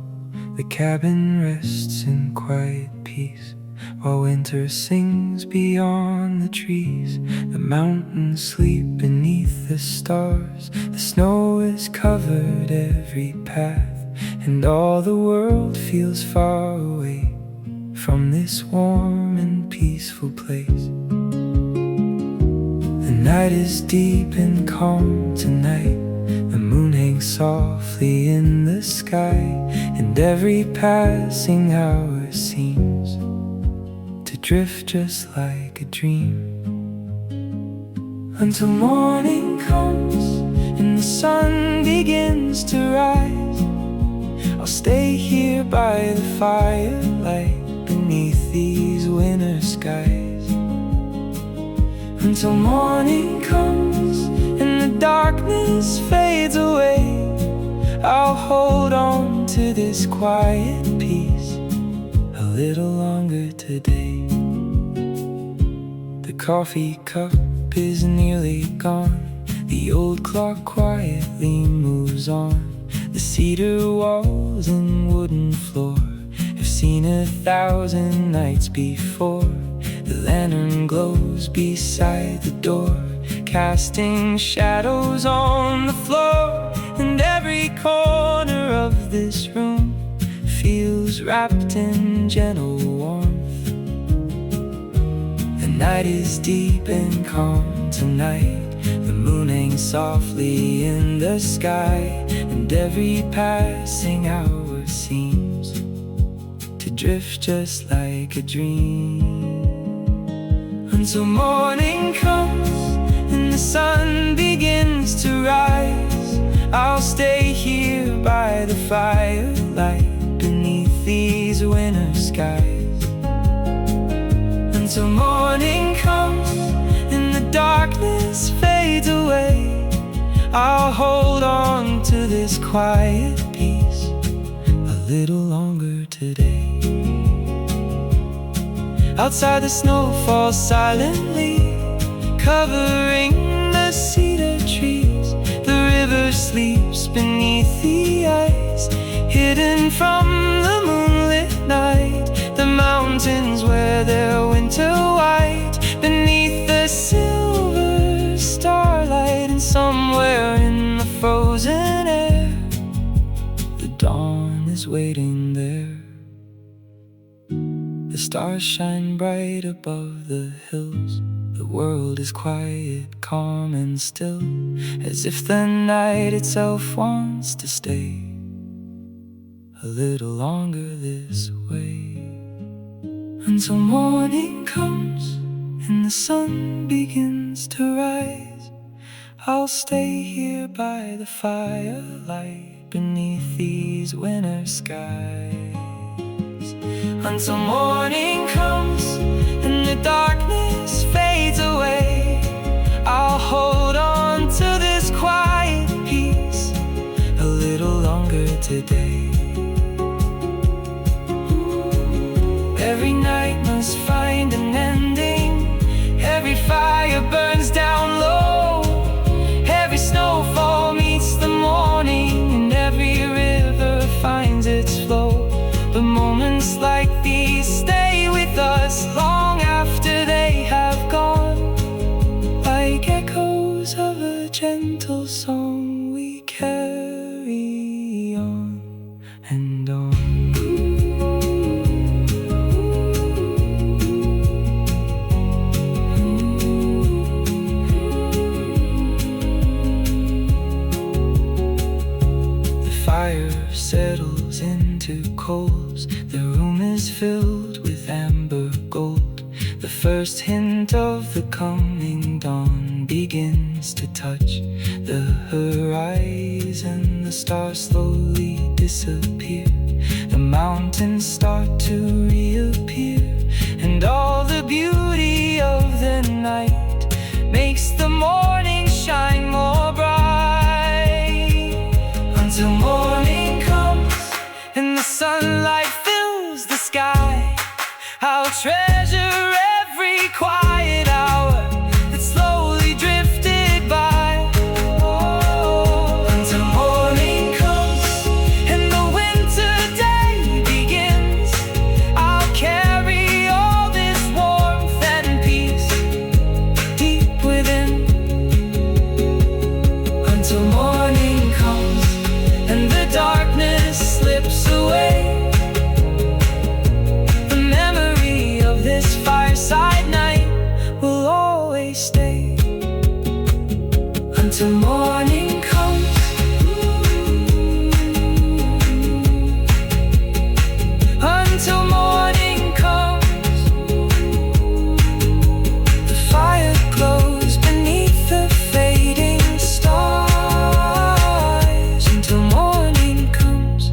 The cabin rests in quiet peace while winter sings beyond the trees. The mountains sleep beneath the stars, the snow has covered every path, and all the world feels far away from this warm and peaceful place. The night is deep and calm tonight, the moon hangs softly in the sky, and every passing hour seems to drift just like a dream, until morning comes and the sun begins to rise. I'll stay here by the firelight beneath these winter skies, until morning comes and the darkness fades away. I'll hold on to this quiet peace a little longer today. The coffee cup is nearly gone, the old clock quietly moves on. The cedar walls and wooden floor have seen 1,000 nights before. The lantern glows beside the door, casting shadows on the floor, and every corner of this room feels wrapped in gentle warmth. The night is deep and calm tonight, the moon hangs softly in the sky, and every passing hour seems to drift just like a dream, until morning comes and the sun begins to rise. I'll stay here by the firelight beneath these winter skies, until morning comes and the darkness fades away. I'll hold on to this quiet peace a little longer today. Outside the snow falls silently, covering the cedar trees. The river sleeps beneath the ice, hidden from the moonlit night. The mountains wear their winter white beneath the silver starlight, and somewhere in the frozen air, the dawn is waiting there. The stars shine bright above the hills. The world is quiet, calm and still, as if the night itself wants to stay a little longer this way, until morning comes and the sun begins to rise. I'll stay here by the firelight beneath these winter skies, until morning comes and the darkness fades away. I'll hold on to this quiet peace a little longer today. Every night must find an ending. Every fire burns down low. Every snowfall meets the morning, and every river finds its flow. But moments like these stay with us long after they have gone, like echoes of a gentle song we carry on and on. Fire settles into coals. The room is filled with amber gold. The first hint of the coming dawn begins to touch the horizon. The stars slowly disappear. The mountains start to reappear, and all the beauty of the night makes the morning shine more bright, until morning comes and the sunlight fills the sky. I'll treasure every quiet hour that slowly drifted by. Oh, until morning comes and the winter day begins. I'll carry all this warmth and peace deep within, until morning comes and the darkness slips away. The memory of this fireside night will always stay, until morning comes. Until morning comes. The fire glows beneath the fading stars, until morning comes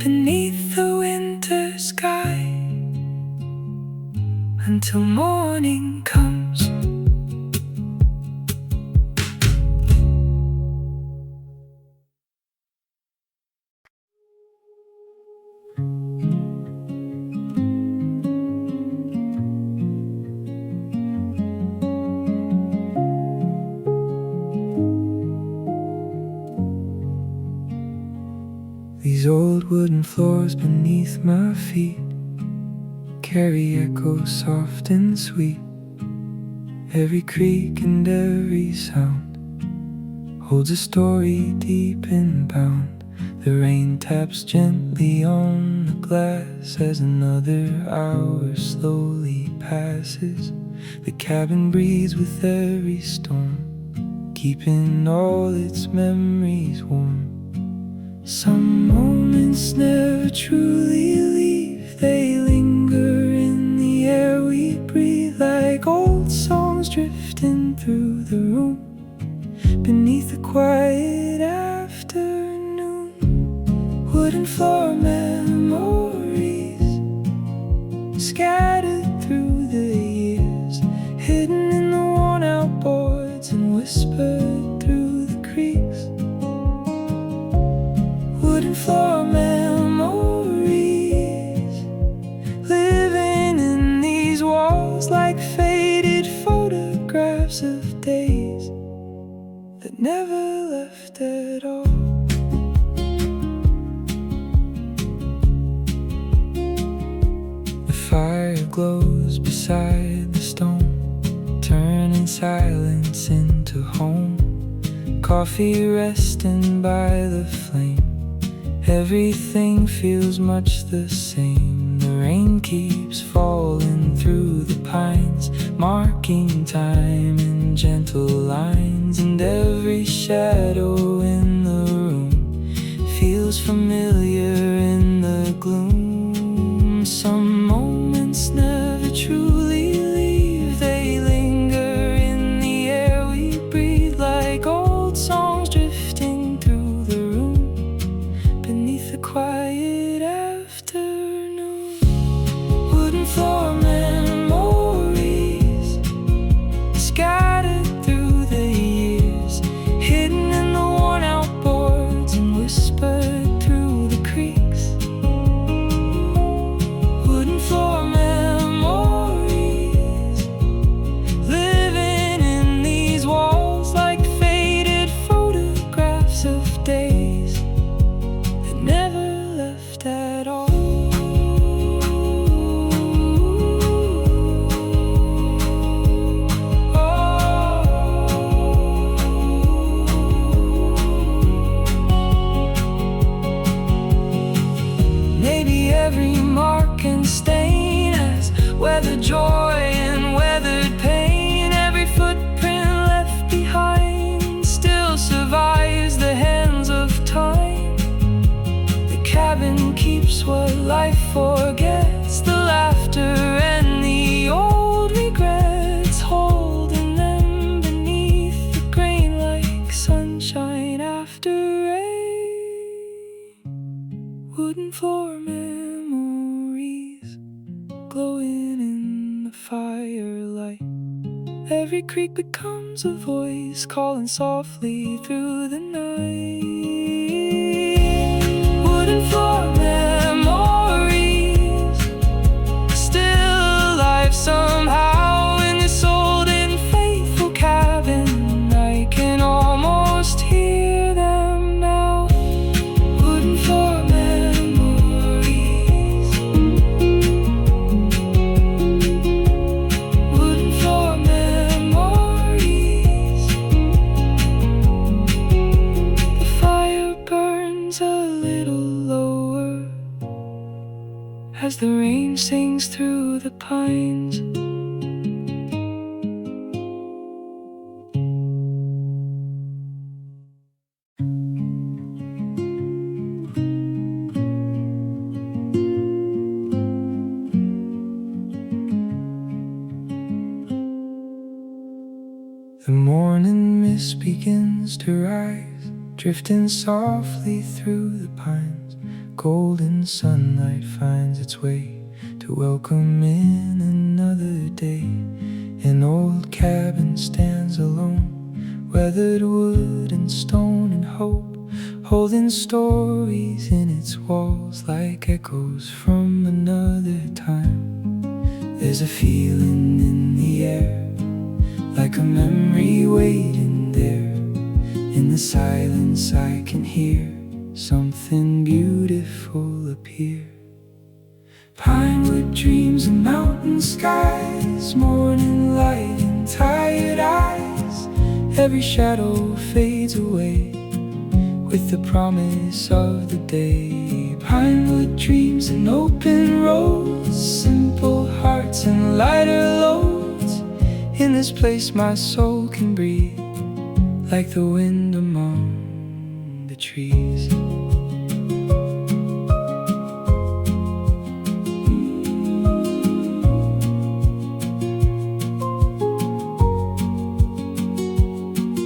beneath the winter sky, until morning comes. These old wooden floors beneath my feet carry echoes soft and sweet. Every creak and every sound holds a story deep and bound. The rain taps gently on the glass as another hour slowly passes. The cabin breathes with every storm, keeping all its memories warm. Some moments never truly leave. They linger in the air we breathe, like old songs drifting through the room beneath the quiet afternoon. Wooden floor memories scattered through the years, hidden in the worn out boards and whispered through the creaks. Wooden floor memories living in these walls, like faded photographs of days that never left at all. The fire glows beside the stone, turning silence into home. Coffee resting by the flame, everything feels much the same. The rain keeps falling through the pines, marking time in gentle lines, and every shadow in the room feels familiar in the gloom. Some moments Every mark and stain has weathered joy and weathered pain. Every footprint left behind still survives the hands of time. The cabin keeps what life forgets, the laughter and the old regrets, holding them beneath the grain like sunshine after rain. Wooden floor memories glowing in the firelight. Every creak becomes a voice calling softly through the night. Wooden floor memories still alive somehow in this old and faithful cabin. I can almost hear them now. Wooden floor memories. Wooden floor memories. The fire burns a little lower as the rain sings through the pines. The morning mist begins to rise, drifting softly through the pines. Golden sunlight finds its way to welcome in another day. An old cabin stands alone, weathered wood and stone and hope, holding stories in its walls like echoes from another time. There's a feeling in the air, like a memory waiting there. In the silence I can hear something beautiful appear. Pinewood dreams and mountain skies, morning light and tired eyes. Every shadow fades away with the promise of the day. Pinewood dreams and open roads, simple hearts and lighter loads. In this place my soul can breathe like the wind among the trees.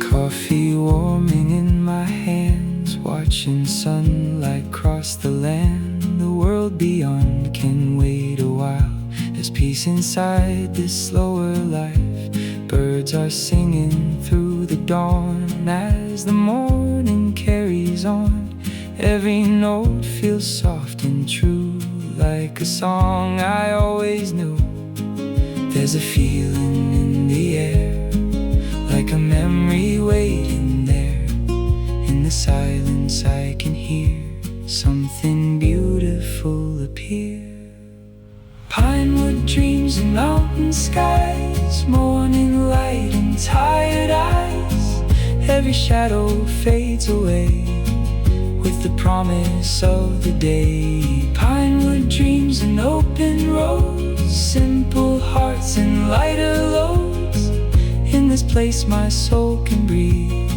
Coffee warming in my hands, watching sunlight cross the land. The world beyond can wait a while. There's peace inside this slower life. Birds are singing through the dawn as the morning carries on. Every note feels soft and true, like a song I always knew. There's a feeling in the air, like a memory waiting there. In the silence I can hear something beautiful appear. Pinewood dreams and mountain skies, morning light and tired eyes. Every shadow fades away with the promise of the day. Pinewood dreams and open roads, simple hearts and lighter loads. In this place my soul can breathe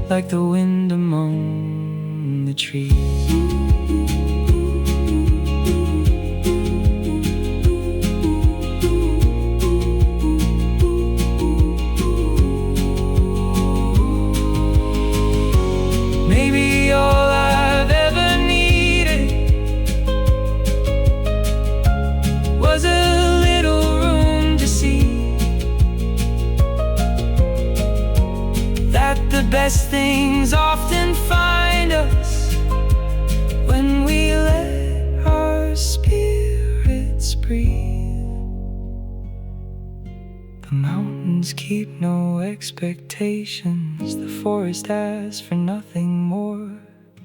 like the wind among the trees. Maybe all I've ever needed was a little room to see that the best things often find us when we let our spirits breathe. The mountains keep no expectations, the forest asks for nothing more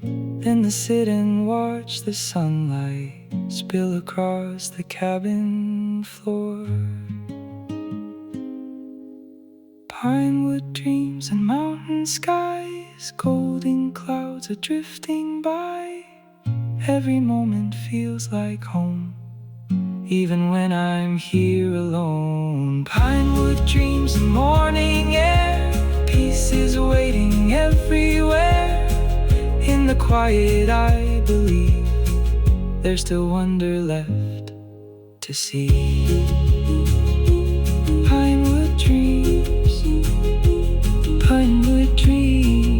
than to sit and watch the sunlight spill across the cabin floor. Pinewood dreams and mountain skies, golden clouds are drifting by. Every moment feels like home, even when I'm here alone. Pinewood dreams, the morning air, peace is waiting everywhere. In the quiet I believe there's still wonder left to see. Pinewood dreams, pinewood dreams.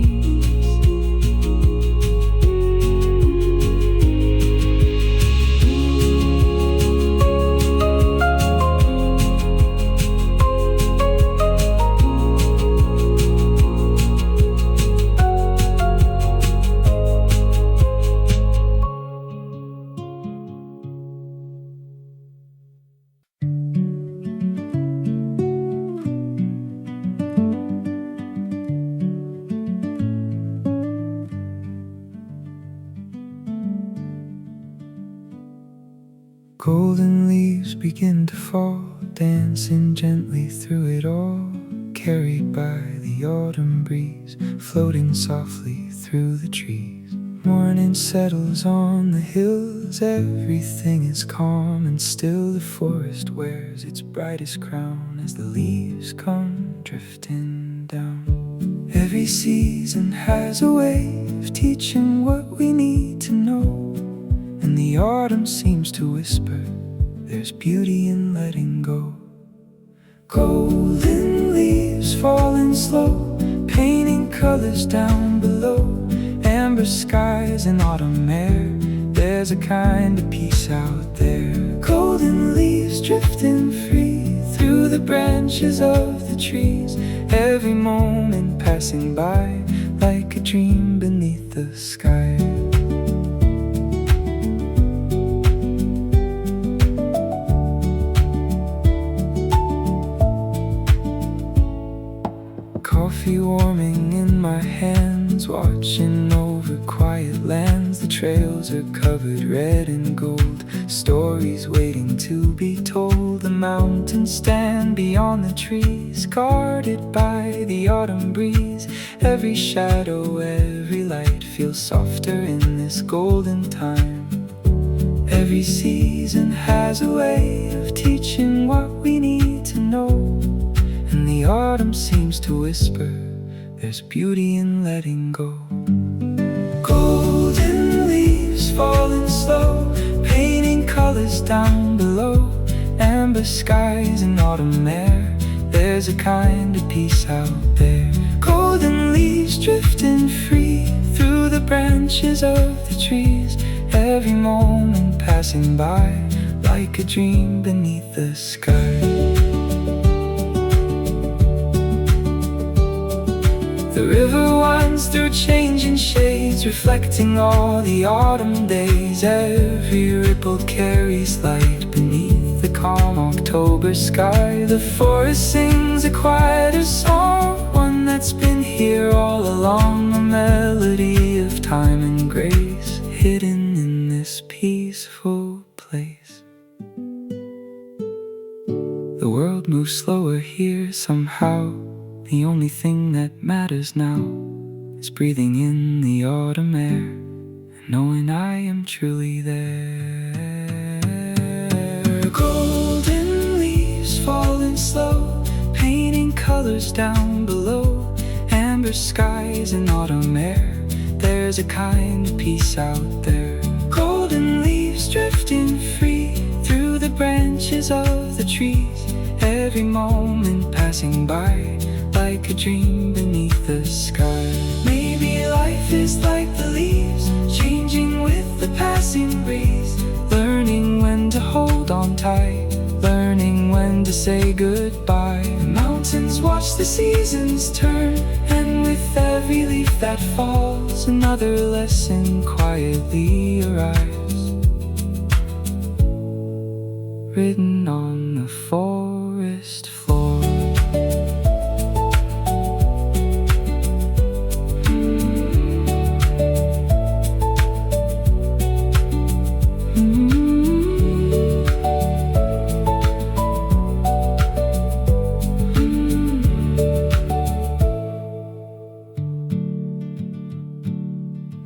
Golden leaves begin to fall, dancing gently through it all, carried by the autumn breeze, floating softly through the trees. Morning settles on the hills, everything is calm and still. The forest wears its brightest crown as the leaves come drifting down. Every season has a way of teaching what we need to know, and the autumn seems to whisper, there's beauty in letting go. Golden leaves falling slow, painting colors down below. Amber skies and autumn air, there's a kind of peace out there. Golden leaves drifting free through the branches of the trees. Every moment passing by like a dream beneath the sky. Coffee warming in my hands, watching over quiet lands. The trails are covered red and gold, stories waiting to be told. The mountains stand beyond the trees, guarded by the autumn breeze. Every shadow, every light feels softer in this golden time. Every season has a way of teaching what we need to know, and the autumn seems to whisper, there's beauty in letting go. Golden leaves falling slow, painting colors down below. Amber skies and autumn air, there's a kind of peace out there. Golden leaves drifting free through the branches of the trees. Every moment passing by like a dream beneath the sky. The river winds through changing shades, reflecting all the autumn days. Every ripple carries light beneath the calm October sky. The forest sings a quieter song, one that's been here all along. A melody of time and grace, hidden in this peaceful place. The world moves slower here somehow. The only thing that matters now is breathing in the autumn air and knowing I am truly there. Golden leaves falling slow, painting colors down below. Amber skies and autumn air, there's a kind of peace out there. Golden leaves drifting free through the branches of the trees. Every moment passing by like a dream beneath the sky. Maybe life is like the leaves, changing with the passing breeze. Learning when to hold on tight, learning when to say goodbye. The mountains watch the seasons turn, and with every leaf that falls, another lesson quietly arrives, written on the forest floor.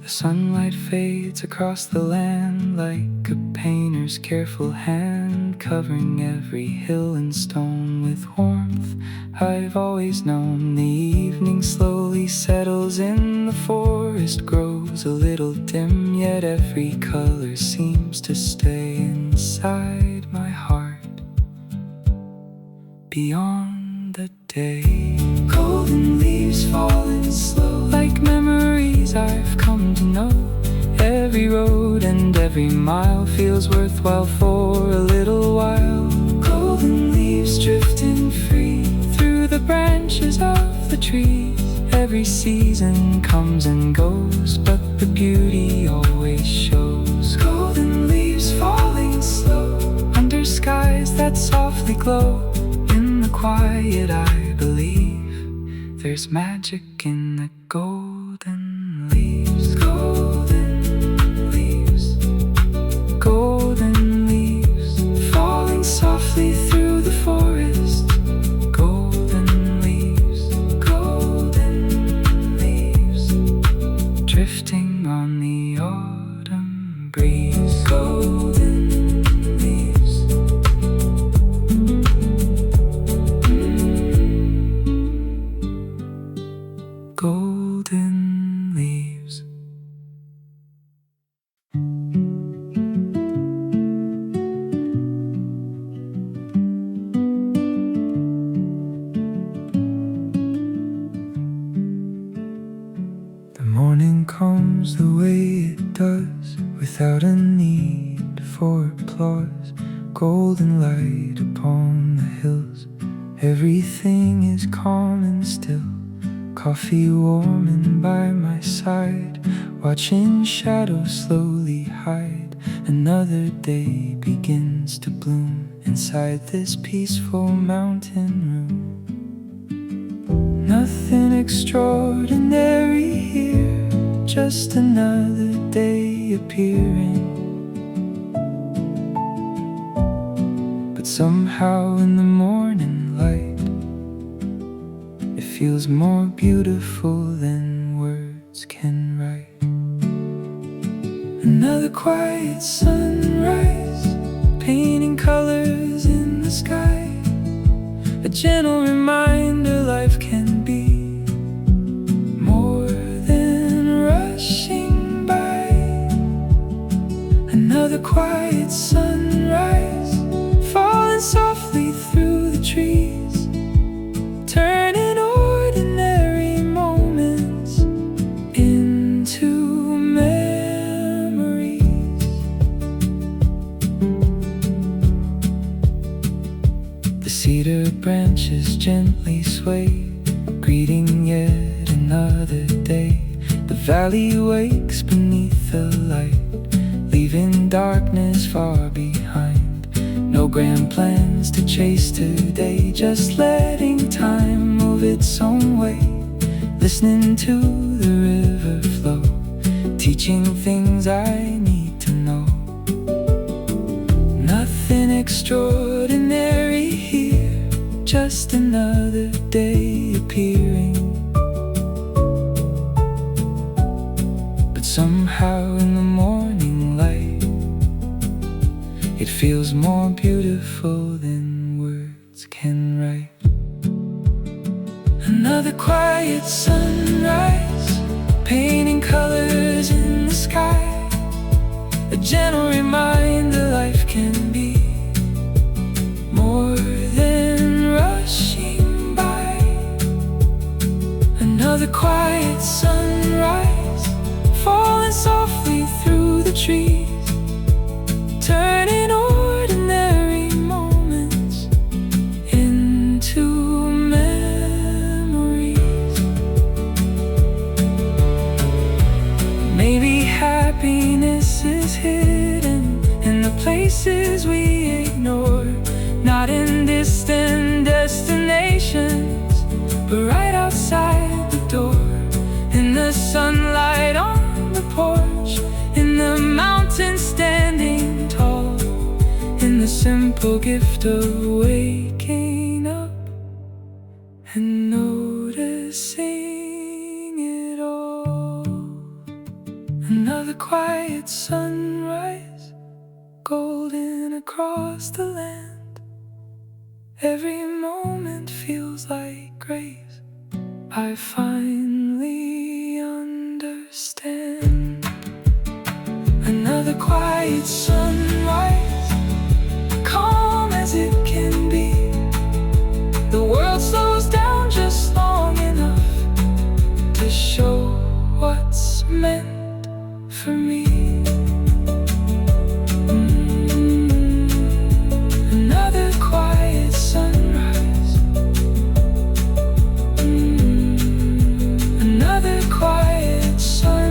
The sunlight fades across the land like a painter's careful hand, covering every hill and stone with warmth I've always known. The evening slowly settles in, the forest grows a little dim, yet every color seems to stay inside my heart beyond the day. Golden leaves falling slow, like memories I've come to know. Every road and every mile feels worthwhile for a little while. Golden leaves drifting free through the branches of the trees. Every season comes and goes, but the beauty always shows. Golden leaves falling slow under skies that softly glow. In the quiet I believe there's magic in the golden leaves. Golden leaves, golden leaves, falling softly through the forest. Golden leaves, drifting on the autumn breeze. Golden leaves, golden leaves. The morning comes the way it does, without a need for applause. Golden light upon the hills, everything is calm and still. Coffee warming by my side, watching shadows slowly hide. Another day begins to bloom inside this peaceful mountain room. Nothing extraordinary here, just another day appearing. But somehow in the morning light, it feels more beautiful than words can write. Another quiet sunrise, painting colors in the sky. A gentle reminder life can be more than rushing by. Another quiet sunrise, falling softly through the trees, turning ordinary moments into memories. The cedar branches gently sway, greeting yet another day. The valley wakes beneath the light, leaving darkness far behind. No grand plans to chase today, just letting time move its own way. Listening to the river flow, teaching things I need to know. Nothing extraordinary here, just another day appearing. But somehow in the morning light, it feels more beautiful than words can write. Another quiet sunrise, painting colors in the sky. A gentle reminder life can be more than rushing by. Another quiet sunrise, falling softly through the trees, turning ordinary moments into memories. Maybe happiness is hidden in the places we ignore, not in distant destinations, but right outside the door. In the sunlight on the porch, in the mountains standing tall, in the simple gift of waking up and noticing it all. Another quiet sunrise, golden across the land. Every moment feels like grace. I finally understand. Another quiet sunrise, calm as it can be. The world slows down just long enough to show what's meant for me. Another quiet sunrise, another quiet sunrise.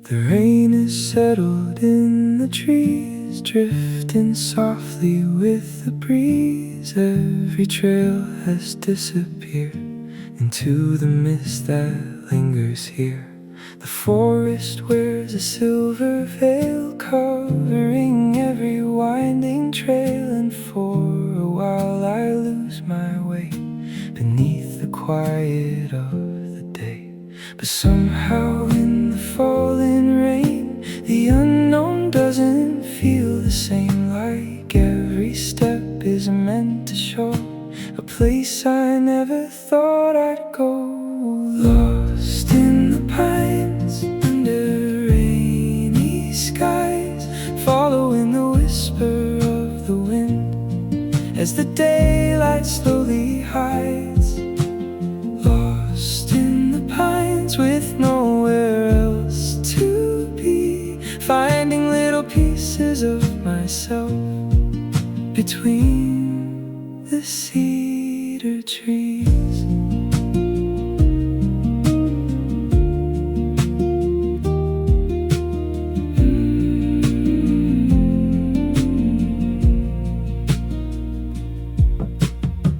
The rain is settled in the trees, drifting softly with the breeze. Every trail has disappeared into the mist that lingers here. The forest wears a silver veil, covering every winding trail. And for a while I lose my way beneath the quiet of the day. But somehow in the falling rain, the unknown doesn't feel the same. Like every step is meant to show a place I never thought I'd go. Lost in the pines, under rainy skies, following the whisper of the wind as the daylight slowly hides. Lost in the pines with nowhere else to be, finding little pieces of myself between the cedar trees.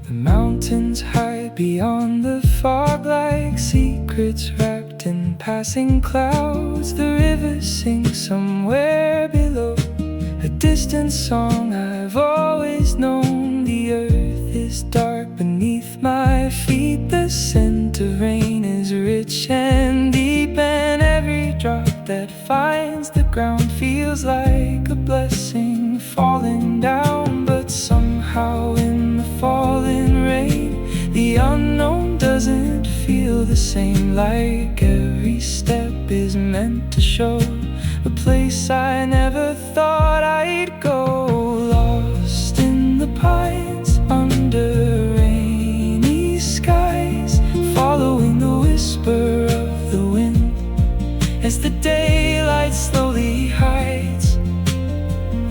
The mountains hide beyond the fog like secrets wrapped in passing clouds. The river sings somewhere below, a distant song I've always known. The earth is dark beneath my feet. The scent of rain is rich and deep, and every drop that finds the ground feels like a blessing falling down. But somehow in the falling rain, the unknown doesn't feel the same. Like every step is meant to show a place I never thought I'd go. Lost in the pines, under rainy skies, following the whisper of the wind as the daylight slowly hides.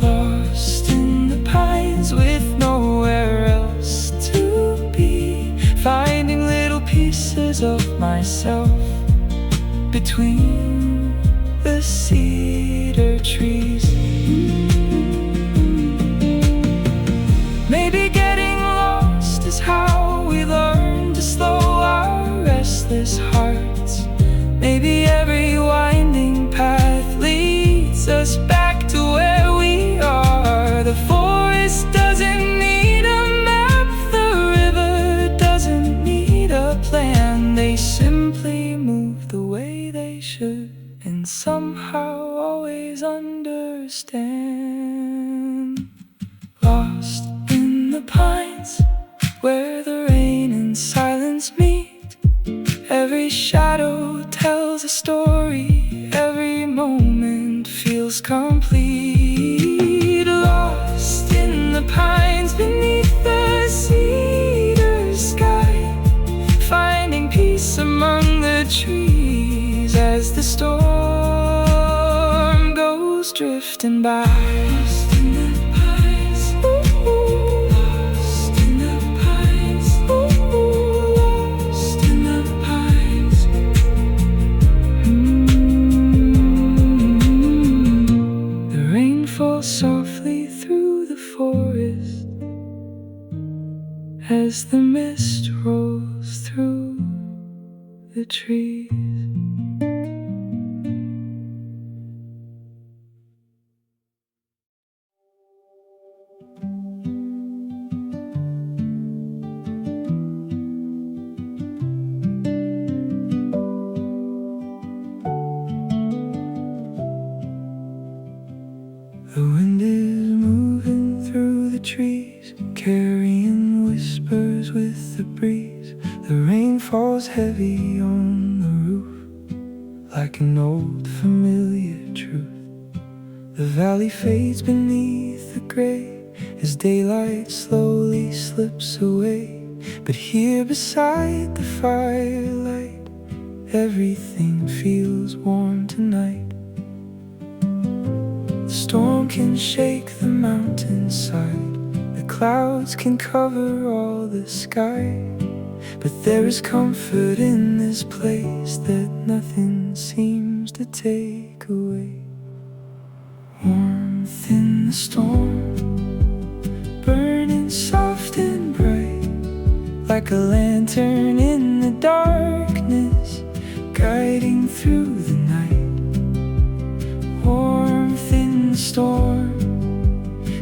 Lost in the pines with nowhere else to be, finding little pieces of myself between the cedar trees. Maybe getting lost is how we learn to slow our restless hearts. Maybe every winding path leads us back to where we are. The forest doesn't need a map, the river doesn't need a plan. They simply move the way they should, and somehow always understand. Lost in the pines, where the rain and silence meet. Every shadow tells a story, every moment feels complete. Lost in the pines beneath the cedar sky, finding peace among the trees as the storm goes drifting by. Lost in the pines, lost in the pines, lost in the pines. like an old familiar truth. The valley fades beneath the gray as daylight slowly slips away. But here beside the firelight, everything feels warm tonight. The storm can shake the mountainside, the clouds can cover all the sky, but there is comfort in this place that nothing seems to take away. Warmth in the storm, burning soft and bright, like a lantern in the darkness, guiding through the night. Warmth in the storm,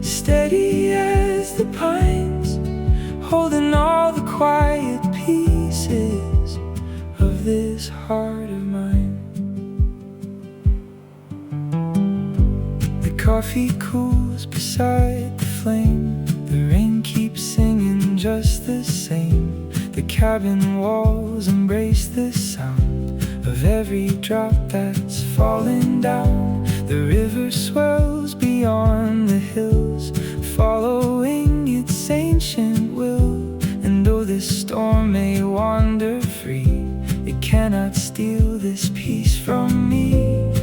steady as the pines, holding all the quiet pieces of this heart of mine. The coffee cools beside the flame, the rain keeps singing just the same. The cabin walls embrace the sound of every drop that's falling down. The river swells beyond the hills, following its ancient will. And though this storm may wander free, it cannot steal this peace from me.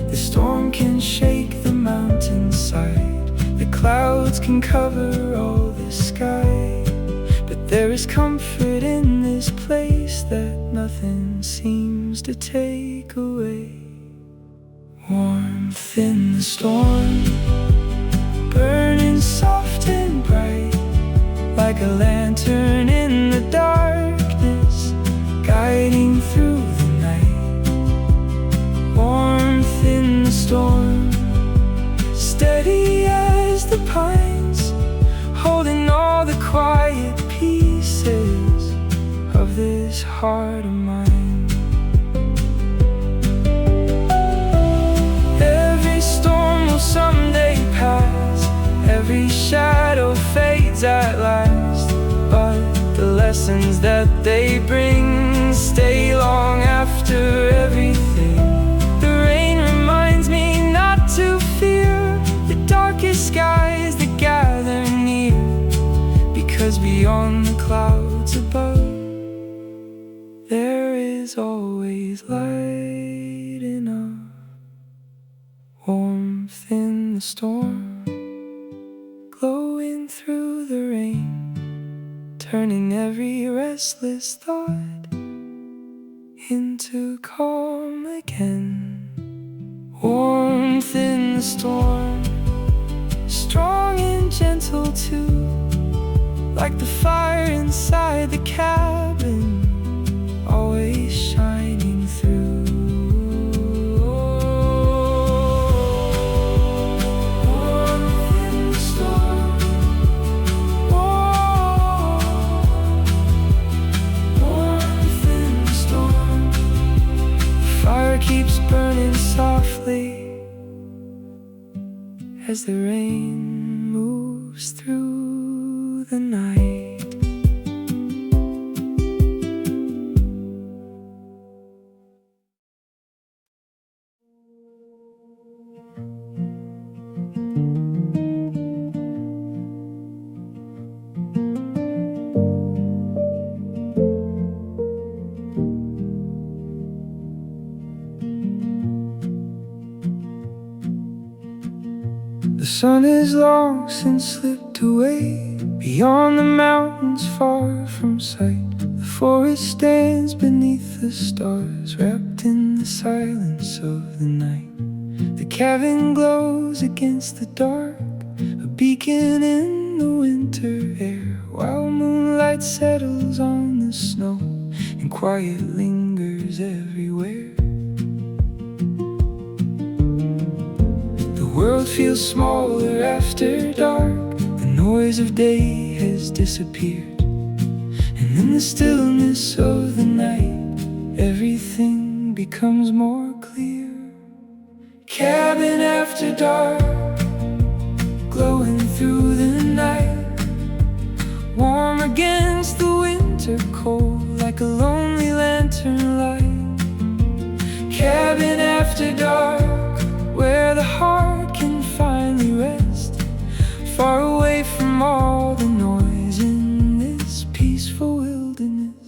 The storm can shake the mountainside, the clouds can cover all the sky, but there is comfort in this place that nothing seems to take away. Warmth in the storm, burning soft and bright, like a lantern in the darkness, guiding through the night. Warmth in the storm, steady as the pines, holding all the quiet pieces of this heart of mine. Every storm will someday pass, every shadow fades at last, but the lessons that they bring stay long after everything. The rain reminds me not to fear the darkest skies that gather near, because beyond the clouds above, there is always light enough. Warmth in the storm, glowing through the rain, turning every restless thought into calm again. Warmth in the storm, strong and gentle too, like the fire inside the cabin, always shining through. Keeps burning softly as the rain moves through the night. The sun has long since slipped away beyond the mountains far from sight. The forest stands beneath the stars, wrapped in the silence of the night. The cabin glows against the dark, a beacon in the winter air, while moonlight settles on the snow and quiet lingers everywhere. The world feels smaller after dark, the noise of day has disappeared, and in the stillness of the night, everything becomes more clear. Cabin after dark, glowing through the night, warm against the winter cold, like a lonely lantern light. Cabin after after dark, where the heart can finally rest, far away from all the noise in this peaceful wilderness.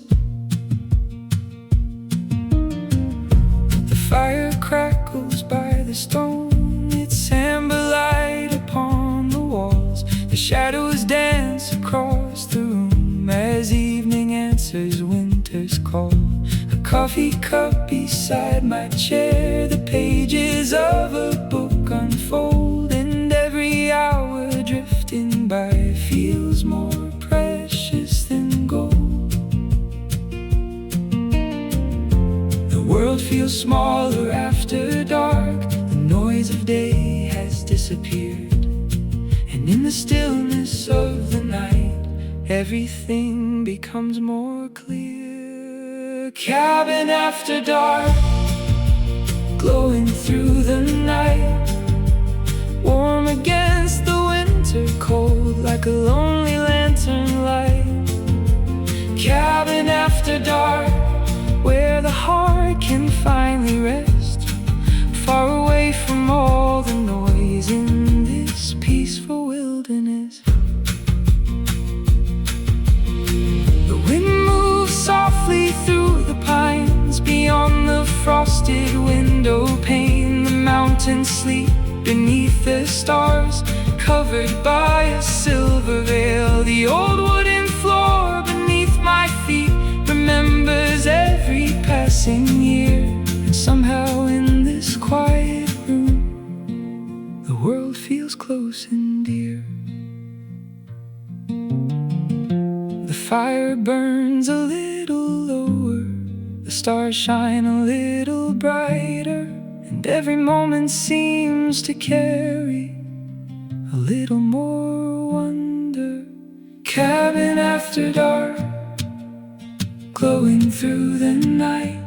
The fire crackles by the stone, its amber light upon the walls. The shadows dance across the room as evening answers winter's call. A coffee cup beside my chair, the pages of a book unfold, and every hour drifting by feels more precious than gold. The world feels smaller after dark, the noise of day has disappeared, and in the stillness of the night, everything becomes more clear. Cabin after dark, glowing through the night, warm against the winter cold, like a lonely lantern light. Cabin after dark, where the heart can finally rest, far away from all the noise in this peaceful wilderness. The wind moves softly through the pines, beyond the frosted window pane. The mountains sleep beneath the stars, covered by a silver veil. The old wooden floor beneath my feet remembers every passing year, and somehow in this quiet room, the world feels close and dear. The fire burns a little lower, the stars shine a little brighter, and every moment seems to carry a little more wonder. Cabin after dark, glowing through the night,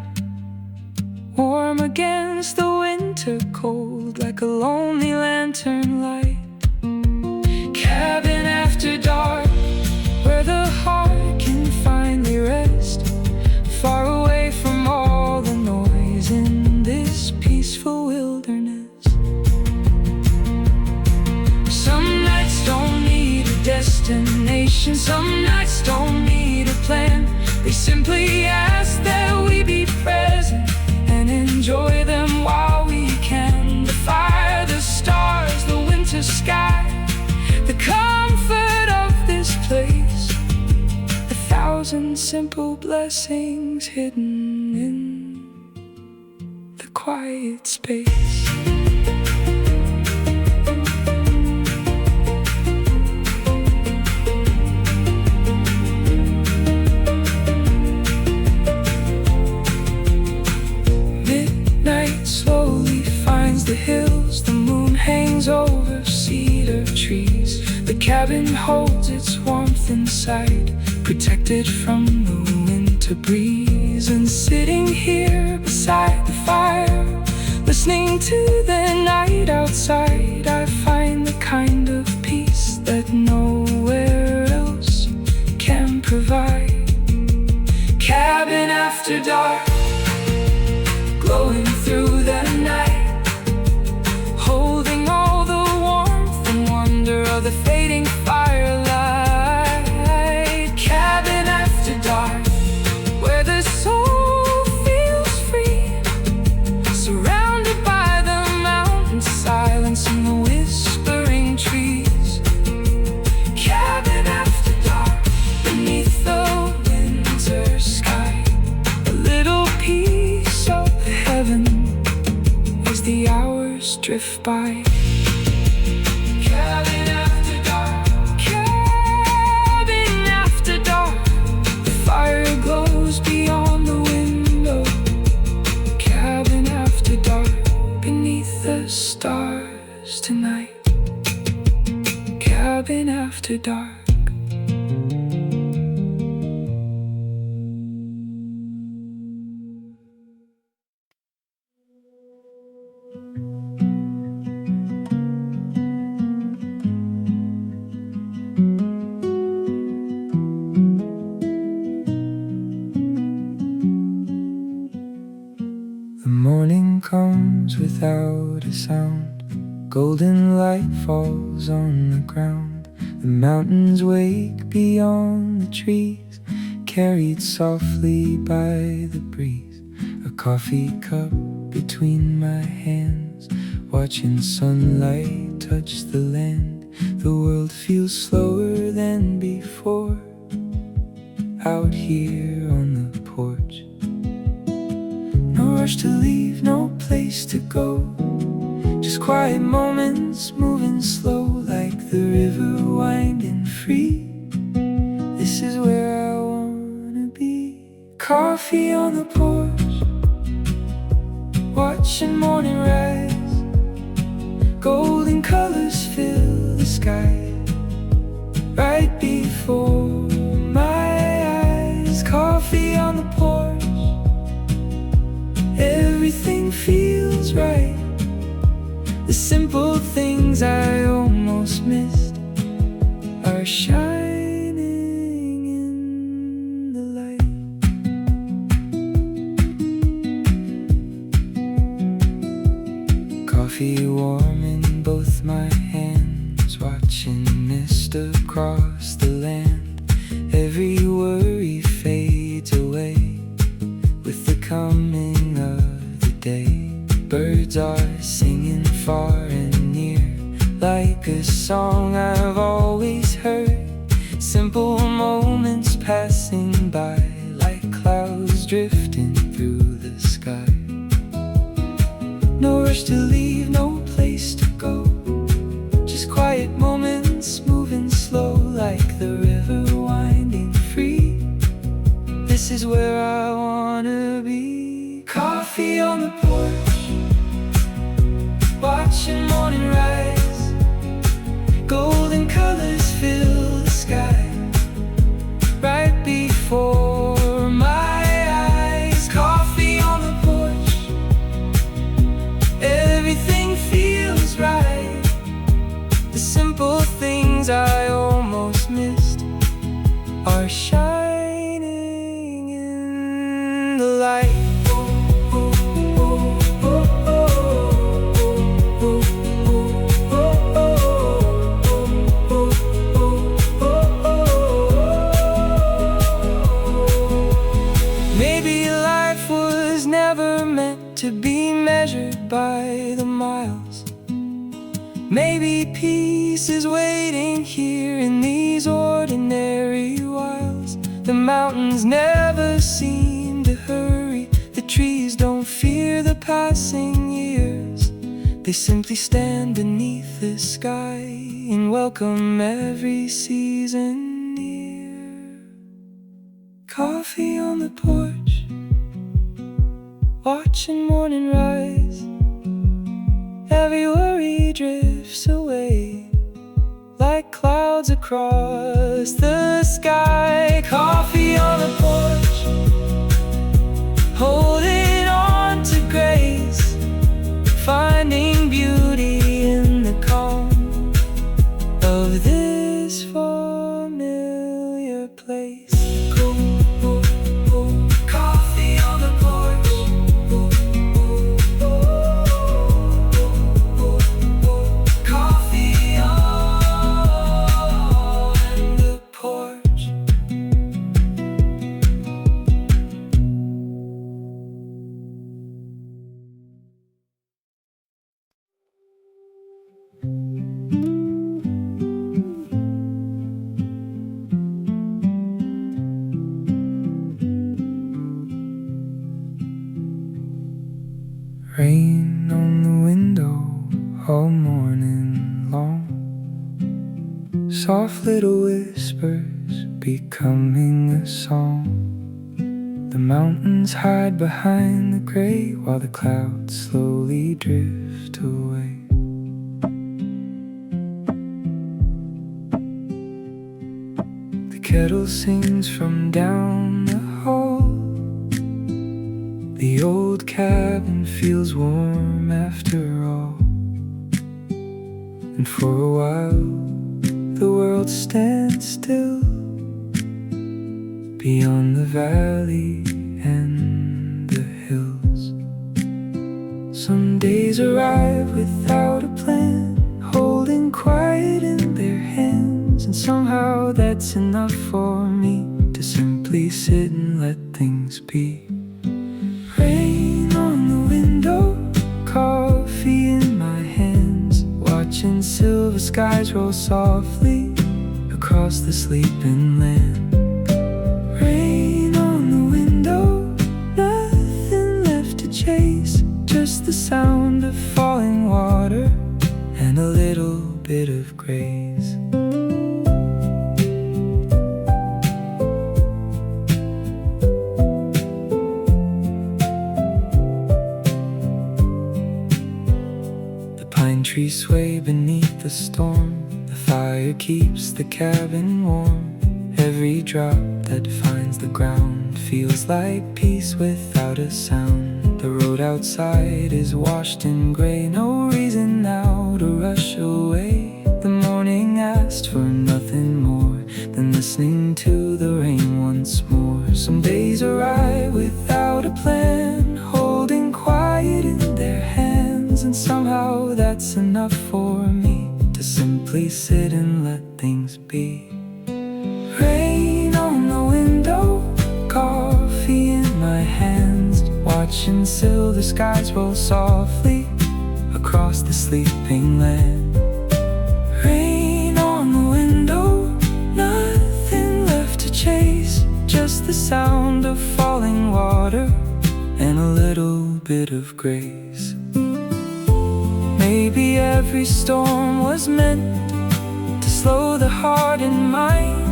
warm against the winter cold, like a lonely lantern light. Cabin after dark, where the heart can finally rest, far away from all the noise in this peaceful wilderness. Some nights don't need a destination, some nights don't need a plan. They simply ask that we be present and enjoy them while we can. The fire, the stars, the winter sky, the comfort of this place, 1,000 simple blessings hidden in the quiet space. Midnight slowly finds the hills, the moon hangs over cedar trees. The cabin holds its warmth inside, protected from the winter breeze. And sitting here beside the fire, listening to the night outside, I find the kind of peace that nowhere else can provide. Cabin after dark, glowing through the night, holding all the warmth and wonder of the fading firelight. Cabin after dark, where the soul feels free, surrounded by the mountain silence and the whispering trees. Cabin after dark, beneath the winter sky, a little piece of heaven as the hours drift by. Cabin after dark, cabin after dark, the fire glows beyond the window. Cabin after dark, beneath the stars tonight. Cabin after dark. The morning comes without a sound. Golden light falls on the ground. The mountains wake beyond the trees, carried softly by the breeze. A coffee cup between my hands, watching sunlight touch the land. The world feels slower than before, out here on the porch. No rush to leave, no place to go, just quiet moments moving slow, like the river winding free. This is where I wanna be. Coffee on the porch, watching morning rise. Golden colors fill the sky, right before my eyes. Coffee on the porch, everything feels right. The simple things I almost missed are shining in the light. Coffee warm in both my hands, watching mist across the land. Every worry fades away with the coming of the day. Birds are singing far and near, like a song I've always heard. Simple moments passing by, like clouds drifting through the sky. No rush to leave, no place to go, just quiet moments moving slow, like the river winding free. This is where I wanna be. Coffee on the porch, watching morning rise. Golden colors fill the sky, right before my eyes. Coffee on the porch, everything feels right. The simple things I almost missed are shining in the light. To be measured by the miles. Maybe peace is waiting here in these ordinary wilds. The mountains never seem to hurry, the trees don't fear the passing years. They simply stand beneath the sky and welcome every season near. Coffee on the porch, watching morning rise. Every worry drifts away, like clouds across the sky. Coffee on the porch, holding on to grace, finding beauty in the calm of this familiar place. Coffee on the porch, rain on the window all morning long, soft little whispers becoming a song. The mountains hide behind the gray, while the clouds slowly drift away. The kettle sings from down the hall. The old cabin feels warm after all. And for a while the world stands still beyond the valley and the hills. Some days arrive without a plan, holding quiet in their hands, and somehow that's enough for me to simply sit and let things be. Rain on the window, coffee in my hands, watching silver skies roll softly across the sleeping land. Rain on the window, nothing left to chase, just the sound of falling water and a little bit of grace. The pine trees sway beneath the storm, the fire keeps the cabin warm. Every drop that finds the ground feels like peace without a sound. The road outside is washed in gray, no reason now to rush away. The morning asked for nothing more than listening to the rain once more. Some days arrive without a plan, holding quiet in their hands, and somehow that's enough for me to simply sit and let things be. Rain on the window, coffee in my hands, watching silver skies roll softly across the sleeping land. Rain on the window, nothing left to chase, just the sound of falling water and a little bit of grace. Maybe every storm was meant to slow the heart and mind,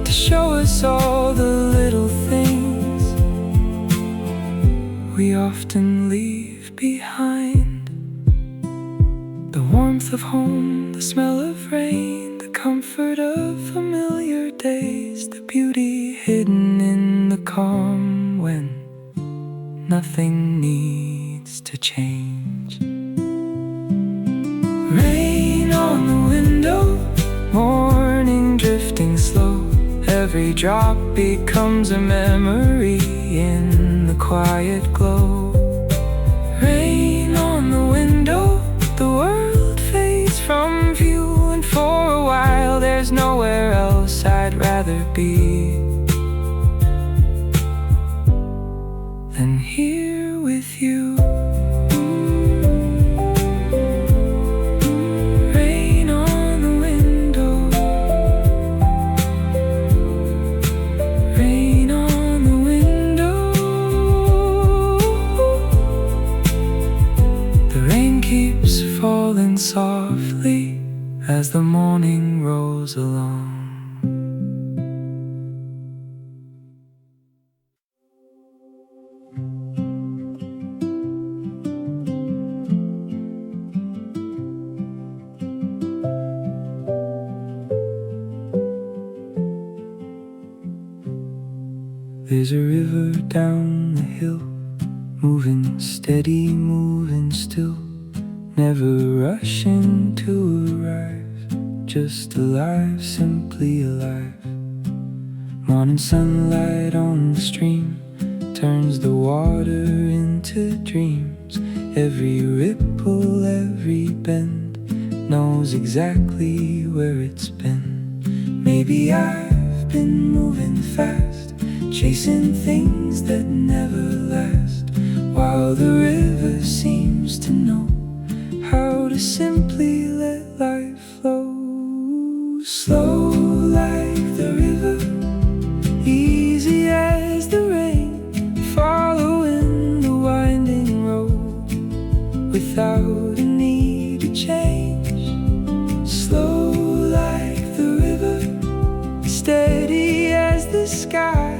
show us all the little things we often leave behind. The warmth of home, the smell of rain, the comfort of familiar days, the beauty hidden in the calm when nothing needs to change. Rain on the window, morning drifting slow, every drop becomes a memory in the quiet glow. Rain on the window, the world fades from view, and for a while there's nowhere else I'd rather be than here with you. Falling softly as the morning rolls along. There's a river down the hill, moving steady, moving still, never rushing to arrive, just alive, simply alive. Morning sunlight on the stream turns the water into dreams. Every ripple, every bend knows exactly where it's been. Maybe I've been moving fast, chasing things that never last, while the river seems to know how to simply let life flow. Slow like the river, easy as the rain, following the winding road without a need to change. Slow like the river, steady as the sky,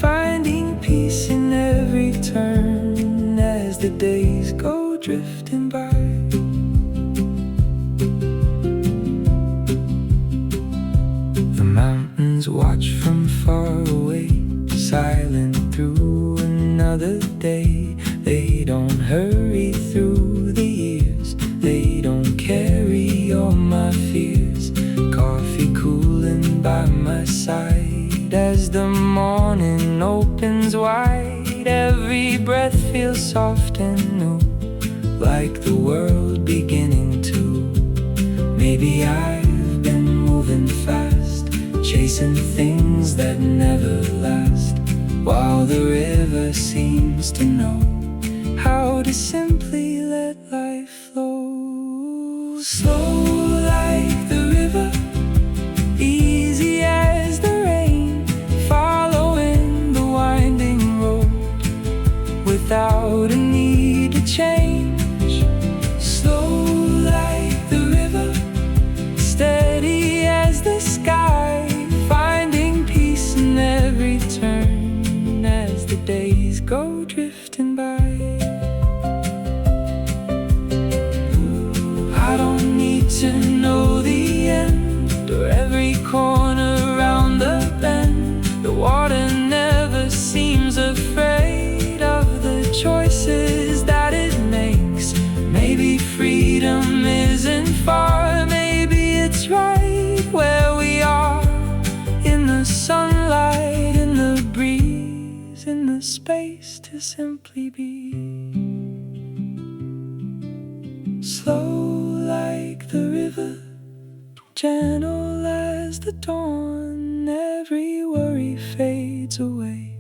finding peace in every turn as the days go drifting by. Watch from far away, silent through another day. They don't hurry through the years, they don't carry all my fears. Coffee cooling by my side as the morning opens wide. Every breath feels soft and new, like the world beginning to. Maybe I've been moving fast, chasing things that never last, while the river seems to know how to simply let life flow. Slow like the river, easy as the rain, following the winding road without a need to change. Slow like the river, steady as the sky, finding peace in every turn as the days go drifting by. I don't need to know the end or every corner around the bend. The water never seems afraid of the choices that it makes. Maybe freedom isn't far, maybe it's right where we are, in the sunlight, in the breeze, in the space to simply be. Slow like the river, gentle as the dawn, every worry fades away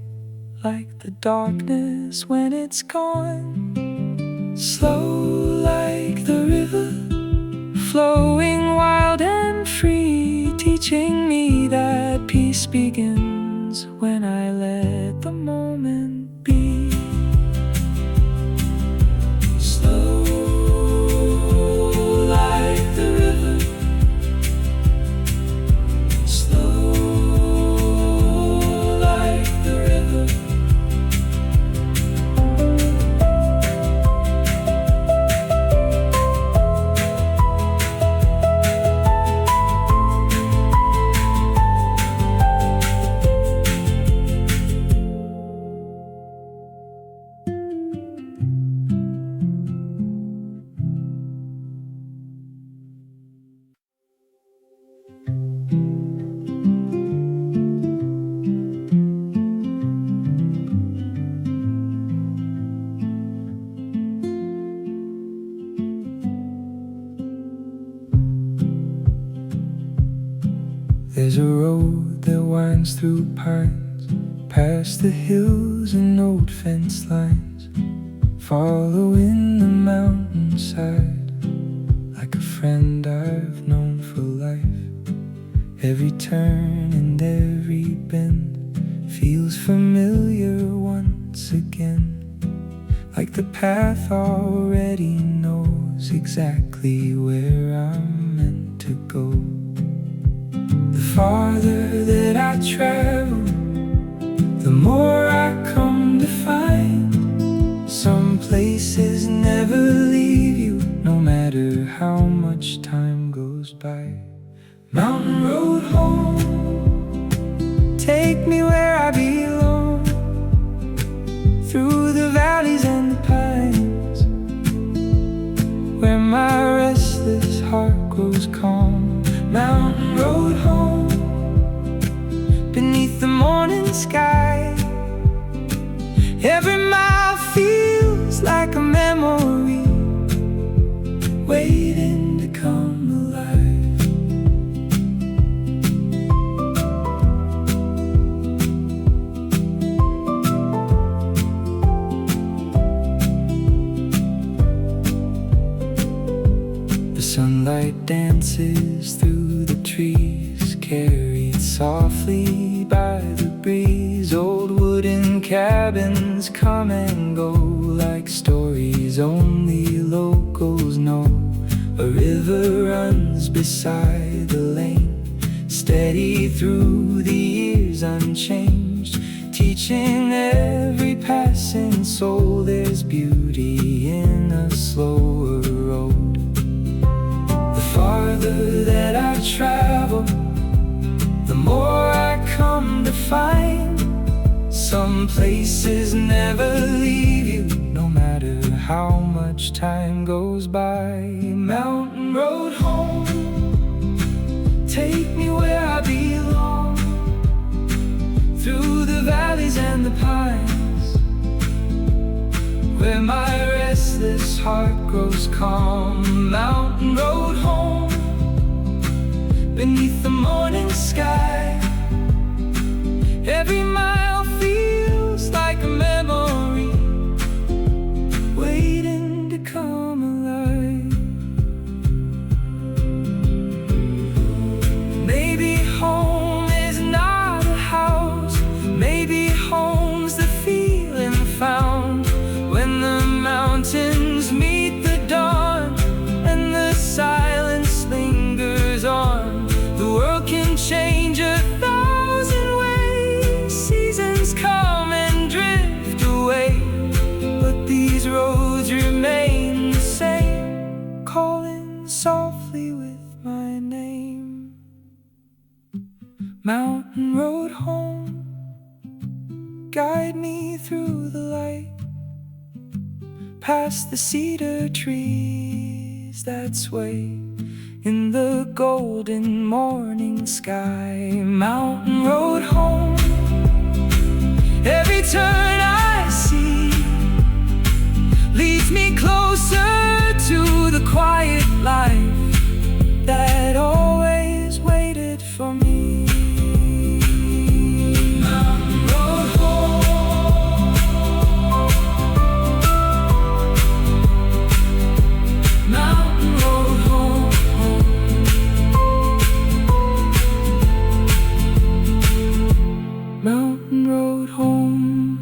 like the darkness when it's gone. Slow like the river, flowing wild and free, teaching me that peace begins when I let the moment be. Slow like the river, slow like the river. There's a road that winds through pines, past the hills and old fence lines, following the mountainside, like a friend I've known for life. Every turn and every bend feels familiar once again, like the path already knows exactly where I'm meant to go. The farther that I travel, the more I come to find some places never leave you, no matter how much time goes by. Mountain road home, take me where I belong, through the valleys and the pines, where my restless heart grows calm. Mountain road home, beneath the morning sky, every mile feels like a memory waiting to come alive. The sunlight dances through the trees, carried softly by the breeze. Old wooden cabins come and go like stories only locals know. A river runs beside the lane, steady through the years unchanged, teaching every passing soul there's beauty in a slower road. The farther that I travel, the more I come to find some places never leave you, no matter how much time goes by. Mountain road home, take me where I belong, through the valleys and the pines, heart grows calm. Mountain road home, beneath the morning sky. Every mile feels like a memory waiting to come alive. Maybe home is not a house. Maybe home's the feeling found when the mountains meet the dawn and the silence lingers on. The world can change 1,000 ways. Seasons come and drift away, but these roads remain the same, calling softly with my name. Mountain road home, guide me through the light, past the cedar trees that sway in the golden morning sky. Mountain road home, every turn I see leads me closer to the quiet life that always waited for me. Mountain road home.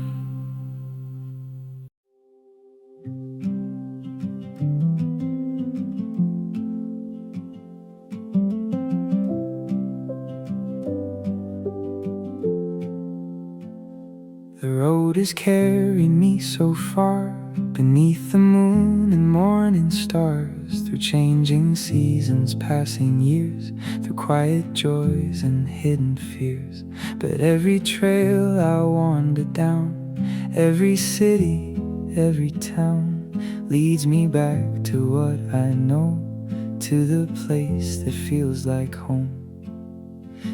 The road has carried me so far, beneath the moon and morning stars, through changing seasons, passing years, through quiet joys and hidden fears. But every trail I wandered down, every city, every town, leads me back to what I know, to the place that feels like home.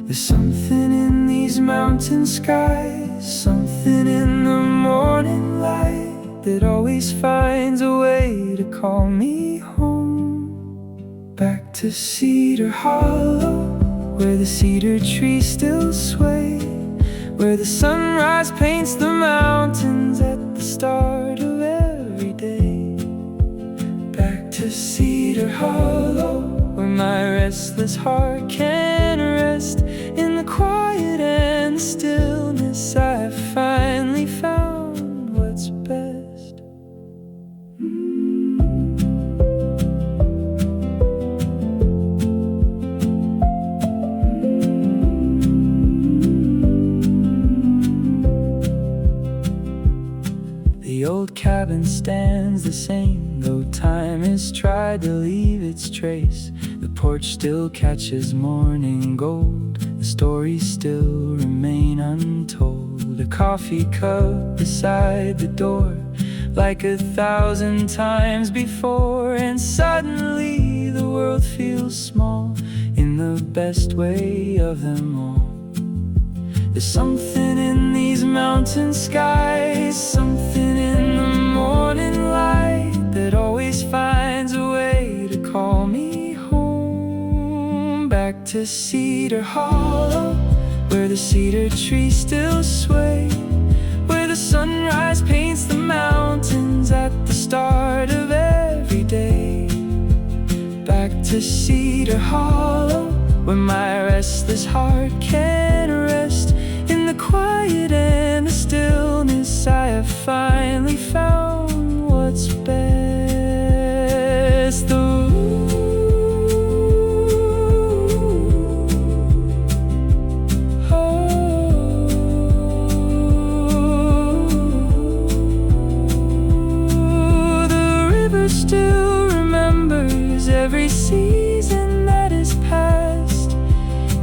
There's something in these mountain skies, something in the morning light, that always finds a way to call me home. Back to Cedar Hollow, where the cedar trees still sway, where the sunrise paints the mountains at the start of every day. Back to Cedar Hollow, where my restless heart can rest, in the quiet and the stillness I finally found what's best. The old cabin stands the same, though time has tried to leave its trace. The porch still catches morning gold, the stories still remain untold. A coffee cup beside the door, like 1,000 times before, and suddenly the world feels small, in the best way of them all. There's something in these mountain skies, something in the morning light, that always finds a way to call me home. Back to Cedar Hollow, where the cedar trees still sway, where the sunrise paints the mountains at the start of every day. Back to Cedar Hollow, where my restless heart can rest, in the quiet and the stillness I have finally found what's best. The river still remembers every season that is past.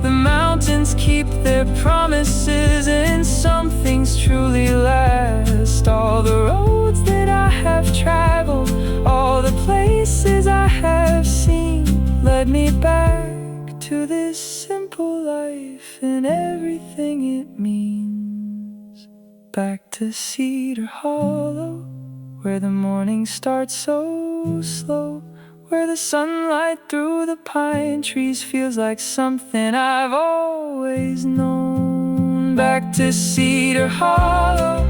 The mountains keep their promises, and some things truly last. All the roads that I have traveled, all the places I have seen, led me back to this simple life and everything it means. Back to Cedar Hollow, where the morning starts so slow, where the sunlight through the pine trees feels like something I've always known. Back to Cedar Hollow,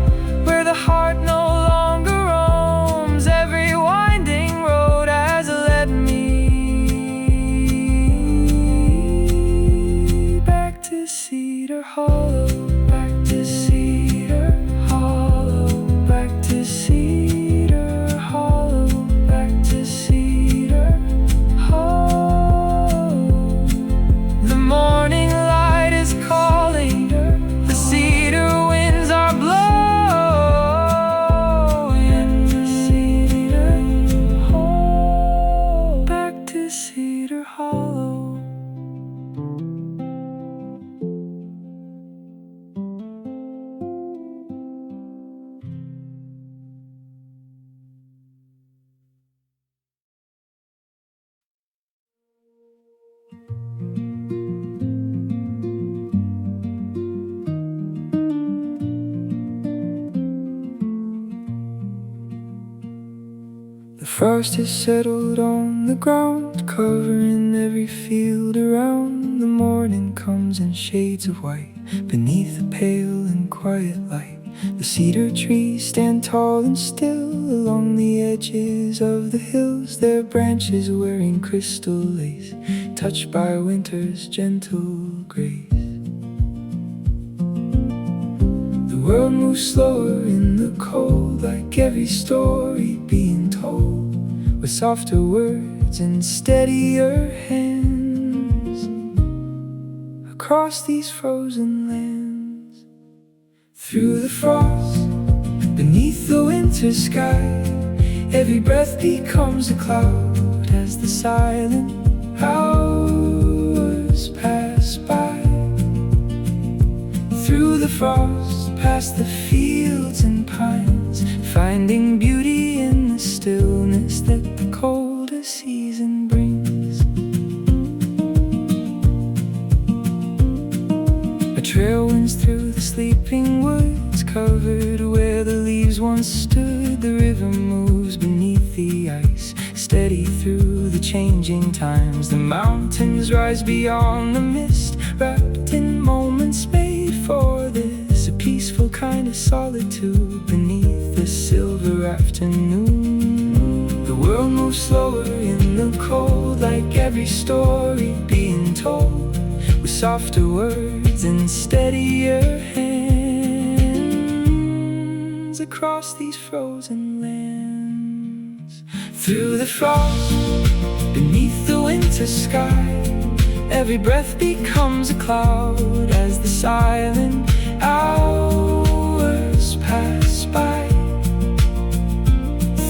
where the heart no longer roams. Every winding road has led me back to Cedar Hollow. Back to Cedar Hollow. Back to Cedar Hollow. Back to Cedar Hollow. The morning light is calling, the cedar winds are blowing. Cedar Hollow. Back to Cedar Hollow. The frost has settled on the ground, covering every field around. The morning comes in shades of white, beneath the pale and quiet light. The cedar trees stand tall and still along the edges of the hills, their branches wearing crystal lace, touched by winter's gentle grace. The world moves slower in the cold, like every story being told, with softer words and steadier hands. Across these frozen lands, through the frost, beneath the winter sky, every breath becomes a cloud as the silent hours pass by. Through the frost, past the fields and pines, finding beauty in the stillness that the colder season brings. A trail winds through the sleeping woods, covered where the leaves once stood. The river moves beneath the ice, steady through the changing times. The mountains rise beyond the mist, wrapped in moments made for this, a peaceful kind of solitude beneath the silver afternoon. The world moves slower in the cold, like every story being told, with softer words and steadier hands. Across these frozen lands, through the frost, beneath the winter sky, every breath becomes a cloud as the silent hours pass by.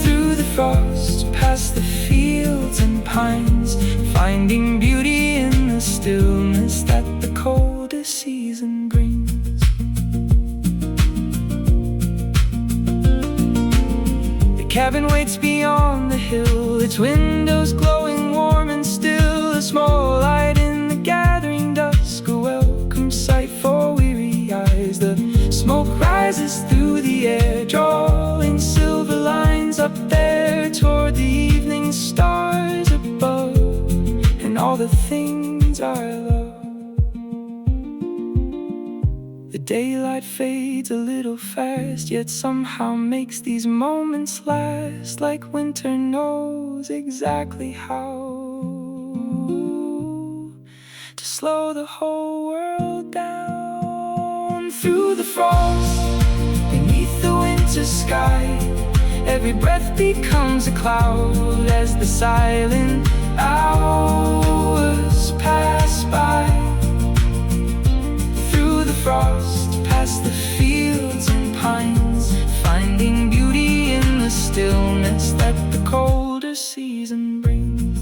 Through the frost, past the fields and pines, finding beauty in the stillness that the colder season brings. The cabin waits beyond the hill, its windows glowing warm and still. A small light in the gathering dusk, a welcome sight for weary eyes. The smoke rises through the air, drawing silver lines up there toward the evening stars above, and all the things I love. The daylight fades a little fast, yet somehow makes these moments last, like winter knows exactly how to slow the whole world down. Through the frost, beneath the winter sky, every breath becomes a cloud as the silent hours pass by. Through the frost, past the fields and pines, finding beauty in the stillness that the colder season brings.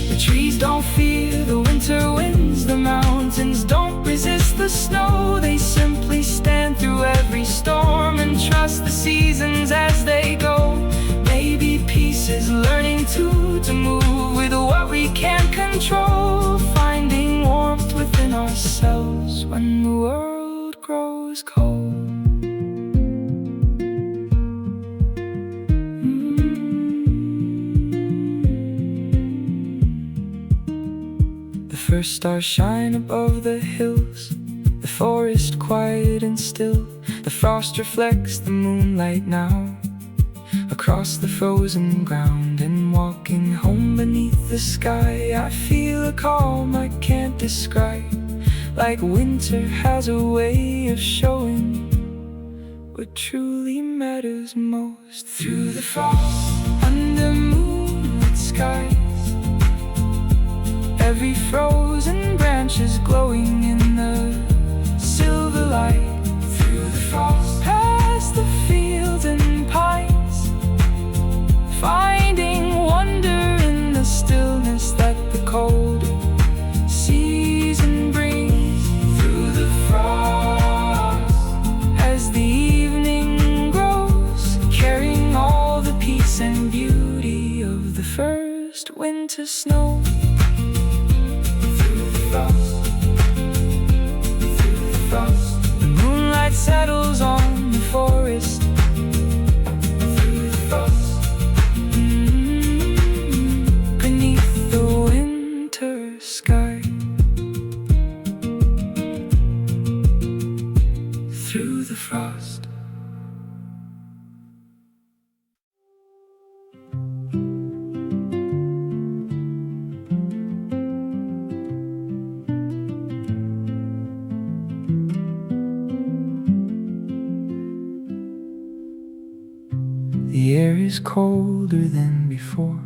The trees don't fear the winter winds, the mountains don't resist the snow. They simply stand through every storm and trust the seasons as they go. Maybe peace is learning to move with what we can't control, finding warmth within ourselves when the world grows cold. First stars shine above the hills, the forest quiet and still. The frost reflects the moonlight now across the frozen ground. And walking home beneath the sky, I feel a calm I can't describe. Like winter has a way of showing what truly matters most. Through the frost, under moonlit skies, every frozen branch is glowing in the silver light. Through the frost, past the fields and pines, finding wonder in the stillness that the cold season brings. Through the frost, as the evening grows, carrying all the peace and beauty of the first winter snow. Through the frost, the moonlight settles on the forest. Through the frost, beneath the winter sky. Through the frost. The air is colder than before,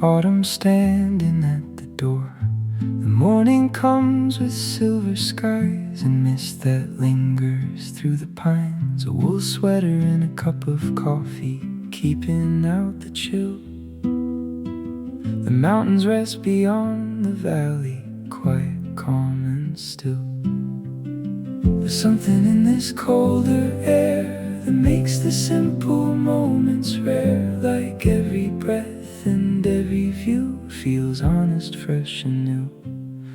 autumn standing at the door. The morning comes with silver skies and mist that lingers through the pines. A wool sweater and a cup of coffee, keeping out the chill. The mountains rest beyond the valley, quiet, calm and still. There's something in this colder air that makes the simple moments rare. Like every breath and every view feels honest, fresh and new.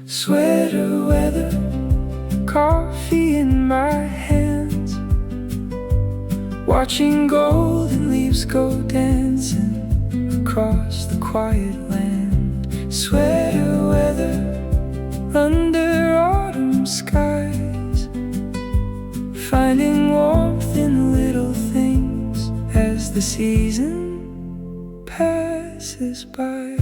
Sweater weather, coffee in my hands, watching golden leaves go dancing across the quiet land. Sweater weather, under autumn skies, finding warmth in little things as the season passes by.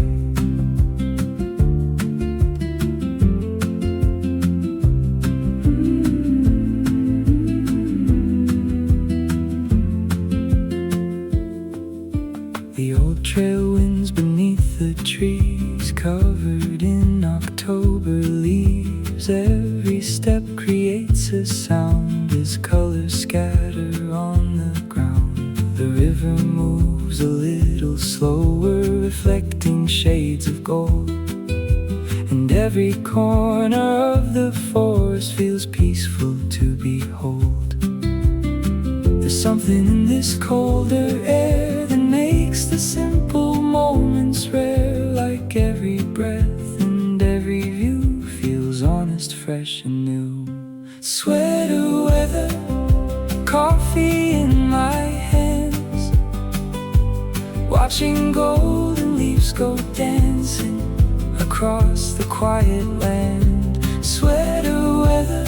The old trail winds beneath the trees, covered in October leaves. Every step creates a sound as colors scatter on the ground. The river moves a little slower, reflecting shades of gold. And every corner of the forest feels peaceful to behold. There's something in this colder air that makes the simple moments rare. Like every breath and every view feels honest, fresh and new. Sweater weather, coffee in my hands, watching golden leaves go dancing across the quiet land. Sweater weather,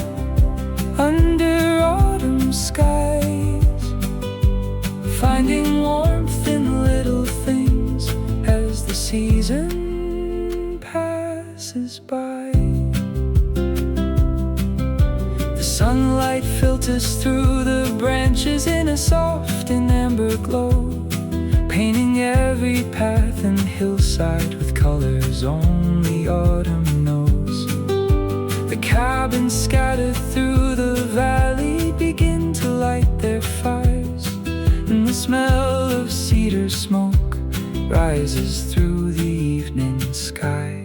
under autumn skies, finding warmth in little things as the season passes by. The sunlight filters through the branches in a soft and amber glow, painting every path and hillside with colors only autumn knows. The cabins scattered through the valley begin to light their fires, and the smell of cedar smoke rises through the evening sky.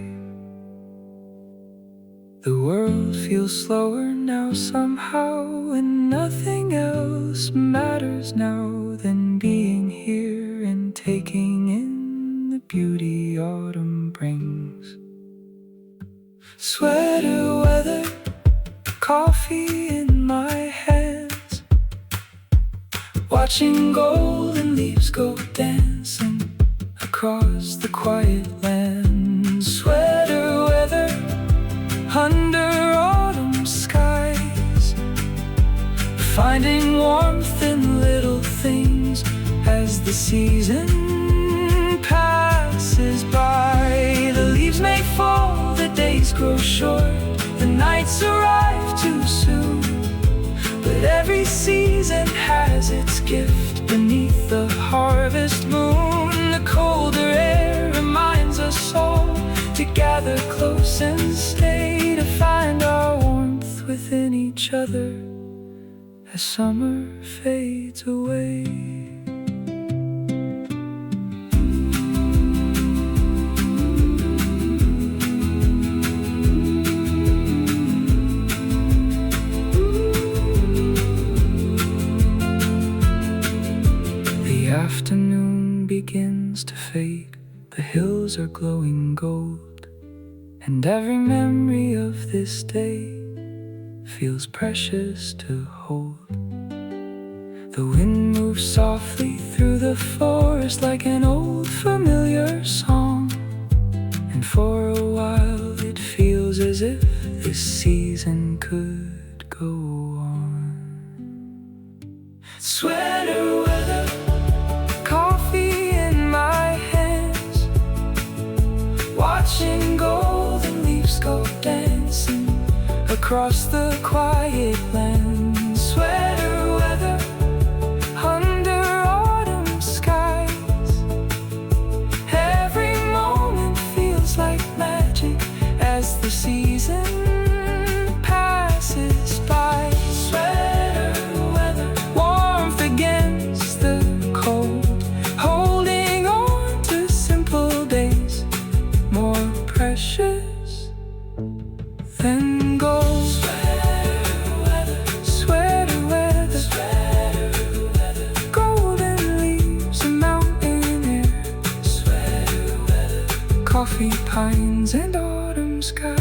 The world feels slower now somehow, and nothing else matters now than being here and taking in the beauty autumn brings. Sweater weather, coffee in my hands, watching golden leaves go dancing across the quiet land. Sweater weather, finding warmth in little things as the season passes by. The leaves may fall, the days grow short, the nights arrive too soon, but every season has its gift beneath the harvest moon. The colder air reminds us all to gather close and stay, to find our warmth within each other as summer fades away. The afternoon begins to fade, the hills are glowing gold, and every memory of this day feels precious to hold. The wind moves softly through the forest like an old familiar song, and for a while it feels as if this season could go on. Sweater weather, coffee in my hands, watching golden leaves go dancing across the quiet land. Sweater weather under autumn skies, every moment feels like magic as the season passes by. Sweater weather, warmth against the cold, holding on to simple days more precious than gold. Sweater weather, golden leaves and mountain air, coffee, pines and autumn sky.